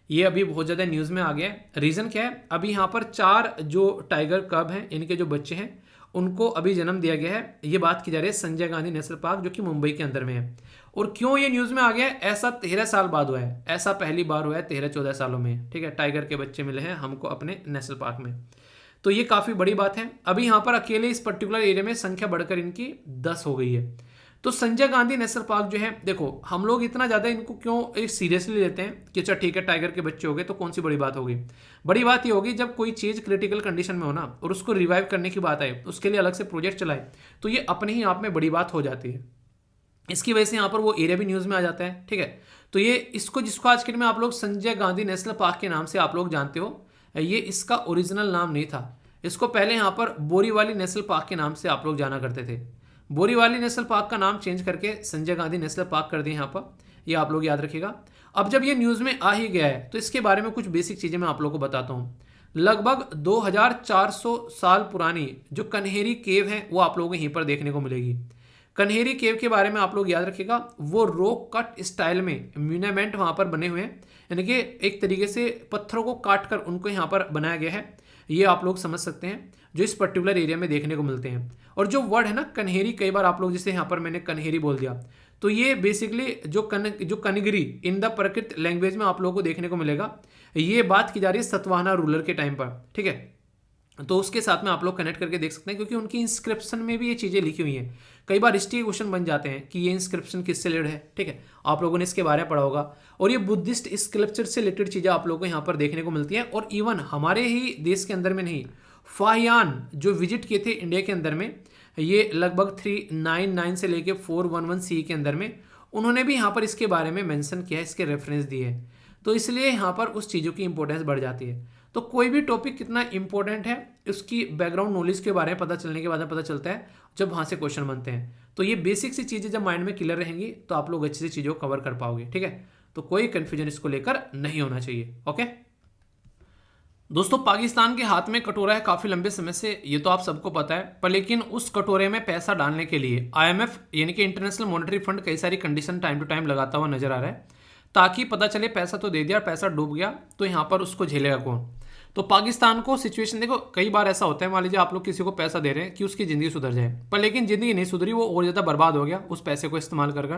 ये अभी बहुत ज़्यादा न्यूज़ में आ गया है। रीज़न क्या है, अभी यहाँ पर 4 जो टाइगर कब हैं इनके जो बच्चे हैं उनको अभी जन्म दिया गया है। ये बात की जा रही है संजय गांधी नेशनल पार्क जो कि मुंबई के अंदर में है। और क्यों ये न्यूज़ में आ गया है, ऐसा 13 साल बाद हुआ है, ऐसा पहली बार हुआ है 13-14 सालों में, ठीक है। टाइगर के बच्चे मिले हैं हमको अपने नेशनल पार्क में, तो ये काफ़ी बड़ी बात है। अभी यहाँ पर अकेले इस पर्टिकुलर एरिया में संख्या बढ़कर इनकी 10 हो गई है। तो संजय गांधी नेशनल पार्क जो है, देखो हम लोग इतना ज़्यादा इनको क्यों सीरियसली लेते हैं कि अच्छा ठीक है टाइगर के बच्चे हो गए तो कौन सी बड़ी बात होगी। बड़ी बात ये होगी जब कोई चीज़ क्रिटिकल कंडीशन में हो ना और उसको रिवाइव करने की बात आए, उसके लिए अलग से प्रोजेक्ट चलाए, तो ये अपने ही आप में बड़ी बात हो जाती है। इसकी वजह से यहाँ पर वो एरिया भी न्यूज़ में आ जाता है, ठीक है। तो ये इसको जिसको आज के दिन में आप लोग संजय गांधी नेशनल पार्क के नाम से आप लोग जानते हो, ये इसका ओरिजिनल नाम नहीं था। इसको पहले यहाँ पर बोरीवली नेशनल पार्क के नाम से आप लोग जाना करते थे। बोरीवली नेशनल पार्क का नाम चेंज करके संजय गांधी नेशनल पार्क कर दिए यहाँ पर, ये आप लोग याद रखिएगा। अब जब ये न्यूज़ में आ ही गया है तो इसके बारे में कुछ बेसिक चीज़ें मैं आप लोगों को बताता हूँ। लगभग 2400 साल पुरानी जो कन्हेरी केव है वो आप लोगों को यहीं पर देखने को मिलेगी। कन्हेरी केव के बारे में आप लोग याद रखिएगा, वो रॉक कट स्टाइल में म्यूनामेंट वहाँ पर बने हुए हैं, यानी कि एक तरीके से पत्थरों को काट कर उनको यहाँ पर बनाया गया है। ये आप लोग समझ सकते हैं, जो इस पर्टिकुलर एरिया में देखने को मिलते हैं। और जो वर्ड है ना कन्हेरी, कई बार आप लोग जैसे यहाँ पर मैंने कन्हेरी बोल दिया, तो ये बेसिकली जो कनगरी इन द प्रकृत लैंग्वेज में आप लोगों को देखने को मिलेगा। ये बात की जा रही है सतवाहना रूलर के टाइम पर, ठीक है। तो उसके साथ में आप लोग कनेक्ट करके देख सकते हैं, क्योंकि उनकी इंस्क्रिप्शन में भी ये चीज़ें लिखी हुई हैं। कई बार हिस्ट्री क्वेश्चन बन जाते हैं कि ये इंस्क्रिप्शन किससे रिलेटेड है, ठीक है। आप लोगों ने इसके बारे में पढ़ा होगा। और ये बुद्धिस्ट स्कल्पचर से रिलेटेड चीज़ें आप लोगों को यहाँ पर देखने को मिलती हैं। और इवन हमारे ही देश के अंदर में नहीं, फाहियान जो विजिट किए थे इंडिया के अंदर में, ये लगभग 399 से लेके 411 सी के अंदर में, उन्होंने भी यहाँ पर इसके बारे में मेंशन किया है, इसके रेफरेंस दिए हैं। तो इसलिए यहाँ पर उस चीज़ों की इंपॉर्टेंस बढ़ जाती है। तो कोई भी टॉपिक कितना इंपॉर्टेंट है उसकी बैकग्राउंड नॉलेज के बारे में पता चलने के बाद पता चलता है जब वहाँ से क्वेश्चन बनते हैं। तो ये बेसिक सी चीज़ें जब माइंड में क्लियर रहेंगी तो आप लोग अच्छी सी चीज़ों को कवर कर पाओगे, ठीक है। तो कोई कन्फ्यूजन इसको लेकर नहीं होना चाहिए, ओके। दोस्तों, पाकिस्तान के हाथ में कटोरा है काफ़ी लंबे समय से, ये तो आप सबको पता है। पर लेकिन उस कटोरे में पैसा डालने के लिए IMF यानी कि इंटरनेशनल मॉनेटरी फंड कई सारी कंडीशन टाइम टू टाइम लगाता हुआ नजर आ रहा है, ताकि पता चले पैसा तो दे दिया, पैसा डूब गया तो यहाँ पर उसको झेलेगा कौन। तो पाकिस्तान को सिचुएशन देखो, कई बार ऐसा होता है, मान लीजिए आप लोग किसी को पैसा दे रहे हैं कि उसकी ज़िंदगी सुधर जाए, पर लेकिन ज़िंदगी नहीं सुधरी, वो और ज़्यादा बर्बाद हो गया उस पैसे को इस्तेमाल कर।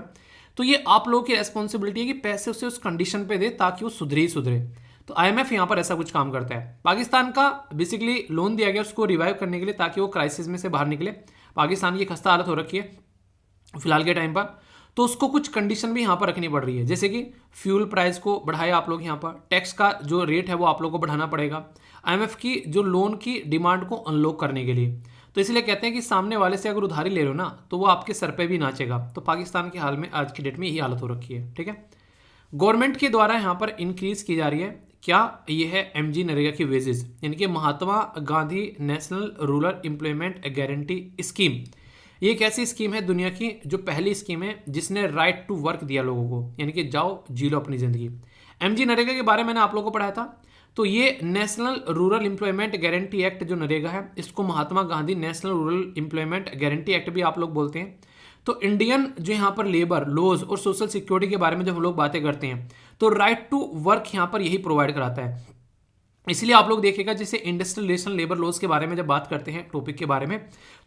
तो ये आप लोगों की रेस्पॉन्सिबिलिटी है कि पैसे उसे उस कंडीशन पे दे ताकि वो सुधरे ही सुधरे। तो IMF यहाँ पर ऐसा कुछ काम करता है। पाकिस्तान का बेसिकली लोन दिया गया उसको रिवाइव करने के लिए, ताकि वो क्राइसिस में से बाहर निकले। पाकिस्तान की खस्ता हालत हो रखी है फिलहाल के टाइम पर, तो उसको कुछ कंडीशन भी यहाँ पर रखनी पड़ रही है, जैसे कि फ्यूल प्राइस को बढ़ाया आप लोग, यहाँ पर टैक्स का जो रेट है वो आप लोग को बढ़ाना पड़ेगा IMF की जो लोन की डिमांड को अनलॉक करने के लिए। तो इसलिए कहते हैं कि सामने वाले से अगर उधारी ले लो ना तो वो आपके सर पे भी नाचेगा। तो पाकिस्तान के हाल में आज की डेट में यही हालत हो रखी है, ठीक है। गवर्नमेंट के द्वारा यहाँ पर इंक्रीज की जा रही है, क्या ये है MG नरेगा की वेजेस, यानी कि Mahatma Gandhi National Rural Employment Guarantee Scheme. ये एक ऐसी स्कीम है दुनिया की जो पहली स्कीम है जिसने राइट टू वर्क दिया लोगों को, यानी कि जाओ जी लो अपनी जिंदगी। MG नरेगा के बारे में मैंने आप लोगों को पढ़ाया था। तो ये National Rural Employment Guarantee Act जो नरेगा है, इसको Mahatma Gandhi National Rural Employment Guarantee Act भी आप लोग बोलते हैं। तो इंडियन जो यहाँ पर लेबर लॉज और सोशल सिक्योरिटी के बारे में जब हम लोग बातें करते हैं तो राइट टू वर्क यहाँ पर यही प्रोवाइड कराता है। इसलिए आप लोग देखिएगा जैसे इंडस्ट्रियलाइजेशन लेबर लॉज के बारे में जब बात करते हैं टॉपिक के बारे में,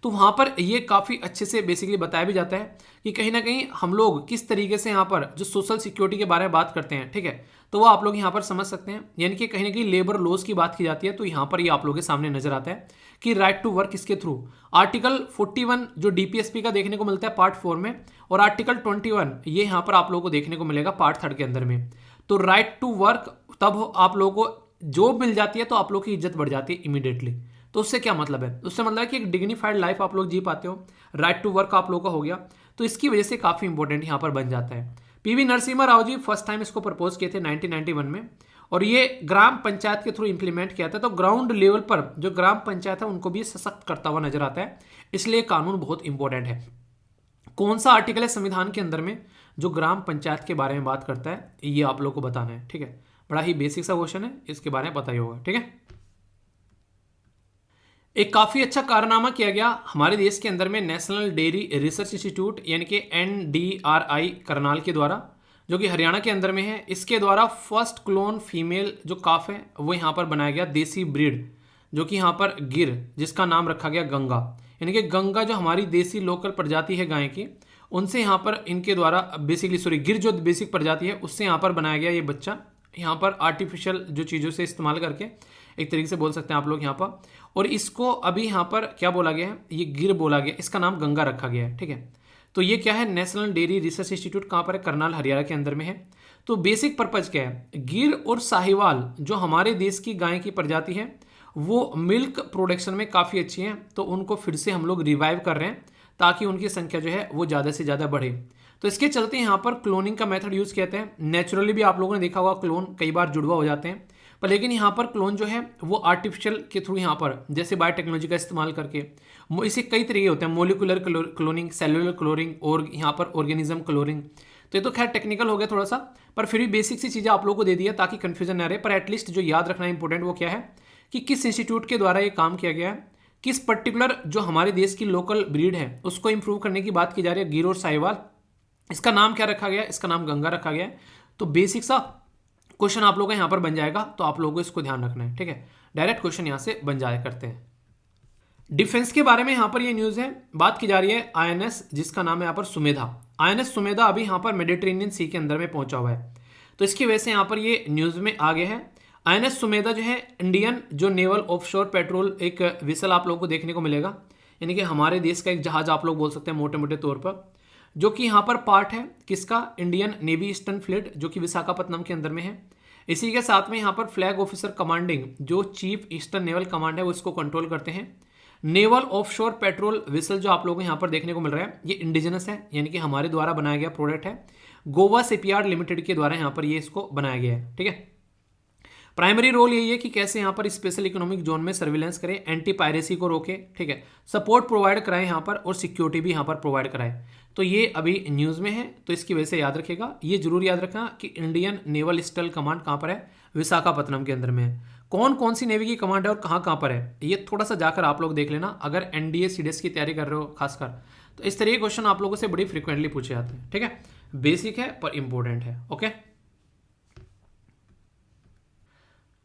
तो वहाँ पर ये काफ़ी अच्छे से बेसिकली बताया भी जाता है कि कहीं ना कहीं हम लोग किस तरीके से यहाँ पर जो सोशल सिक्योरिटी के बारे में बात करते हैं, ठीक है। तो वो आप लोग यहाँ पर समझ सकते हैं, यानी कि कहीं ना कहीं लेबर लॉज की बात की जाती है। तो यहाँ पर ये आप लोगों के सामने नजर आता है कि राइट टू वर्क इसके थ्रू आर्टिकल 41 जो DPSP का देखने को मिलता है पार्ट 4 में, और आर्टिकल 21 ये यहाँ पर आप लोगों को देखने को मिलेगा पार्ट 3 के अंदर में। तो राइट टू वर्क तब आप लोगों को जॉब मिल जाती है तो आप लोग की इज्जत बढ़ जाती है इमीडिएटली। तो उससे क्या मतलब है, उससे मतलब है कि एक डिग्निफाइड लाइफ आप लोग जी पाते हो, राइट टू वर्क आप लोगों का हो गया। तो इसकी वजह से काफ़ी इंपॉर्टेंट यहाँ पर बन जाता है। PV Narasimha Rao ji first time इसको प्रपोज किए थे 1991 में, और ये ग्राम पंचायत के थ्रू इंप्लीमेंट किया था। तो ग्राउंड लेवल पर जो ग्राम पंचायत है उनको भी सशक्त करता हुआ नजर आता है, इसलिए कानून बहुत इंपॉर्टेंट है। कौन सा आर्टिकल है संविधान के अंदर में जो ग्राम पंचायत के बारे में बात करता है, ये आप लोग को बताना है, ठीक है। बड़ा ही बेसिक सा क्वेश्चन है, इसके बारे में पता ही होगा, ठीक है। एक काफी अच्छा कारनामा किया गया हमारे देश के अंदर में नेशनल डेयरी रिसर्च इंस्टीट्यूट यानी कि NDRI करनाल के द्वारा, जो कि हरियाणा के अंदर में है। इसके द्वारा फर्स्ट क्लोन फीमेल जो काफ है वो यहाँ पर बनाया गया, देसी ब्रीड जो कि यहाँ पर गिर, जिसका नाम रखा गया गंगा, यानी कि गंगा जो हमारी देसी लोकल प्रजाति है गाय की, उनसे यहाँ पर इनके द्वारा बेसिकली गिर जो बेसिक प्रजाति है उससे यहाँ पर बनाया गया ये बच्चा, यहाँ पर आर्टिफिशियल जो चीज़ों से इस्तेमाल करके एक तरीके से बोल सकते हैं आप लोग यहाँ पर। और इसको अभी यहाँ पर क्या बोला गया है, ये गिर बोला गया, इसका नाम गंगा रखा गया है, ठीक है। तो ये क्या है, नेशनल डेयरी रिसर्च इंस्टीट्यूट कहाँ पर है, करनाल हरियाणा के अंदर में है। तो बेसिक पर्पज क्या है, गिर और साहिवाल जो हमारे देश की गाय की प्रजाति है वो मिल्क प्रोडक्शन में काफ़ी अच्छी हैं, तो उनको फिर से हम लोग रिवाइव कर रहे हैं ताकि उनकी संख्या जो है वो ज़्यादा से ज़्यादा बढ़े। तो इसके चलते यहाँ पर क्लोनिंग का मेथड यूज़ किया है। नेचुरली भी आप लोगों ने देखा होगा क्लोन कई बार जुड़वा हो जाते हैं, पर लेकिन यहाँ पर क्लोन जो है वो आर्टिफिशियल के थ्रू यहाँ पर जैसे बायोटेक्नोलॉजी का इस्तेमाल करके, इसे कई तरीके होते हैं, मोलिकुलर क्लोनिंग, सेलुलर क्लोनिंग और यहाँ पर ऑर्गेनिज्म क्लोनिंग। तो ये तो खैर टेक्निकल हो गया थोड़ा सा, पर फिर भी बेसिक सी चीज़ें आप लोगों को दे दिया ताकि कन्फ्यूजन ना रहे। पर एटलीस्ट जो याद रखना इंपॉर्टेंट वो क्या है कि किस इंस्टीट्यूट के द्वारा ये काम किया गया है, किस पर्टिकुलर जो हमारे देश की लोकल ब्रीड है उसको इंप्रूव करने की बात की जा रही है, गिर और साहिवाल। इसका नाम क्या रखा गया है, इसका नाम गंगा रखा गया है। तो बेसिक सा क्वेश्चन आप लोगों का यहाँ पर बन जाएगा, तो आप लोगों को इसको ध्यान रखना है, ठीक है। डायरेक्ट क्वेश्चन यहाँ से बन जाया करते हैं। डिफेंस के बारे में यहाँ पर ये न्यूज़ है, बात की जा रही है आईएनएस, जिसका नाम है यहाँ पर सुमेधा। आईएनएस सुमेधा अभी यहाँ पर मेडिटेरेनियन सी के अंदर में पहुंचा हुआ है, तो इसकी वजह से यहाँ पर ये न्यूज़ में आ गया है। आईएनएस सुमेधा जो है इंडियन जो नेवल ऑफशोर पेट्रोल एक विसल आप लोगों को देखने को मिलेगा, यानी कि हमारे देश का एक जहाज आप लोग बोल सकते हैं मोटे मोटे तौर पर, जो कि यहाँ पर पार्ट है किसका, इंडियन नेवी ईस्टर्न फ्लीट, जो कि विशाखापट्टनम के अंदर में है। इसी के साथ में यहाँ पर फ्लैग ऑफिसर कमांडिंग, जो चीफ ईस्टर्न नेवल कमांड है वो इसको कंट्रोल करते हैं। नेवल ऑफशोर पेट्रोल विसल जो आप लोगों को यहाँ पर देखने को मिल रहा है, ये इंडिजिनस है, यानी कि हमारे द्वारा बनाया गया प्रोडक्ट है। गोवा शिपयार्ड लिमिटेड के द्वारा यहाँ पर ये इसको बनाया गया है, ठीक है। प्राइमरी रोल यही है कि कैसे यहाँ पर स्पेशल इकोनॉमिक जोन में सर्विलेंस करें, एंटी पायरेसी को रोके, ठीक है, सपोर्ट प्रोवाइड कराएं यहाँ पर, और सिक्योरिटी भी यहाँ पर प्रोवाइड कराएं। तो ये अभी न्यूज़ में है, तो इसकी वजह से याद रखेगा, ये जरूर याद रखना कि इंडियन नेवल स्टल कमांड कहाँ पर है, विशाखापट्टनम के अंदर में है। कौन कौन सी नेवी की कमांड है और कहाँ कहाँ पर है, ये थोड़ा सा जाकर आप लोग देख लेना, अगर एनडीए सीडीएस की तैयारी कर रहे हो खासकर, तो इस तरह के क्वेश्चन आप लोगों से बड़ी फ्रिक्वेंटली पूछे जाते हैं, ठीक है। बेसिक है पर इंपॉर्टेंट है, ओके।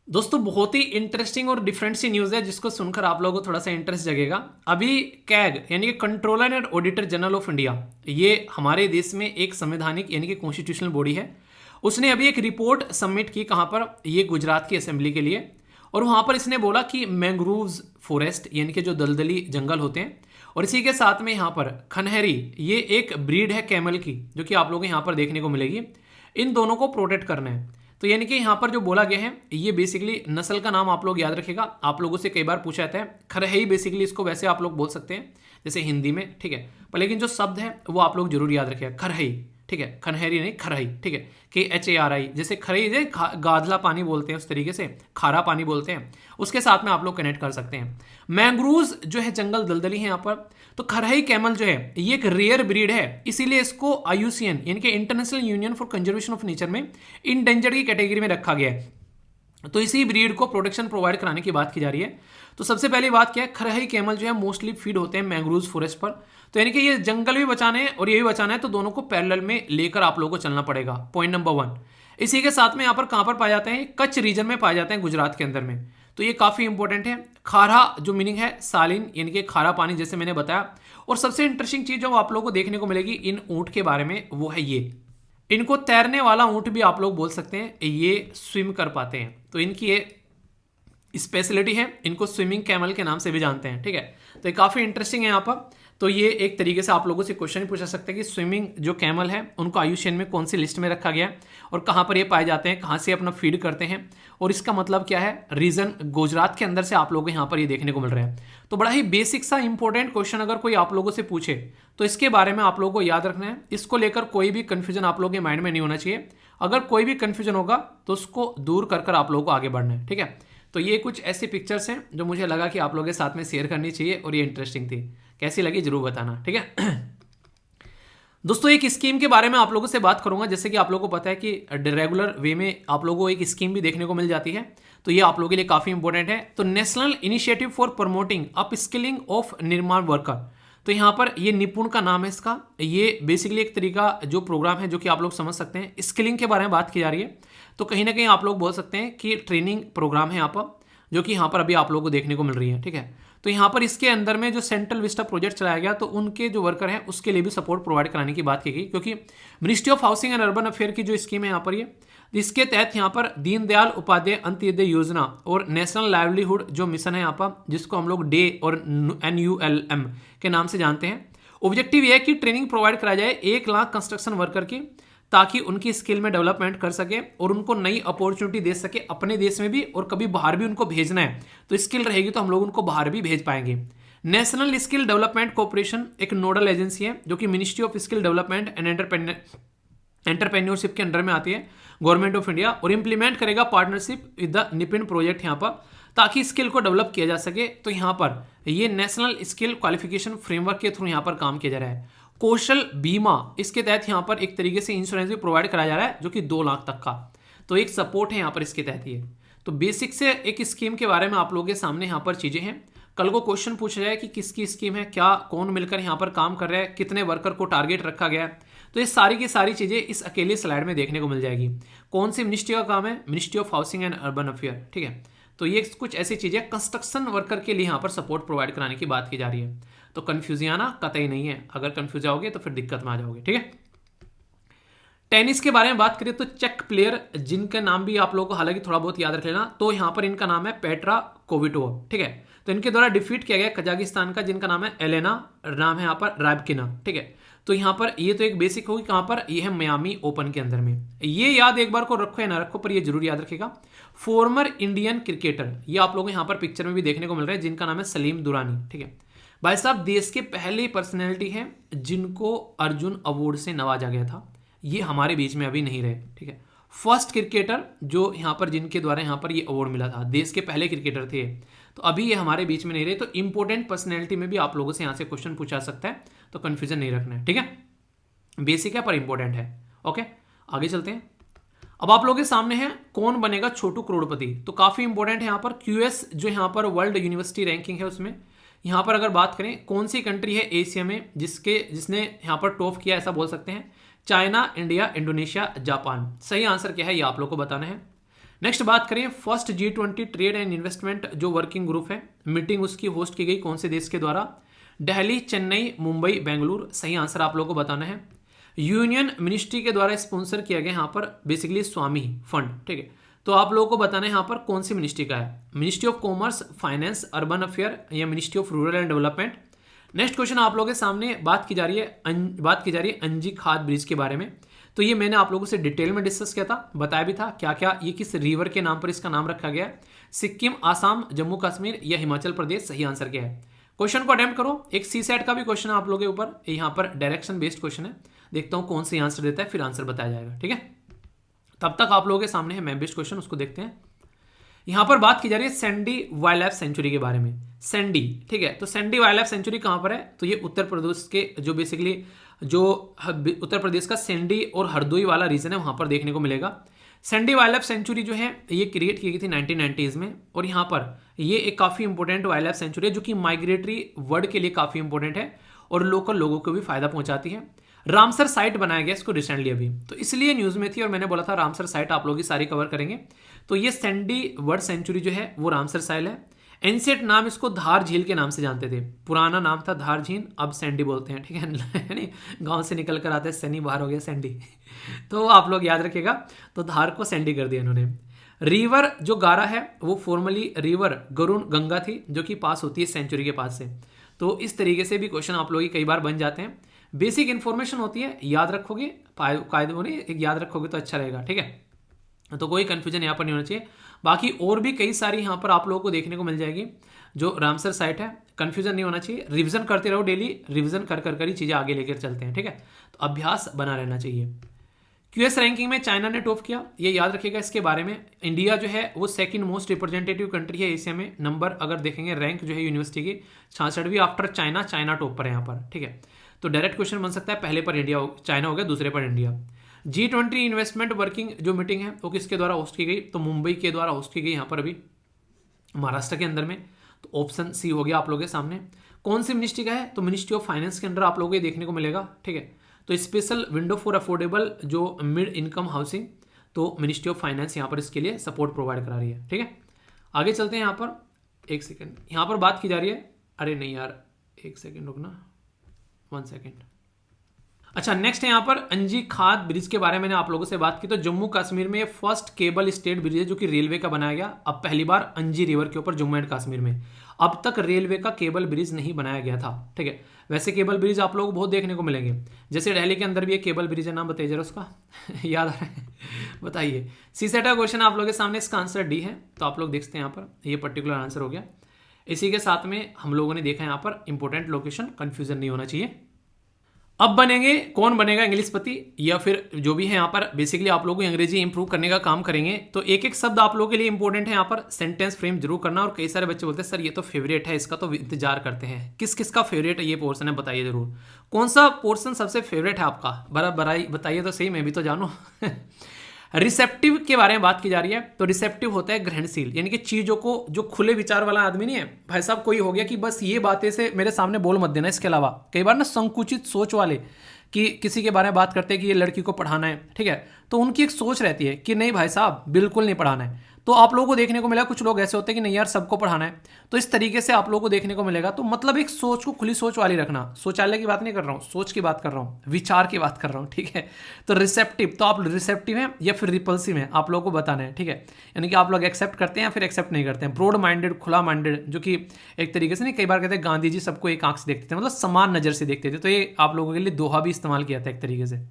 दोस्तों बहुत ही इंटरेस्टिंग और डिफरेंट सी न्यूज़ है, जिसको सुनकर आप लोगों को थोड़ा सा इंटरेस्ट जगेगा। अभी कैग यानी कि controller and auditor general of India, ये हमारे देश में एक संवैधानिक यानी कि कॉन्स्टिट्यूशनल बॉडी है, उसने अभी एक रिपोर्ट सबमिट की, कहाँ पर, ये गुजरात की असेंबली के लिए। और वहाँ पर इसने बोला कि मैंग्रोव्स फॉरेस्ट यानी कि जो दलदली जंगल होते हैं, और इसी के साथ में यहाँ पर खनहरी, ये एक ब्रीड है कैमल की, जो कि आप लोगों को यहाँ पर देखने को मिलेगी, इन दोनों को प्रोटेक्ट करना है। तो यानी कि यहाँ पर जो बोला गया है, ये बेसिकली नस्ल का नाम आप लोग याद रखेगा, आप लोगों से कई बार पूछा जाता है, खरहई बेसिकली इसको वैसे आप लोग बोल सकते हैं जैसे हिंदी में, ठीक है, पर लेकिन जो शब्द है वो आप लोग जरूर याद रखिएगा, खरहई, ठीक है, खनहरी नहीं खरहई, ठीक है, KHARI, जैसे खरई जैसे गाधला पानी बोलते हैं उस तरीके से खारा पानी बोलते हैं, उसके साथ में आप लोग कनेक्ट कर सकते हैं। मैंग्रोव्स जो है जंगल दलदली है यहाँ पर, तो खरहई कैमल जो है ये एक रेयर ब्रीड है, इसीलिए इसको IUCN यानी कि international union for conservation of nature में इंडेंजर्ड की कैटेगरी में रखा गया है। तो इसी ब्रीड को प्रोटेक्शन प्रोवाइड कराने की बात की जा रही है। तो सबसे पहली बात क्या है, खरहई कैमल जो है मोस्टली फीड होते हैं मैंग्रोव्स फॉरेस्ट पर, तो यानी कि ये जंगल भी बचाने हैं और ये भी बचाना है, तो दोनों को पैरेलल में लेकर आप लोगों को चलना पड़ेगा, पॉइंट नंबर 1। इसी के साथ में यहाँ पर कहाँ पर पाए जाते हैं, कच्छ रीजन में पाए जाते हैं, गुजरात के अंदर में, तो ये काफ़ी इंपॉर्टेंट है। खारा जो मीनिंग है सालिन यानी कि खारा पानी, जैसे मैंने बताया। और सबसे इंटरेस्टिंग चीज़ जो आप लोगों को देखने को मिलेगी इन ऊँट के बारे में, वो है ये, इनको तैरने वाला ऊँट भी आप लोग बोल सकते हैं, ये स्विम कर पाते हैं, तो इनकी ये स्पेशलिटी है, इनको स्विमिंग कैमल के नाम से भी जानते हैं, ठीक है। तो ये काफ़ी इंटरेस्टिंग है यहाँ पर। तो ये एक तरीके से आप लोगों से क्वेश्चन पूछा सकते हैं कि स्विमिंग जो कैमल है उनको IUCN में कौन सी लिस्ट में रखा गया है और कहाँ पर ये पाए जाते हैं, कहाँ से अपना फीड करते हैं, और इसका मतलब क्या है, रीजन गुजरात के अंदर से आप लोगों को यहाँ पर ये देखने को मिल रहा है। तो बड़ा ही बेसिक सा इंपॉर्टेंट क्वेश्चन अगर कोई आप लोगों से पूछे तो इसके बारे में आप लोगों को याद रखना है, इसको लेकर कोई भी कन्फ्यूजन आप लोगों के माइंड में नहीं होना चाहिए। अगर कोई भी कन्फ्यूजन होगा तो उसको दूर कर आप लोगों को आगे बढ़ना है, ठीक है। तो ये कुछ ऐसी पिक्चर्स हैं जो मुझे लगा कि आप लोगों के साथ में शेयर करनी चाहिए, और ये इंटरेस्टिंग थी, कैसी लगी जरूर बताना, ठीक है। दोस्तों एक स्कीम के बारे में आप लोगों से बात करूंगा, जैसे कि आप लोगों को पता है कि रेगुलर वे में आप लोगों को एक स्कीम भी देखने को मिल जाती है, तो ये आप लोगों के लिए काफ़ी इंपॉर्टेंट है। तो national initiative for promoting up skilling of निर्माण वर्कर, तो यहाँ पर ये निपुण का नाम है इसका, ये बेसिकली एक तरीका जो प्रोग्राम है जो कि आप लोग समझ सकते हैं, स्किलिंग के बारे में बात की जा रही है। तो कहीं ना कहीं आप लोग बोल सकते हैं कि ट्रेनिंग प्रोग्राम है यहाँ पर, जो कि यहाँ पर अभी आप लोगों को देखने को मिल रही है, ठीक है। तो यहाँ पर इसके अंदर में जो सेंट्रल विस्टा प्रोजेक्ट चलाया गया, तो उनके जो वर्कर हैं उसके लिए भी सपोर्ट प्रोवाइड कराने की बात की गई, क्योंकि ministry of housing and urban affair की जो स्कीम है यहाँ पर, ये इसके तहत यहाँ पर दीनदयाल उपाध्याय अंत्योदय योजना और नेशनल लाइवलीहुड जो मिशन है यहाँ पर, जिसको हम लोग डे और NULM के नाम से जानते हैं। ऑब्जेक्टिव ये है कि ट्रेनिंग प्रोवाइड कराया जाए 1 लाख कंस्ट्रक्शन वर्कर की, ताकि उनकी स्किल में डेवलपमेंट कर सके और उनको नई अपॉर्चुनिटी दे सके अपने देश में भी, और कभी बाहर भी उनको भेजना है तो स्किल रहेगी तो हम लोग उनको बाहर भी भेज पाएंगे। नेशनल स्किल डेवलपमेंट कॉर्पोरेशन एक नोडल एजेंसी है जो कि ministry of skill development and entrepreneurship के अंडर में आती है, गवर्नमेंट ऑफ इंडिया, और इंप्लीमेंट करेगा पार्टनरशिप विद द निपिन प्रोजेक्ट यहाँ पर, ताकि स्किल को डेवलप किया जा सके। तो यहाँ पर ये नेशनल स्किल क्वालिफिकेशन फ्रेमवर्क के थ्रू यहाँ पर काम किया जा रहा है। कौशल बीमा, इसके तहत यहाँ पर एक तरीके से इंश्योरेंस भी प्रोवाइड कराया जा रहा है, जो कि 2 लाख तक का, तो एक सपोर्ट है यहाँ पर इसके तहत। ये तो बेसिक से एक स्कीम के बारे में आप लोगों के सामने यहाँ पर चीज़ें हैं। कल को क्वेश्चन पूछा जाए कि किसकी स्कीम है, क्या कौन मिलकर यहाँ पर काम कर रहा है, कितने वर्कर को टारगेट रखा गया है, तो ये सारी की सारी चीज़ें इस अकेले स्लाइड में देखने को मिल जाएगी। कौन सी मिनिस्ट्री का काम है? Ministry of housing and urban affair, ठीक है। तो ये कुछ ऐसी चीज़ें कंस्ट्रक्शन वर्कर के लिए यहाँ पर सपोर्ट प्रोवाइड कराने की बात की जा रही है। तो कन्फ्यूज आना कतई नहीं है, अगर कन्फ्यूज आओगे तो फिर दिक्कत में आ जाओगे, ठीक है। टेनिस के बारे में बात करें तो चेक प्लेयर जिनका नाम भी आप लोगों को हालांकि थोड़ा बहुत याद रख लेना, तो यहाँ पर इनका नाम है पेट्रा कोविटोवा, ठीक है। तो इनके द्वारा डिफीट किया गया कजाकिस्तान का, जिनका नाम है एलेना, नाम है यहाँ पर रायबकिना, ठीक है। तो यहाँ पर ये तो एक बेसिक होगी, कहाँ पर? ये है मियामी ओपन के अंदर में। ये याद एक बार को रखो या ना रखो, पर ये जरूर याद रखेगा। फॉर्मर इंडियन क्रिकेटर, ये आप लोगों को यहाँ पर पिक्चर में भी देखने को मिल रहा है, जिनका नाम है सलीम दुरानी, ठीक है। भाई साहब देश के पहले पर्सनैलिटी हैं जिनको अर्जुन अवार्ड से नवाजा गया था, ये हमारे बीच में अभी नहीं रहे, ठीक है। फर्स्ट क्रिकेटर जो यहाँ पर जिनके द्वारा यहाँ पर ये अवार्ड मिला था, देश के पहले क्रिकेटर थे, तो अभी ये हमारे बीच में नहीं रहे। तो इंपॉर्टेंट पर्सनैलिटी में भी आप लोगों से यहाँ से क्वेश्चन पूछा सकता है, तो कंफ्यूजन नहीं रखना है, ठीक है। बेसिक है पर इंपॉर्टेंट है, ओके। आगे चलते हैं। अब आप लोगों के सामने है कौन बनेगा छोटू करोड़पति, तो काफी इंपॉर्टेंट है यहाँ पर। क्यूएस जो यहाँ पर वर्ल्ड यूनिवर्सिटी रैंकिंग है, उसमें यहाँ पर अगर बात करें कौन सी कंट्री है एशिया में जिसने यहाँ पर टॉप किया, ऐसा बोल सकते हैं। China, India, Indonesia, Japan. सही आंसर क्या है ये आप लोग को बताना है। नेक्स्ट बात करें first G20 trade and investment जो वर्किंग ग्रुप है, मीटिंग उसकी होस्ट की गई कौन से देश के द्वारा? दिल्ली, चेन्नई, मुंबई, बेंगलुरु। सही आंसर आप लोग को बताना है। यूनियन मिनिस्ट्री के द्वारा स्पॉन्सर किया गया यहाँ पर बेसिकली स्वामी फंड, ठीक है। तो आप लोगों को बताना है यहाँ पर कौन सी मिनिस्ट्री का है? Ministry of commerce, finance, urban affair या ministry of rural and development. Next question आप लोगों के सामने बात की जा रही है अंजी खाद ब्रिज के बारे में। तो ये मैंने आप लोगों से डिटेल में डिस्कस किया था, बताया भी था क्या क्या ये किस रिवर के नाम पर इसका नाम रखा गया है। सिक्किम, आसाम, जम्मू कश्मीर या हिमाचल प्रदेश। सही आंसर क्या है? क्वेश्चन को अटेम्प्ट करो। एक सी सेट का भी क्वेश्चन आप लोगों के ऊपर, यहाँ पर डायरेक्शन बेस्ड क्वेश्चन है, देखता हूँ कौन सी आंसर देता है, फिर आंसर बताया जाएगा, ठीक है। तब तक आप लोगों के सामने है मैप बेस्ड क्वेश्चन, उसको देखते हैं। यहाँ पर बात की जा रही है सैंडी वाइल्ड लाइफ सेंचुरी के बारे में। सैंडी, ठीक है। तो सैंडी वाइल्ड लाइफ सेंचुरी कहाँ पर है? तो ये उत्तर प्रदेश के जो बेसिकली जो उत्तर प्रदेश का सैंडी और हरदोई वाला रीजन है वहाँ पर देखने को मिलेगा। सैंडी वाइल्ड लाइफ सेंचुरी जो है ये क्रिएट की गई थी 1990s में, और यहाँ पर ये एक काफ़ी इंपॉर्टेंट वाइल्ड लाइफ सेंचुरी है जो कि माइग्रेटरी वर्ड के लिए काफ़ी इंपॉर्टेंट है और लोकल लोगों को भी फायदा पहुंचाती है। रामसर साइट बनाया गया इसको रिसेंटली अभी, तो इसलिए न्यूज़ में थी और मैंने बोला था रामसर साइट आप लोग की सारी कवर करेंगे। तो ये सैंडी वर्ड सेंचुरी जो है वो रामसर साइल है। एनसेट नाम इसको धार झील के नाम से जानते थे, पुराना नाम था धार झील, अब सैंडी बोलते हैं, ठीक है। यानी गांव से निकल कर आते सैनी बाहर हो गया सैंडी। तो आप लोग याद रखिएगा, तो धार को सैंडी कर दिया इन्होंने। रिवर जो गारा है वो फॉर्मली रिवर गरुण गंगा थी जो कि पास होती है सेंचुरी के पास से। तो इस तरीके से भी क्वेश्चन आप लोग कई बार बन जाते हैं। बेसिक इन्फॉर्मेशन होती है, याद रखोगे कायदे होने याद रखोगे तो अच्छा रहेगा, ठीक है। तो कोई कंफ्यूजन यहाँ पर नहीं होना चाहिए। बाकी और भी कई सारी यहाँ पर आप लोगों को देखने को मिल जाएगी जो रामसर साइट है, कंफ्यूजन नहीं होना चाहिए। रिवीजन करते रहो, डेली रिवीजन कर ही चीज़ें आगे लेकर चलते हैं, ठीक है। तो अभ्यास बना रहना चाहिए। क्यूएस रैंकिंग में चाइना ने टॉप किया, ये याद रखिएगा इसके बारे में। इंडिया जो है वो सेकंड मोस्ट रिप्रेजेंटेटिव कंट्री है एशिया में। नंबर अगर देखेंगे रैंक जो है यूनिवर्सिटी की 66वीं आफ्टर चाइना, चाइना टॉप पर है यहाँ पर, ठीक है। तो डायरेक्ट क्वेश्चन बन सकता है, पहले पर इंडिया चाइना हो गया, दूसरे पर इंडिया। G20 इन्वेस्टमेंट वर्किंग जो मीटिंग है वो किसके द्वारा होस्ट की गई? तो मुंबई के द्वारा होस्ट की गई, यहाँ पर अभी महाराष्ट्र के अंदर में। तो ऑप्शन सी हो गया आप लोगों के सामने। कौन सी मिनिस्ट्री का है? तो मिनिस्ट्री ऑफ फाइनेंस के अंदर आप लोगों को देखने को मिलेगा, ठीक है। तो स्पेशल विंडो फॉर अफोर्डेबल जो मिड इनकम हाउसिंग, तो मिनिस्ट्री ऑफ फाइनेंस यहाँ पर इसके लिए सपोर्ट प्रोवाइड करा रही है, ठीक है। आगे चलते हैं। यहाँ पर एक सेकेंड, यहाँ पर बात की जा रही है, अरे नहीं यार एक सेकेंड रुकना, 1 सेकेंड। अच्छा नेक्स्ट है यहाँ पर अंजी खाद ब्रिज के बारे में मैंने आप लोगों से बात की। तो जम्मू कश्मीर में फर्स्ट केबल स्टेट ब्रिज है जो कि रेलवे का बनाया गया, अब पहली बार अंजी रिवर के ऊपर जम्मू एंड कश्मीर में। अब तक रेलवे का केबल ब्रिज नहीं बनाया गया था, ठीक है। वैसे केबल ब्रिज आप लोग को बहुत देखने को मिलेंगे, जैसे दिल्ली के अंदर भी एक केबल ब्रिज है, नाम बताइए जरा उसका। याद आ रहा है? बताइए। सी सेट का क्वेश्चन आप लोगों के सामने, इसका आंसर डी है। तो आप लोग देखते हैं यहाँ पर, ये पर्टिकुलर आंसर हो गया। इसी के साथ में हम लोगों ने देखा यहाँ पर इंपॉर्टेंट लोकेशन, कंफ्यूजन नहीं होना चाहिए। अब बनेंगे, कौन बनेगा इंग्लिश पति या फिर जो भी है यहाँ पर बेसिकली आप लोगों को अंग्रेजी इंप्रूव करने का काम करेंगे। तो एक एक शब्द आप लोगों के लिए इंपॉर्टेंट है यहाँ पर, सेंटेंस फ्रेम जरूर करना। और कई सारे बच्चे बोलते हैं सर ये तो फेवरेट है, इसका तो इंतजार करते हैं। किस किस का फेवरेट है ये पोर्सन है, बताइए जरूर। कौन सा पोर्सन सबसे फेवरेट है आपका, बराबर बताइए तो सही, मैं भी तो जानूँ। रिसेप्टिव के बारे में बात की जा रही है। तो रिसेप्टिव होता है ग्रहणशील, यानी कि चीज़ों को, जो खुले विचार वाला आदमी नहीं है भाई साहब, कोई हो गया कि बस ये बातें से मेरे सामने बोल मत देना, इसके अलावा कई बार ना संकुचित सोच वाले कि किसी के बारे में बात करते हैं कि ये लड़की को पढ़ाना है, ठीक है, तो उनकी एक सोच रहती है कि नहीं भाई साहब बिल्कुल नहीं पढ़ाना है। तो आप लोगों को देखने को मिला कुछ लोग ऐसे होते हैं कि नहीं यार सबको पढ़ाना है, तो इस तरीके से आप लोगों को देखने को मिलेगा। तो मतलब एक सोच को खुली सोच वाली रखना, शौचालय की बात नहीं कर रहा हूँ, सोच की बात कर रहा हूँ, विचार की बात कर रहा हूँ, ठीक है। तो रिसेप्टिव, तो आप रिसेप्टिव हैं या फिर रिपल्सिव हैं, आप लोगों को बताना है, ठीक है। यानी कि आप लोग एक्सेप्ट करते हैं या फिर एक्सेप्ट नहीं करते हैं। ब्रॉड माइंडेड, खुला माइंडेड, जो कि एक तरीके से नहीं, कई बार कहते हैं गांधी जी सबको एक आंख से देखते थे, मतलब समान नजर से देखते थे। तो ये आप लोगों के लिए दोहा भी इस्तेमाल किया था एक तरीके से।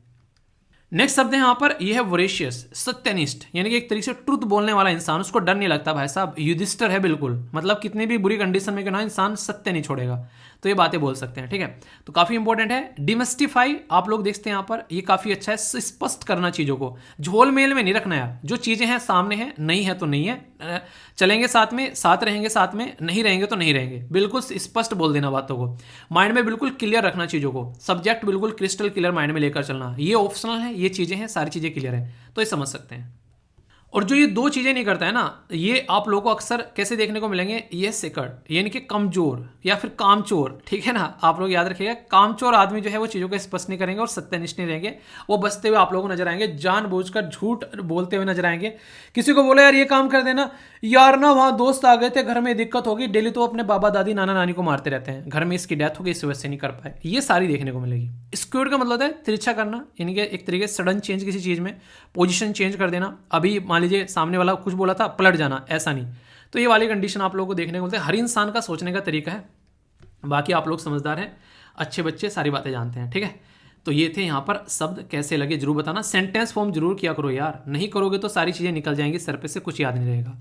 नेक्स्ट शब्द है यहाँ पर, यह है वोरेशियस, सत्यनिष्ठ, यानी कि एक तरीके से ट्रुथ बोलने वाला इंसान, उसको डर नहीं लगता। भाई साहब युधिष्ठिर है बिल्कुल, मतलब कितनी भी बुरी कंडीशन में क्यों ना इंसान सत्य नहीं छोड़ेगा। तो ये बातें बोल सकते हैं, ठीक है। तो काफी इंपॉर्टेंट है। डिमस्टिफाई, आप लोग देखते हैं यहाँ पर, ये काफी अच्छा है। स्पष्ट करना चीजों को, झोल मेल में नहीं रखना यार। जो चीजें हैं सामने हैं, नहीं है तो नहीं है, चलेंगे साथ में, साथ रहेंगे साथ में, नहीं रहेंगे तो नहीं रहेंगे। बिल्कुल स्पष्ट बोल देना बातों को, माइंड में बिल्कुल क्लियर रखना चीजों को, सब्जेक्ट बिल्कुल क्रिस्टल क्लियर माइंड में लेकर चलना। ये ऑप्शनल है, ये चीजें हैं, सारी चीजें क्लियर है, तो ये समझ सकते हैं। और जो ये दो चीजें नहीं करता है ना, ये आप लोगों को अक्सर कैसे देखने को मिलेंगे, ये सिकड़, यानी कि कमजोर या फिर कामचोर, ठीक है ना। आप लोग याद रखिएगा, कामचोर आदमी जो है वो चीजों को स्पष्ट नहीं करेंगे और सत्यनिष्ठ नहीं रहेंगे। वो बचते हुए आप लोगों को नजर आएंगे, जानबूझकर झूठ बोलते हुए नजर आएंगे। किसी को बोले यार ये काम कर देना, यार ना वहाँ दोस्त आ गए थे, घर में दिक्कत होगी, डेली तो अपने बाबा दादी नाना नानी को मारते रहते हैं, घर में इसकी डेथ हो गई, इस वजह से नहीं कर पाए। ये सारी देखने को मिलेगी। स्क्यूड का मतलब है तिरछा करना, यानी कि एक तरीके से सडन चेंज किसी चीज़ में, पोजीशन चेंज कर देना। अभी मान लीजिए सामने वाला कुछ बोला था, पलट जाना, ऐसा नहीं। तो ये वाली कंडीशन आप लोगों को देखने को मिलती है। हर इंसान का सोचने का तरीका है, बाकी आप लोग समझदार हैं, अच्छे बच्चे, सारी बातें जानते हैं, ठीक है। तो ये थे यहाँ पर शब्द, कैसे लगे जरूर बताना। सेंटेंस फॉर्म जरूर किया करो यार, नहीं करोगे तो सारी चीज़ें निकल जाएंगी सर पे से, कुछ याद नहीं रहेगा।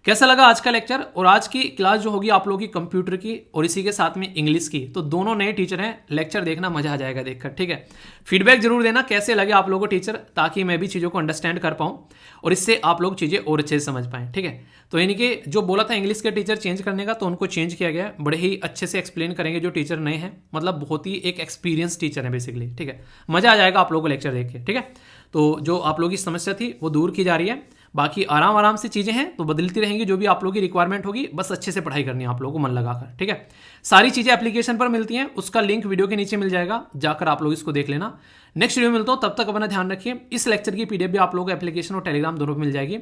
कैसा लगा आज का लेक्चर। और आज की क्लास जो होगी आप लोगों की कंप्यूटर की और इसी के साथ में इंग्लिश की, तो दोनों नए टीचर हैं, लेक्चर देखना मजा आ जाएगा देखकर, ठीक है। फीडबैक जरूर देना कैसे लगे आप लोगों को टीचर, ताकि मैं भी चीज़ों को अंडरस्टैंड कर पाऊँ और इससे आप लोग चीज़ें और अच्छे से समझ पाएँ, ठीक है। तो यानी कि जो बोला था इंग्लिश के टीचर चेंज करने का, तो उनको चेंज किया गया। बड़े ही अच्छे से एक्सप्लेन करेंगे जो टीचर नए हैं, मतलब बहुत ही एक एक्सपीरियंस टीचर है बेसिकली, ठीक है। मजा आ जाएगा आप लोगों को लेक्चर देख के, ठीक है। तो जो आप लोगों की समस्या थी वो दूर की जा रही है, बाकी आराम आराम से चीज़ें हैं तो बदलती रहेंगी। जो भी आप लोगों की रिक्वायरमेंट होगी, बस अच्छे से पढ़ाई करनी है आप लोगों को मन लगाकर, ठीक है। सारी चीज़ें एप्लीकेशन पर मिलती हैं, उसका लिंक वीडियो के नीचे मिल जाएगा, जाकर आप लोग इसको देख लेना। नेक्स्ट वीडियो में मिलता हूँ, तब तक अपना ध्यान रखिए। इस लेक्चर की पीडीएफ भी आप लोगों को एप्लीकेशन और टेलीग्राम दोनों पर मिल जाएगी।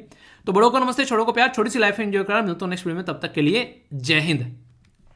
तो बड़ों को नमस्ते, छोड़ों को प्यार, छोटी सी लाइफ एंजॉय करा। मिलता हूँ नेक्स्ट वीडियो में, तब तक के लिए जय हिंद।